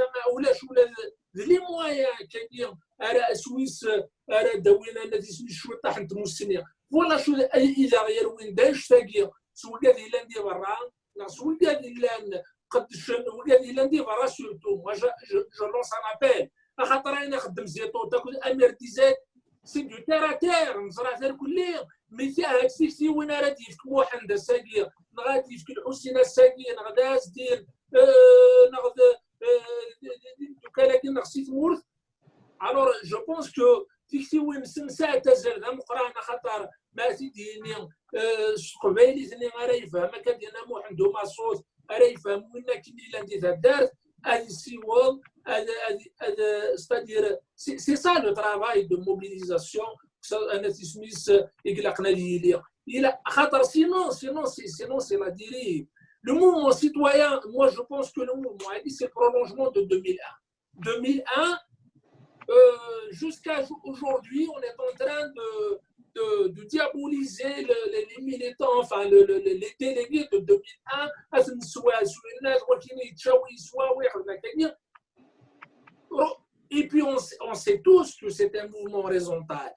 ولا لي مويان كاينين راه سويس راه داوينا الذي سويس شويه طاح نتمو السنين ولا شو اذا غير وين داش تاقي سوى قال لي لاندي برا سوى قال لي لان قد وقال لي لاندي برا سورتو موا جو لونس ان ابيل خاطر انا خدم زيتو تاكل امير ديزات سي دو تيرا تير نزرع تاع كل مي فيها هاد سيكسي وين راه ديفك موحد ساقيه نغادي في الحسين الساقيه نغداس دير نغد كان نغسيت مورث الوغ جو بونس كو فيكسي وين سنسا تزال ذا مقرانا خاطر ما تيديني قبايلي ثاني راه يفهم كدينا مو عنده ماسوس راه يفهم وين كاين لاندي تاع الدار هذه السيوال هذا ستادير سي سا لو ترافاي دو موبيليزاسيون انا تسميس يقلقنا لي الى خاطر سينون سي لا ديريف le mouvement citoyen moi je pense que le mouvement c'est le prolongement de 2001 jusqu'à aujourd'hui on est en train de diaboliser les militants, enfin les délégués de 2001 et puis on sait tous que c'est un mouvement horizontal.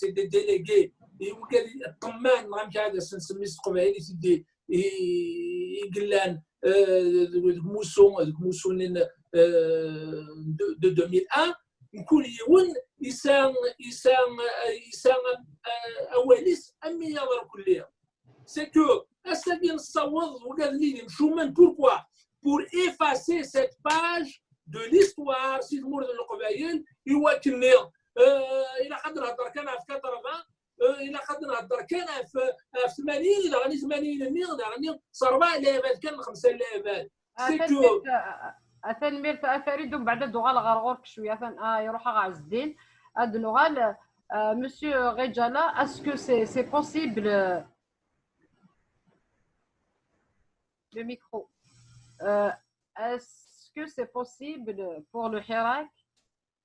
C'est des délégués. موسون de 2001 كل يوم يسام أوليس أمي يضرب كلها c'est que أستبين الصوت وقال لي شو من pourquoi pour effacer cette page de l'histoire si تمر القبائل يوكلني إلى قدر هضر كان في 80 إلى قد نهضر كان في 80 إلى غادي 80 100 غادي صار 4000 كان 5000 سيكو أثنمير فأفريد بعد دوغال غرغور شوية فان يروح عز الدين أدنوغال Monsieur Rejala, est-ce que c'est possible le micro est-ce que c'est possible pour le Hirak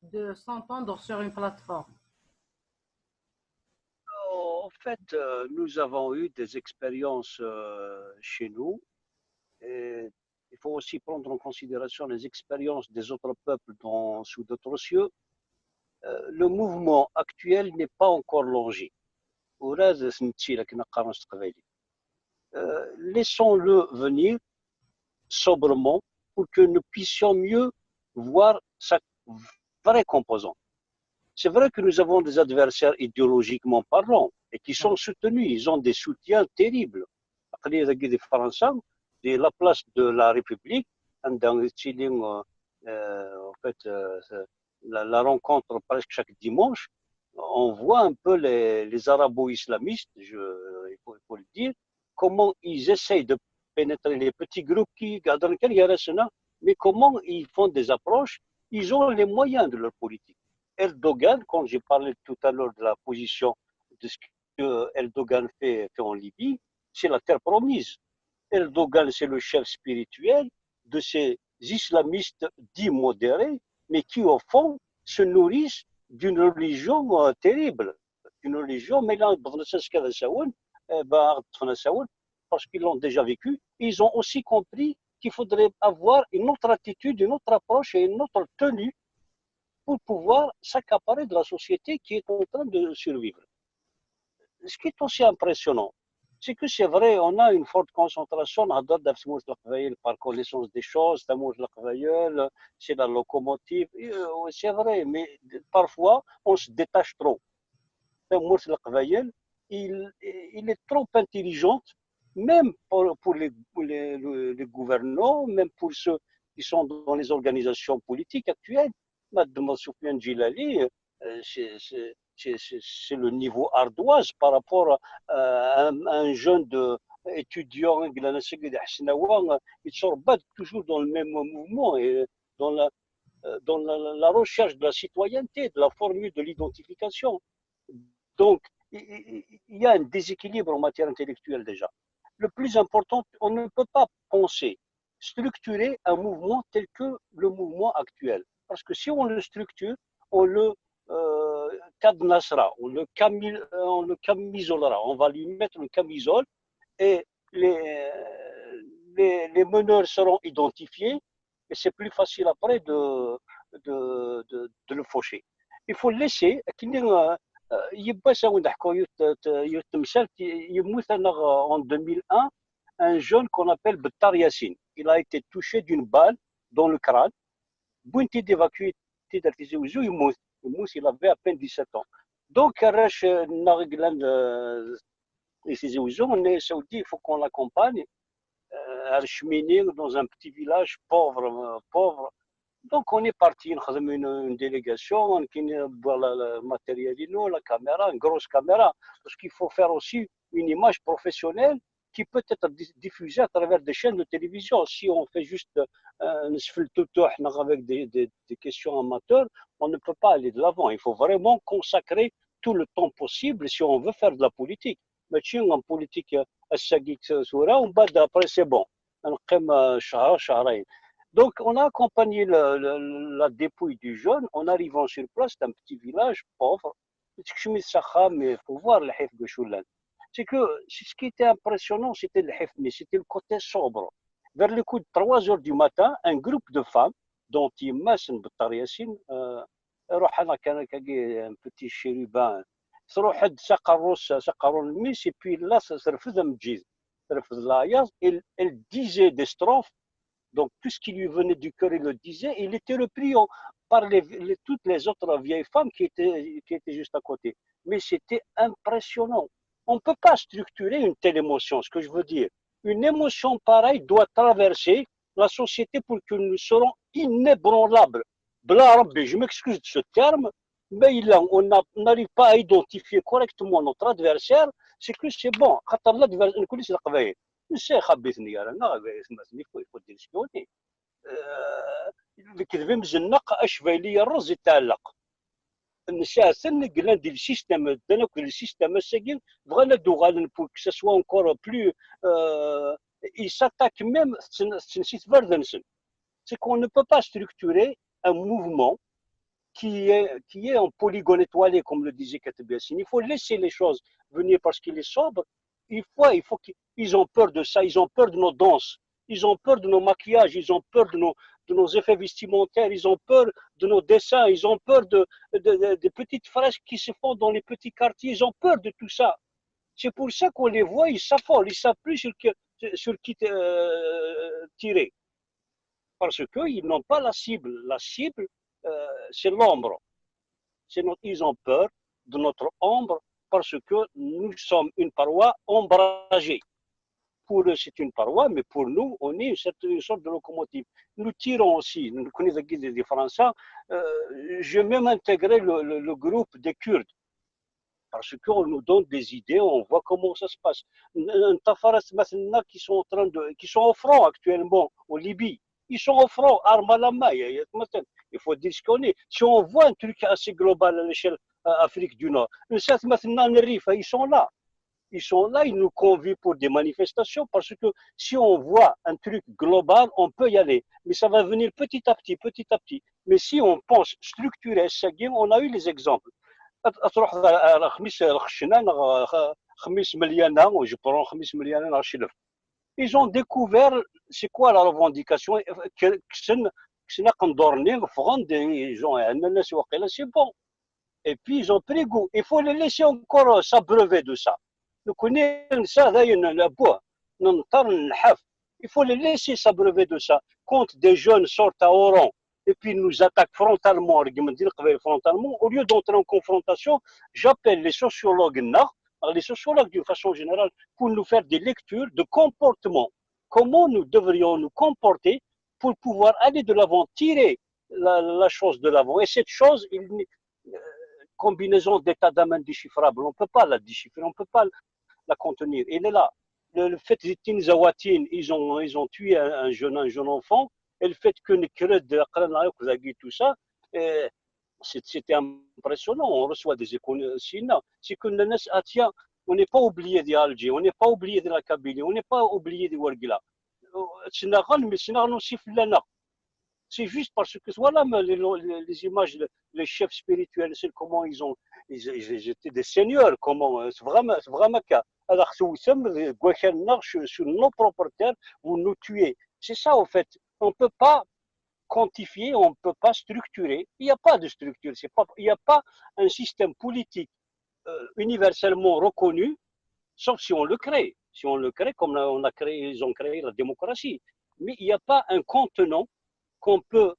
de s'entendre sur une plateforme? En fait, nous avons eu des expériences chez nous. Et il faut aussi prendre en considération les expériences des autres peuples sous d'autres cieux. Le mouvement actuel n'est pas encore longé. Laissons-le venir sobrement pour que nous puissions mieux voir sa vraie composante. C'est vrai que nous avons des adversaires idéologiquement parlant et qui sont soutenus. Ils ont des soutiens terribles. Des Français, de la place de la République, en fait, la rencontre presque chaque dimanche, on voit un peu les arabo-islamistes, il faut le dire, comment ils essayent de pénétrer les petits groupes dans lesquels il y a Rassena, mais comment ils font des approches. Ils ont les moyens de leur politique. Erdogan, quand j'ai parlé tout à l'heure de la position de ce que Erdogan fait en Libye, c'est la terre promise. Erdogan, c'est le chef spirituel de ces islamistes dits modérés, mais qui au fond se nourrissent d'une religion terrible, une religion mélange parce qu'ils l'ont déjà vécu. Ils ont aussi compris qu'il faudrait avoir une autre attitude, une autre approche et une autre tenue pour pouvoir s'accaparer de la société qui est en train de survivre. Ce qui est aussi impressionnant, c'est que c'est vrai, on a une forte concentration par connaissance des choses, c'est la locomotive, c'est vrai, mais parfois on se détache trop. Moursi Al-Qbaïel, il est trop intelligent, même pour les gouvernants, même pour ceux qui sont dans les organisations politiques actuelles. Madame Soufiane Djilali, c'est le niveau ardoise par rapport à un jeune étudiant, il se bat toujours dans le même mouvement et dans la recherche de la citoyenneté, de la formule de l'identification. Donc, il y a un déséquilibre en matière intellectuelle déjà. Le plus important, on ne peut pas penser, structurer un mouvement tel que le mouvement actuel. Parce que si on le structure, on le cadenassera, on le camisolera, on va lui mettre une camisole et les meneurs seront identifiés et c'est plus facile après de le faucher. Il faut le laisser. En 2001, un jeune qu'on appelle Bettar Yassine, il a été touché d'une balle dans le crâne. Il avait à peine 17 ans. Donc, on est saoudi, il faut qu'on l'accompagne. Dans un petit village pauvre. Donc, on est parti, on a une délégation, on a le matériel, la caméra, une grosse caméra, parce qu'il faut faire aussi une image professionnelle qui peut être diffusée à travers des chaînes de télévision. Si on fait juste avec des questions amateurs, on ne peut pas aller de l'avant. Il faut vraiment consacrer tout le temps possible si on veut faire de la politique. Mais en politique, après c'est bon. Donc, on a accompagné la dépouille du jeune. En arrivant sur place, c'est un petit village pauvre. Mais il faut voir le hif de Choulan. C'est que ce qui était impressionnant, c'était le hif, mais c'était le côté sobre. Vers le coup de 3 heures du matin, un groupe de femmes, dont Yimmasen Bettar Yassine, un petit chérubin, et puis là, elle disait des strophes. Donc, tout ce qui lui venait du cœur, il le disait. Il était repris par toutes les autres vieilles femmes qui étaient juste à côté. Mais c'était impressionnant. On ne peut pas structurer une telle émotion, ce que je veux dire. Une émotion pareille doit traverser la société pour que nous serons inébranlables. Je m'excuse de ce terme, mais on n'arrive pas à identifier correctement notre adversaire. C'est que c'est bon. خبيثني انا يفوت دير شكوني الكذب مزنق اشبه لي الرز يتعلق النساء سن قلنا ديال السيستم دنا كل السيستم الساكن بغانا دوغال بور كو سوا انكور بلو يساتاك ميم سنسيت فاردنسن سي كون ne peut pas structurer un mouvement qui est en polygone étoilé, comme le disait Kateb Yassine. Il faut laisser les choses venir parce qu'il est sobre. Il faut qu'ils ont peur de ça, ils ont peur de nos danses, ils ont peur de nos maquillages, ils ont peur de nos effets vestimentaires, ils ont peur de nos dessins, ils ont peur des petites fresques qui se font dans les petits quartiers, ils ont peur de tout ça. C'est pour ça qu'on les voit, ils s'affolent, ils ne savent plus sur qui tirer. Parce qu'ils n'ont pas la cible. La cible, c'est l'ombre. Ils ont peur de notre ombre parce que nous sommes une paroi ombragée. Pour eux, c'est une paroi, mais pour nous, on est une sorte de locomotive. Nous tirons aussi, nous connaissons des Français, j'ai même intégré le groupe des Kurdes, parce qu'on nous donne des idées, on voit comment ça se passe. Qui sont au front actuellement, en Libye. Ils sont au front, armes à la main. Il faut dire ce qu'on est. Si on voit un truc assez global à l'échelle Afrique du Nord, ils sont là. Ils sont là, ils nous convient pour des manifestations parce que si on voit un truc global, on peut y aller. Mais ça va venir petit à petit, petit à petit. Mais si on pense structurer, on a eu les exemples. Ils ont découvert c'est quoi la revendication. C'est bon. Et puis ils ont pris goût. Il faut les laisser encore s'abreuver de ça. Il faut les laisser s'abreuver de ça. Quand des jeunes sortent à Oran et puis nous attaquent frontalement, au lieu d'entrer en confrontation, j'appelle les sociologues, les sociologues d'une façon générale, pour nous faire des lectures de comportement. Comment nous devrions nous comporter pour pouvoir aller de l'avant, tirer la chose de l'avant. Et cette chose, combinaison d'états d'âme indéchiffrables, on ne peut pas la déchiffrer, on ne peut pas la contenir. Elle est là. Le fait que ils ont tué un jeune enfant, et le fait que tout ça, c'était impressionnant. On reçoit des économies. C'est que on n'est pas oublié d'Alger, on n'est pas oublié de la Kabylie, on n'est pas oublié de Ouargla. C'est juste parce que voilà les images, les chefs spirituels, c'est comment ils étaient des seigneurs, comment, c'est vraiment cas. Alors, sur nos propres terres, vous nous tuez. C'est ça, en fait. On ne peut pas quantifier, on ne peut pas structurer. Il n'y a pas de structure. Il n'y a pas un système politique universellement reconnu, sauf si on le crée. Si on le crée, comme ils ont créé la démocratie. Mais il n'y a pas un contenant qu'on peut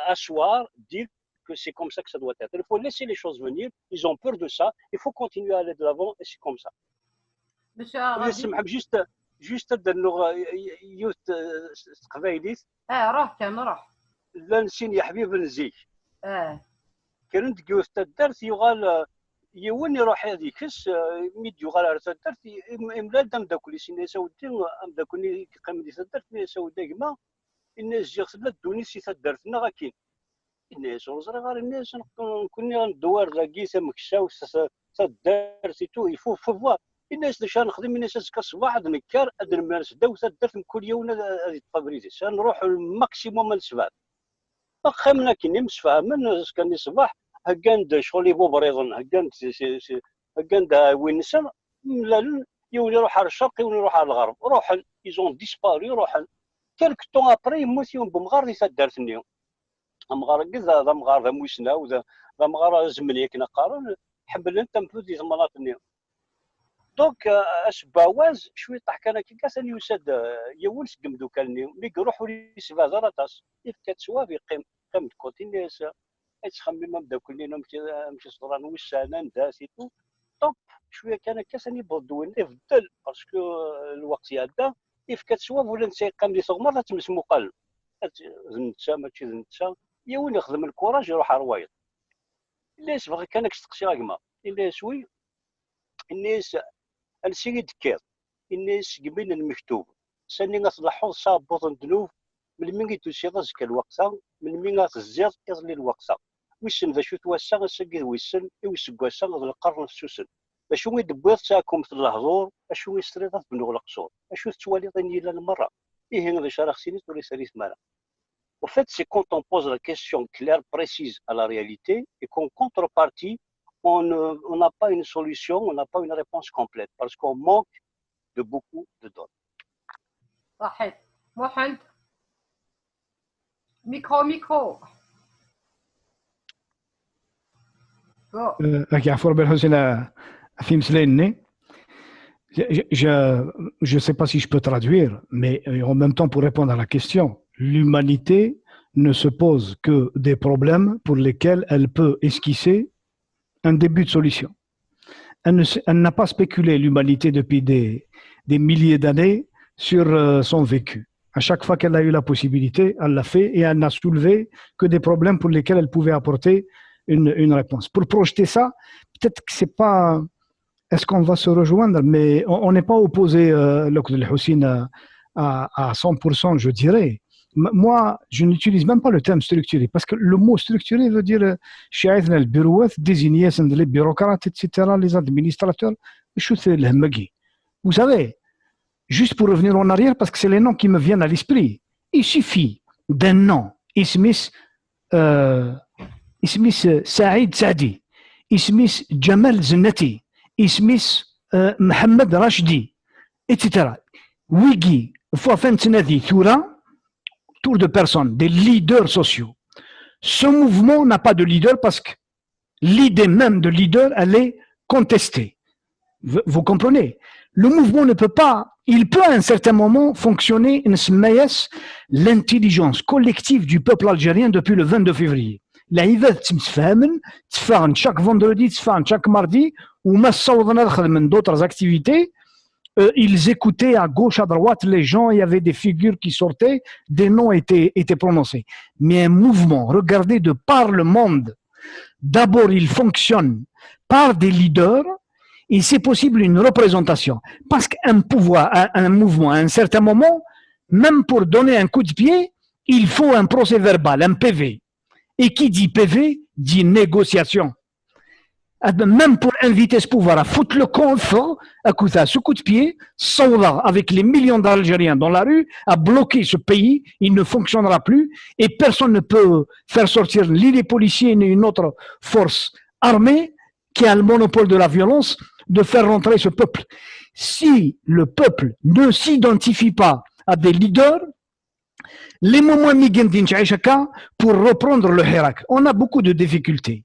asseoir, dire que c'est comme ça que ça doit être. Il faut laisser les choses venir. Ils ont peur de ça. Il faut continuer à aller de l'avant et c'est comme ça. Monsieur Arabi. juste باللغه يوت قبايليت روح كان روح لا نسين يا حبيب نزيك كنت قوس الدرس يغال يوني روح هذيك ميد يغال على الدرس املا دم داكلي سين سودي ام داكني قام لي الدرس ني سودي ما الناس جات لا دوني سي الدرس نا غاكين الناس وزرا غير الناس كنا ندوار لاكي سمكشاو الدرس تو يفو فوا الناس اللي نخدم الناس كالصباح نكار نمارس دوسه درت كل يوم هذه فابريزي نروح الماكسيموم من السبعه خمنا كني مسفاهمن كان الصباح هكاند شغلي بوبريضن هكاند وين نسن يولي يروح على الشرق يولي يروح على الغرب روحن ايزون ديسباري روحن كالك طون ابري يموت يوم بمغار اللي دارت اليوم مغار كذا ذا مغار ذا موسنا وذا مغار زمني كنا قارن حمل انت مفوت دي المناطق اليوم دونك اسباواز شويه طاح كان كي كاس يوسد يولس قمدو كان مي يروحوا لي سبازاراتاس يفكت سوافي قيم كوتينيس تخمم مبدا كلنا مشي صدران وسانا نداسيتو دونك شويه كان كاس يبردو يفضل باسكو الوقت يعدى يفكت سواف ولا نسى قام لي صغمر تمس مقال زنتسا ماشي زنتسا يولي يخدم الكوراج يروح على الروايض الناس بغى كانك تقشي راكما الناس وي الناس السيد دكير الناس قبل المكتوب سني غتلاحظ صابط الذنوب من مين تسيغ زكا الوقصه من مين غتزير يظلي الوقصه ويسن ذا شو توسع سكي ويسن ويسكواسا غد القرن السوسن اشو يدبوض تاعكم في الهضور اشو يستريض بنو القصور اشو توالي ضني لا المره ايه هنا شرا خصني تولي ساليت مالا au fait c'est quand on pose la question claire précise à la réalité et qu'en contrepartie on n'a pas une solution, on n'a pas une réponse complète parce qu'on manque de beaucoup de données. صحيح. محمد ميكرو عفوا بالحسن في مسليني je ne sais pas si je peux traduire, mais en même temps pour répondre à la question, l'humanité ne se pose que des problèmes pour lesquels elle peut esquisser un début de solution. Elle n'a pas spéculé l'humanité depuis des milliers d'années sur son vécu. À chaque fois qu'elle a eu la possibilité, elle l'a fait et elle n'a soulevé que des problèmes pour lesquels elle pouvait apporter une réponse. Pour projeter ça, peut-être que c'est pas... Est-ce qu'on va se rejoindre? Mais on n'est pas opposé, à 100%, je dirais. Moi, je n'utilise même pas le terme structuré, parce que le mot structuré veut dire désigner les bureaucrates, etc., les administrateurs. Vous savez, juste pour revenir en arrière, parce que c'est les noms qui me viennent à l'esprit, il suffit d'un nom, Ismis Saïd Saadi, Ismis Jamal Zennati, Ismis Mohamed Rashdi, etc. Wigi, Fouafentinadi, Thura, tour de personnes, des leaders sociaux. Ce mouvement n'a pas de leader parce que l'idée même de leader, elle est contestée. Vous comprenez? Le mouvement ne peut pas, il peut à un certain moment fonctionner l'intelligence collective du peuple algérien depuis le 22 février. العباد تفاهم chaque vendredi, chaque mardi, وما صوتنا دخل من d'autres activités. Ils écoutaient à gauche, à droite, les gens, il y avait des figures qui sortaient, des noms étaient prononcés. Mais un mouvement, regardez de par le monde, d'abord il fonctionne par des leaders, et c'est possible une représentation. Parce qu'un pouvoir, un mouvement, à un certain moment, même pour donner un coup de pied, il faut un procès verbal, un PV. Et qui dit PV, dit négociation. Même pour inviter ce pouvoir à foutre le camp fort, à ce coup de pied, avec les millions d'Algériens dans la rue, à bloquer ce pays, il ne fonctionnera plus et personne ne peut faire sortir ni les policiers ni une autre force armée qui a le monopole de la violence de faire rentrer ce peuple. Si le peuple ne s'identifie pas à des leaders, les moments pour reprendre le Hirak, on a beaucoup de difficultés.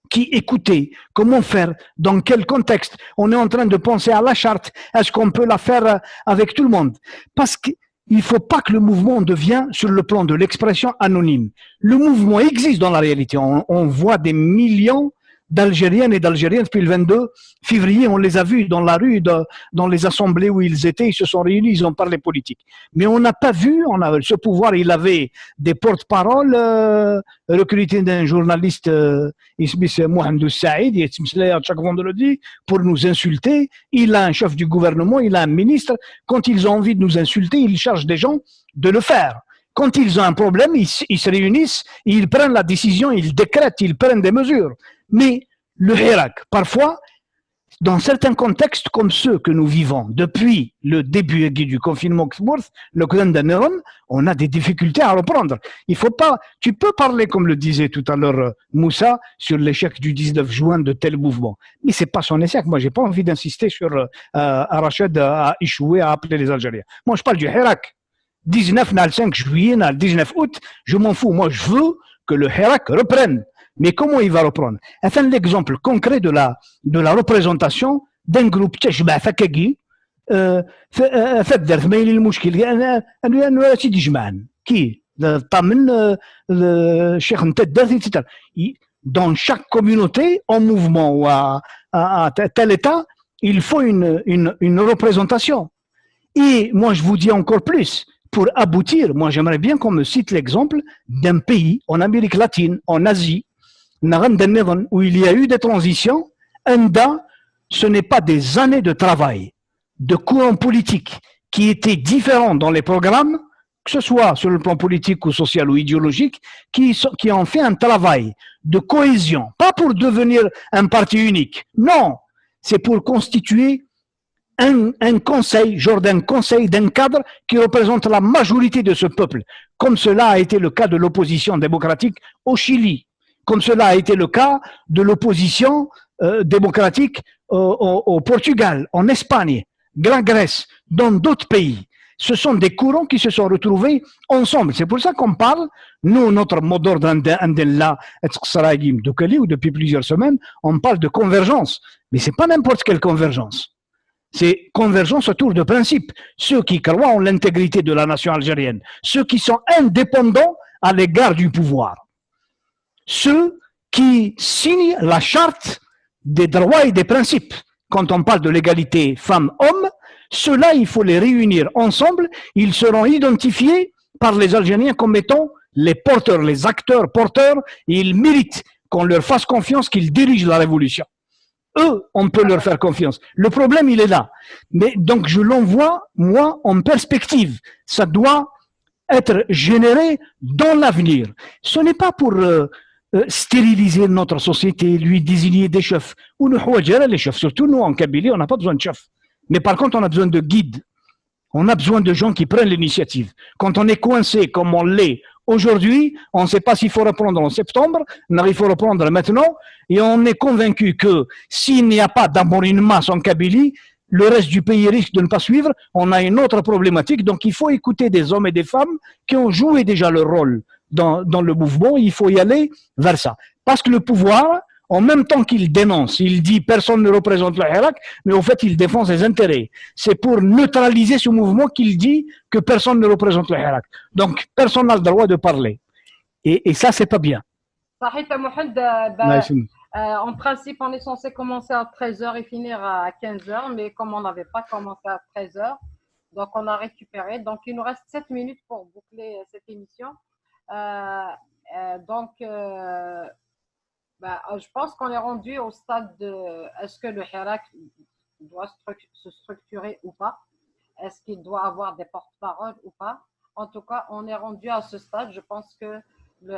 Qui écouter, comment faire, dans quel contexte. On est en train de penser à la charte. Est-ce qu'on peut la faire avec tout le monde? Parce qu'il ne faut pas que le mouvement devienne, sur le plan de l'expression, anonyme. Le mouvement existe dans la réalité. On voit des millions d'Algériennes et d'Algériens depuis le 22 février. On les a vus dans la rue, dans les assemblées où ils étaient. Ils se sont réunis, ils ont parlé politique. Mais on n'a pas vu, ce pouvoir, il avait des porte-paroles recrutés d'un journaliste, Mohamedou Saïd, il est chaque vendredi pour nous insulter. Il a un chef du gouvernement, il a un ministre. Quand ils ont envie de nous insulter, ils chargent des gens de le faire. Quand ils ont un problème, ils se réunissent, ils prennent la décision, ils décrètent, ils prennent des mesures. Mais le Hirak, parfois, dans certains contextes comme ceux que nous vivons depuis le début du confinement, on a des difficultés à reprendre. Il faut pas, tu peux parler, comme le disait tout à l'heure Moussa, sur l'échec du 19 juin de tel mouvement. Mais c'est pas son échec. Moi, j'ai pas envie d'insister sur Rachid à échouer à appeler les Algériens. Moi, je parle du Hirak. 19, le 5 juillet, le 19 août, je m'en fous. Moi, je veux que le Hirak reprenne. Mais comment il va reprendre? Enfin, l'exemple concret de la représentation d'un groupe تشبع فكاكي فدر ثمين المشكل أنا سيدي جمعان كي طامن الشيخ نتدر etc. Dans chaque communauté, en mouvement ou à tel état, il faut une représentation. Et moi, je vous dis encore plus, pour aboutir, moi, j'aimerais bien qu'on me cite l'exemple d'un pays en Amérique latine, en Asie, où il y a eu des transitions. Ce n'est pas des années de travail, de courants politiques qui étaient différents dans les programmes, que ce soit sur le plan politique ou social ou idéologique, qui ont fait un travail de cohésion, pas pour devenir un parti unique, non, c'est pour constituer un conseil, genre d'un conseil, d'un cadre qui représente la majorité de ce peuple, comme cela a été le cas de l'opposition démocratique au Chili, comme cela a été le cas de l'opposition démocratique au Portugal, en Espagne, en Grèce, dans d'autres pays. Ce sont des courants qui se sont retrouvés ensemble. C'est pour ça qu'on parle, nous, notre mot d'ordre depuis plusieurs semaines, on parle de convergence. Mais ce n'est pas n'importe quelle convergence. C'est convergence autour de principes. Ceux qui croient en l'intégrité de la nation algérienne, ceux qui sont indépendants à l'égard du pouvoir, ceux qui signent la charte des droits et des principes. Quand on parle de l'égalité femmes-hommes, ceux-là, il faut les réunir ensemble. Ils seront identifiés par les Algériens comme étant les porteurs, les acteurs porteurs, et ils méritent qu'on leur fasse confiance, qu'ils dirigent la révolution. Eux, on peut leur faire confiance. Le problème, il est là. Mais donc, je l'envoie, moi, en perspective. Ça doit être généré dans l'avenir. Ce n'est pas pour stériliser notre société, lui désigner des chefs. Ou les chefs, surtout nous, en Kabylie, on n'a pas besoin de chefs. Mais par contre, on a besoin de guides. On a besoin de gens qui prennent l'initiative. Quand on est coincé comme on l'est aujourd'hui, on ne sait pas s'il faut reprendre en septembre, il faut reprendre maintenant, et on est convaincu que s'il n'y a pas d'abord une masse en Kabylie, le reste du pays risque de ne pas suivre. On a une autre problématique, donc il faut écouter des hommes et des femmes qui ont joué déjà leur rôle dans le mouvement. Il faut y aller vers ça. Parce que le pouvoir, En même temps qu'il dénonce, il dit personne ne représente le Hirak, mais au fait il défend ses intérêts. C'est pour neutraliser ce mouvement qu'il dit que personne ne représente le Hirak. Donc personne n'a le droit de parler. Et ça, c'est pas bien. En principe, on est censé commencer à 13h et finir à 15h, mais comme on n'avait pas commencé à 13h, donc on a récupéré. Donc il nous reste 7 minutes pour boucler cette émission. Je pense qu'on est rendu au stade de est-ce que le Hirak doit se structurer ou pas? Est-ce qu'il doit avoir des porte-paroles ou pas? En tout cas, on est rendu à ce stade. Je pense que le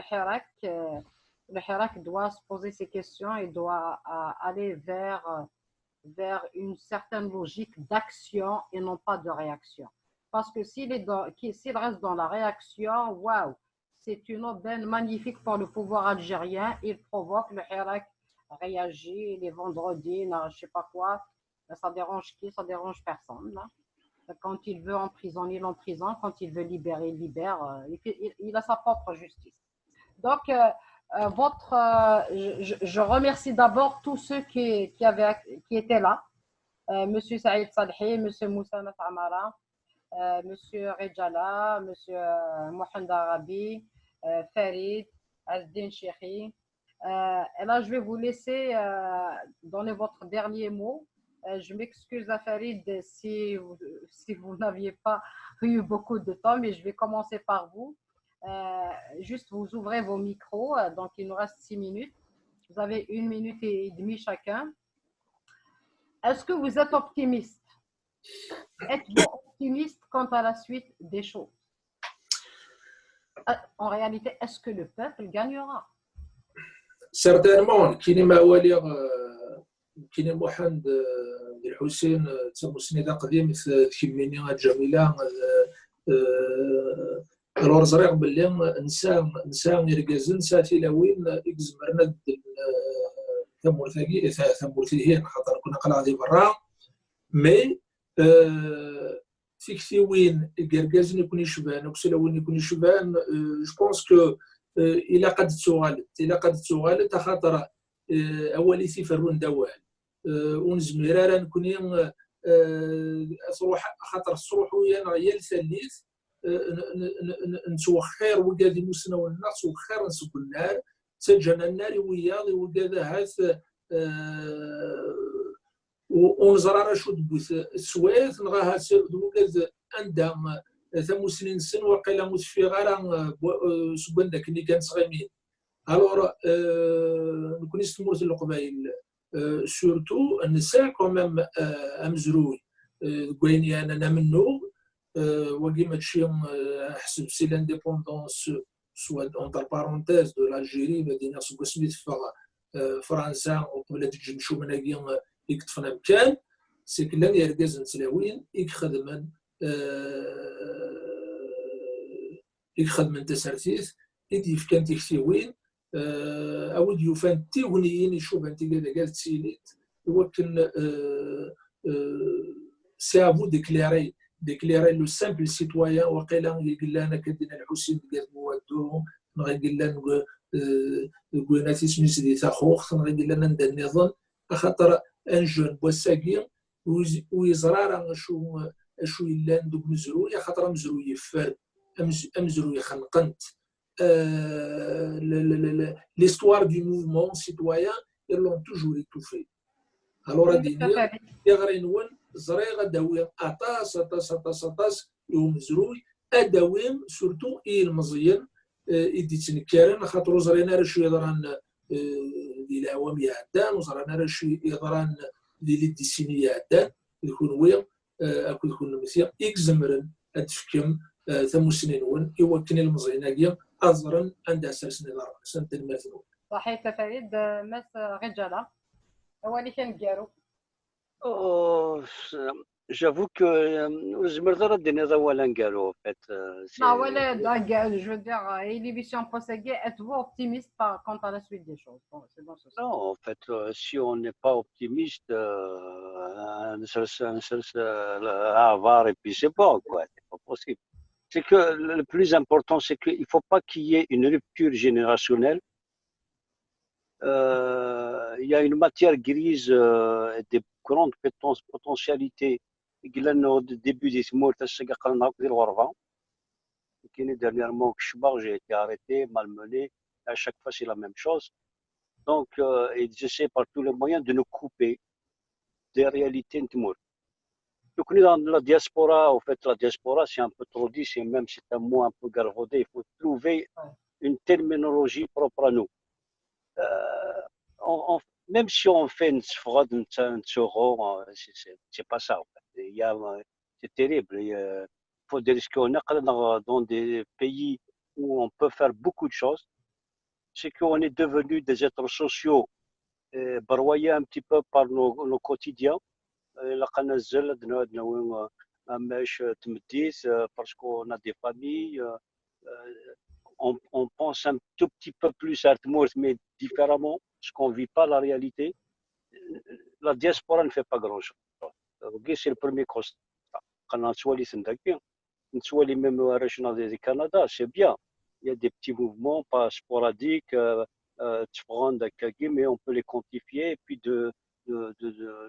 Hirak doit se poser ces questions et doit aller vers une certaine logique d'action et non pas de réaction. Parce que s'il reste dans la réaction, waouh! C'est une aubaine magnifique pour le pouvoir algérien. Il provoque, le Hirak réagit les vendredis, je ne sais pas quoi. Ça dérange qui? Ça dérange personne. Là. Quand il veut emprisonner, il emprisonne. Quand il veut libérer, il libère. Il a sa propre justice. Donc, je remercie d'abord tous ceux qui étaient là. Monsieur Saïd Salhi, Monsieur Moussa Natamara, Monsieur Rejala, Monsieur Mohamed Arabi, Farid, Azdin Cheikhi. Et là, je vais vous laisser donner votre dernier mot. Je m'excuse à Farid si vous n'aviez pas eu beaucoup de temps, mais je vais commencer par vous. Juste, vous ouvrez vos micros. Donc, il nous reste 6 minutes. Vous avez 1 minute et demie chacun. Est-ce que vous êtes optimiste? Êtes-vous optimiste quant à la suite des choses? En réalité, est-ce que le peuple gagnera? Certainement. كاين موالير كاين محمد الحسين تسمو سنيده قديم تكميني جميله الورزريق باللي نسان يركزن ساتي لوين اكزمرنا ثمورثيهين خاطر كنا قلعدي برا مي في كثيوين كركازن يكون يشبان وكسلوين يكون يشبان جو بونس كو الى قد تغالط خاطر اولي سيفرون دوال ونزميرا نكوني صروح خاطر الصروح ويا الثالث نتوخير وكادي موسنا والناس وخير نسب النار سجن النار وياضي وكذا هاث ونزرع شو دبوث السويث نغاها وكذا عندها ثمو سنين سن وقيلا متفي غالا سبان داك اللي كان صغيمين الوغ نكون استمرت القبائل سورتو النساء كومام امزروي كويني انا منو وكيما تشي حسب سي لانديبوندونس سوا اونتر بارونتيز دو لالجيري مدينه سوكو سميت فرنسا وقبل تجمشو مناكي يكتفنا مكان سي كلان يركز نتلاوين يخدمن تسرتيث يديف كان تكتيوين أود يوفان تيغنيين يشوف أنت كذا قالت سيليت ولكن سافو ديكلاري لو سامبل سيتويان وقيلا يقول لنا كدينا الحسين قال موادو نقول لنا قويناتي سميس دي تاخوخ نقول لنا ندير النظام خاطر ان جون بوساكي ويزرار شو يلان دوك مزروي خاطر مزروي يفر مزروي خنقنت l'histoire du mouvement citoyen ils l'ont toujours étouffé alors adina يغرينون زريغه داوي اطاس يوم مزروي اداويم سورتو المزيان يدي تنكارن خاطر زرينا راه شويه يضران ديال العوام يعدان وزرنا راه شويه يضران ديال الديسينيه يعدان يكون ويا اكو يكون مثيا اكزمرن اتفكم ثمو سنين ون يوكن المزيناكيا ازرن عند اساس نظام سنه المثل صحيح فريد مس رجاله هو اللي كان كارو j'avoue que زمرضرة دينا ولا قالوا en fait non voilà je veux dire l'émission Posegué êtes-vous optimiste quant à la suite des choses bon, c'est bon, non en fait si on n'est pas optimiste avoir et puis c'est bon quoi c'est pas possible c'est que le plus important c'est qu'il faut pas qu'il y ait une rupture générationnelle il y a une matière grise et des grandes potentialités. Il y a au début des mots, dernièrement, j'ai été arrêté, malmené. À chaque fois, c'est la même chose. Donc, ils essaient par tous les moyens de nous couper des réalités. Donc, dans la diaspora, en fait, la diaspora, c'est un peu trop dit, même c'est un mot un peu galvaudé. Il faut trouver une terminologie propre à nous. Même si on fait une fraude, c'est pas ça. En fait. C'est terrible. Il faut des risques. On est dans des pays où on peut faire beaucoup de choses. C'est qu'on est devenus des êtres sociaux, broyés un petit peu par nos quotidiens. Parce qu'on a des familles. On pense un tout petit peu plus à Tmour, mais différemment, parce qu'on ne vit pas la réalité. La diaspora ne fait pas grand-chose. C'est le premier constat. Quand on soit les mêmes régionaux du Canada, c'est bien. Il y a des petits mouvements, pas sporadiques, mais on peut les quantifier. Et puis de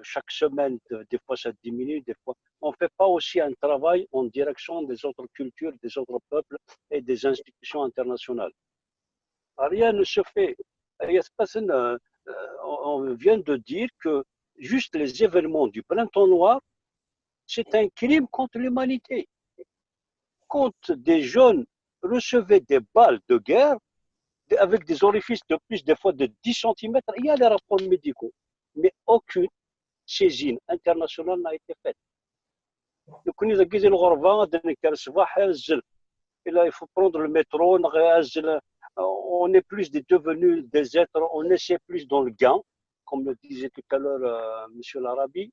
chaque semaine, des fois ça diminue, des fois. On ne fait pas aussi un travail en direction des autres cultures, des autres peuples et des institutions internationales. Rien ne se fait. On vient de dire que juste les événements du printemps noir, c'est un crime contre l'humanité. Quand des jeunes recevaient des balles de guerre, avec des orifices de plus des fois de 10 cm, il y a des rapports médicaux. Mais aucune saisine internationale n'a été faite. Donc, il faut prendre le métro, on est plus devenus des êtres, on essaie plus dans le gain, comme le disait tout à l'heure M. Larabi,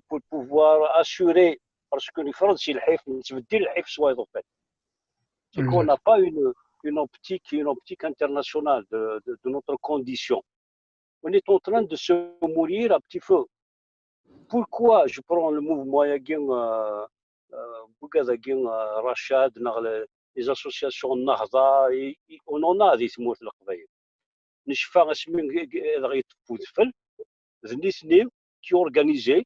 pour pouvoir assurer, parce que le fraude, c'est le hif, c'est qu'on n'a pas une optique internationale de notre condition. On est en train de se mourir à petit feu. Pourquoi je prends le mouvement Rachad, les associations Nahda, on en a des mots qui organisaient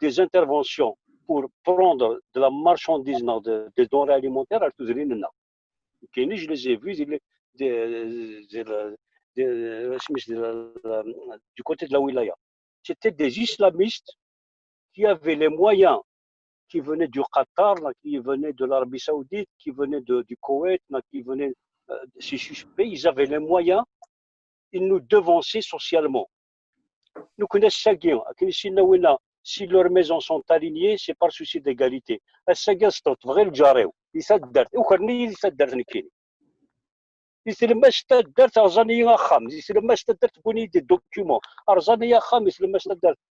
des interventions pour prendre de la marchandise, des denrées alimentaires à tous les gens. Je les ai vus du côté de la wilaya. C'était des islamistes qui avaient les moyens, qui venaient du Qatar, qui venaient de l'Arabie Saoudite, qui venaient du Koweït, qui venaient de ces suspects. Ils avaient les moyens, ils nous devançaient socialement. Nous connaissons ça. Si leurs maisons sont alignées, c'est par souci d'égalité. C'est le des documents.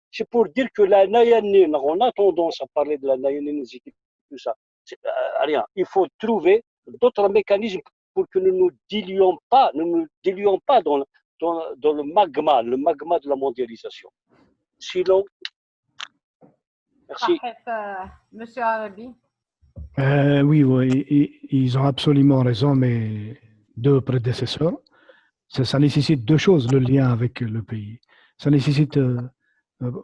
C'est pour dire que la nayanine, on a tendance à parler de la nayanine, tout ça. Rien. Il faut trouver d'autres mécanismes pour que nous ne nous diluions pas dans le magma de la mondialisation. Sinon, merci. Monsieur Arabi. Oui, ils ont absolument raison, mes deux prédécesseurs. Ça nécessite deux choses, le lien avec le pays. Ça nécessite,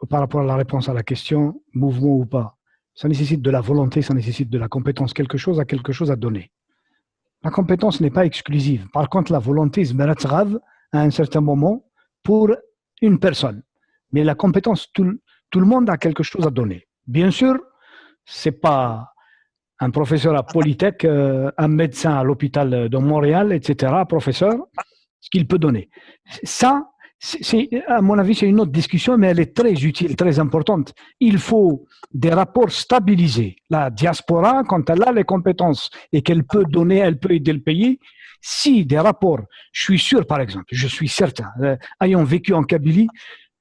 par rapport à la réponse à la question, mouvement ou pas, ça nécessite de la volonté, ça nécessite de la compétence. Quelque chose à donner. La compétence n'est pas exclusive. Par contre, la volonté, c'est grave à un certain moment pour une personne. Mais la compétence, tout le monde a quelque chose à donner. Bien sûr, c'est pas un professeur à Polytech, un médecin à l'hôpital de Montréal, etc., professeur, ce qu'il peut donner. Ça, à mon avis, c'est une autre discussion, mais elle est très utile, très importante. Il faut des rapports stabilisés. La diaspora, quand elle a les compétences et qu'elle peut donner, elle peut aider le pays. Si des rapports, je suis sûr, par exemple, je suis certain, ayant vécu en Kabylie,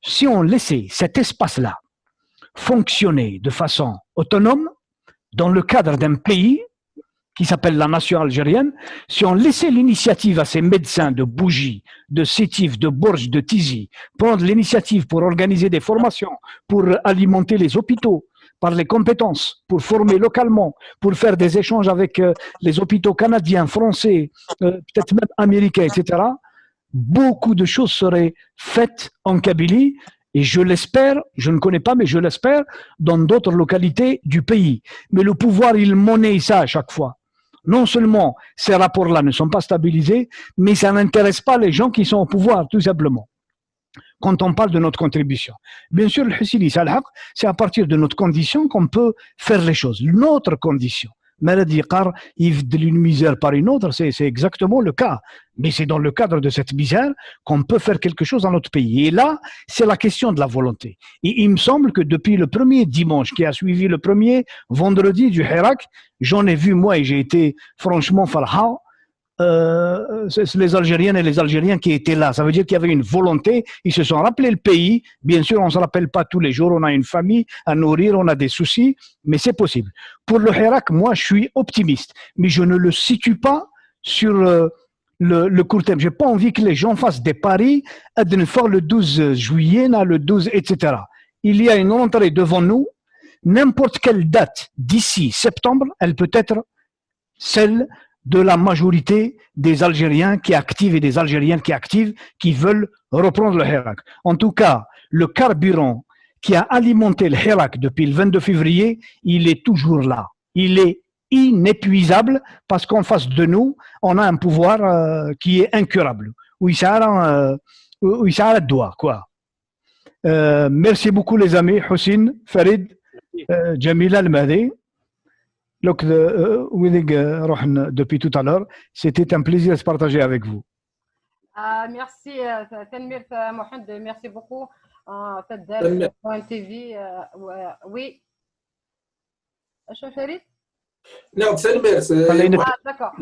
si on laissait cet espace-là fonctionner de façon autonome, dans le cadre d'un pays qui s'appelle la nation algérienne, si on laissait l'initiative à ces médecins de Bougie, de Sétif, de Bourges, de Tizi, prendre l'initiative pour organiser des formations, pour alimenter les hôpitaux par les compétences, pour former localement, pour faire des échanges avec les hôpitaux canadiens, français, peut-être même américains, etc., beaucoup de choses seraient faites en Kabylie, et je l'espère, je ne connais pas, mais je l'espère, dans d'autres localités du pays. Mais le pouvoir, il monnaie ça à chaque fois. Non seulement ces rapports-là ne sont pas stabilisés, mais ça n'intéresse pas les gens qui sont au pouvoir, tout simplement. Quand on parle de notre contribution. Bien sûr, le Hussili Salhaq, c'est à partir de notre condition qu'on peut faire les choses. Notre condition. Maladie car d'une misère par une autre, c'est exactement le cas. Mais c'est dans le cadre de cette misère qu'on peut faire quelque chose dans notre pays. Et là, c'est la question de la volonté. Et il me semble que depuis le premier dimanche qui a suivi le premier vendredi du Hirak, j'en ai vu moi et j'ai été franchement farha. C'est les Algériennes et les Algériens qui étaient là. Ça veut dire qu'il y avait une volonté. Ils se sont rappelés le pays. Bien sûr, on ne se rappelle pas tous les jours. On a une famille à nourrir, on a des soucis, mais c'est possible. Pour le Hirak, moi, je suis optimiste, mais je ne le situe pas sur le court terme. Je n'ai pas envie que les gens fassent des paris d'une fois le 12 juillet, le 12, etc. Il y a une rentrée devant nous. N'importe quelle date d'ici septembre, elle peut être celle de la majorité des Algériens qui activent et des Algériennes qui activent, qui veulent reprendre le Hirak. En tout cas, le carburant qui a alimenté le Hirak depuis le 22 février, il est toujours là. Il est inépuisable parce qu'en face de nous, on a un pouvoir qui est incurable. Où il s'arrête doigt, quoi. Merci beaucoup les amis, Houssine, Farid, Jamila Al-Mahdi. Depuis tout à l'heure, c'était un plaisir de se partager avec vous. Merci, Tanmir Mohamed, merci beaucoup. TV, oui. Farid? Non, Tanmir. D'accord.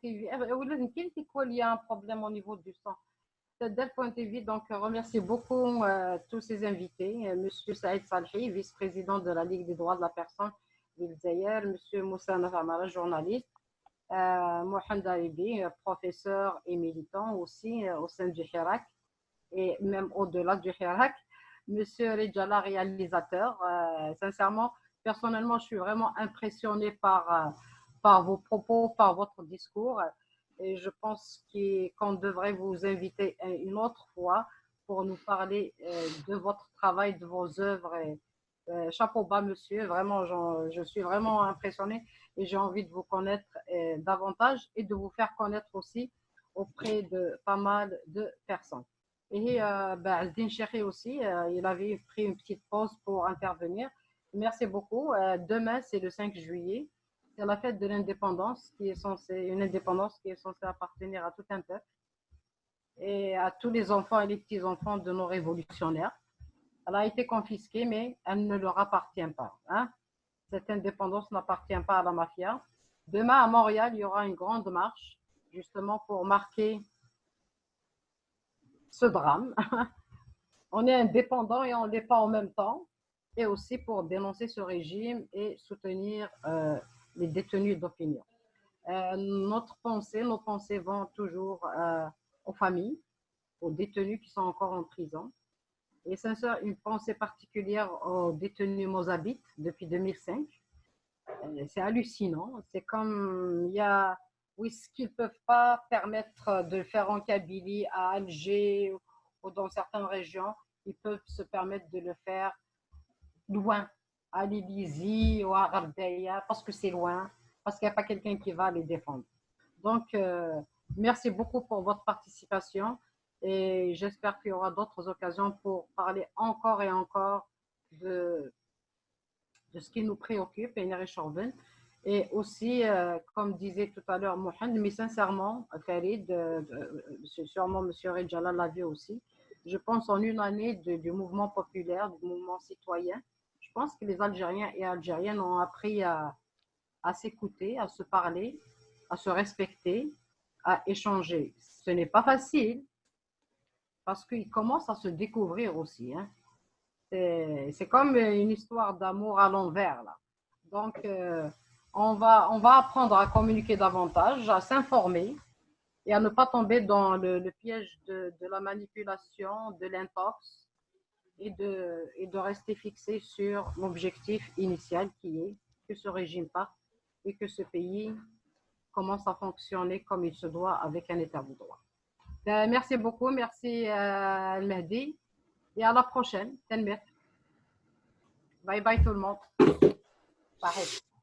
TV. Il y a un problème au niveau du son. TV, donc remercie beaucoup tous ces invités. Monsieur Saïd Salhi, vice-président de la Ligue des droits de la personne d'Il-Zaïr, Monsieur Moussa Nafamara, journaliste, Mohamed Aribi, professeur et militant aussi au sein du Hirak et même au-delà du Hirak, Monsieur Rijala, réalisateur. Sincèrement, personnellement, je suis vraiment impressionné par vos propos, par votre discours. Et je pense qu'on devrait vous inviter une autre fois pour nous parler de votre travail, de vos œuvres. Chapeau bas, monsieur. Vraiment, je suis vraiment impressionnée et j'ai envie de vous connaître davantage et de vous faire connaître aussi auprès de pas mal de personnes. Et Azdin Chekhi aussi, il avait pris une petite pause pour intervenir. Merci beaucoup. Demain, c'est le 5 juillet. C'est la fête de l'indépendance une indépendance qui est censée appartenir à tout un peuple et à tous les enfants et les petits-enfants de nos révolutionnaires. Elle a été confisquée, mais elle ne leur appartient pas. Hein? Cette indépendance n'appartient pas à la mafia. Demain, à Montréal, il y aura une grande marche, justement pour marquer ce drame. On est indépendant et on ne l'est pas en même temps, et aussi pour dénoncer ce régime et soutenir les détenus d'opinion. Nos pensées vont toujours aux familles, aux détenus qui sont encore en prison. Et sincèrement, une pensée particulière aux détenus mozabites depuis 2005. C'est hallucinant. C'est comme ce qu'ils ne peuvent pas permettre de le faire en Kabylie, à Alger ou dans certaines régions, ils peuvent se permettre de le faire loin, à l'Élysée ou à Gardeya, parce que c'est loin, parce qu'il n'y a pas quelqu'un qui va les défendre. Donc, merci beaucoup pour votre participation et j'espère qu'il y aura d'autres occasions pour parler encore et encore de ce qui nous préoccupe, et aussi, comme disait tout à l'heure Mohamed, mais sincèrement, Farid, sûrement M. Rijala l'a vu aussi, je pense en une année du mouvement populaire, du mouvement citoyen, je pense que les Algériens et Algériennes ont appris à s'écouter, à se parler, à se respecter, à échanger. Ce n'est pas facile parce qu'ils commencent à se découvrir aussi. Hein. C'est comme une histoire d'amour à l'envers. Là. Donc, on va apprendre à communiquer davantage, à s'informer et à ne pas tomber dans le piège de la manipulation, de l'intox et de rester fixé sur l'objectif initial qui est que ce régime parte et que ce pays commence à fonctionner comme il se doit avec un état de droit. Merci beaucoup, merci Al-Mahdi. Et à la prochaine. Bye bye tout le monde. Bye.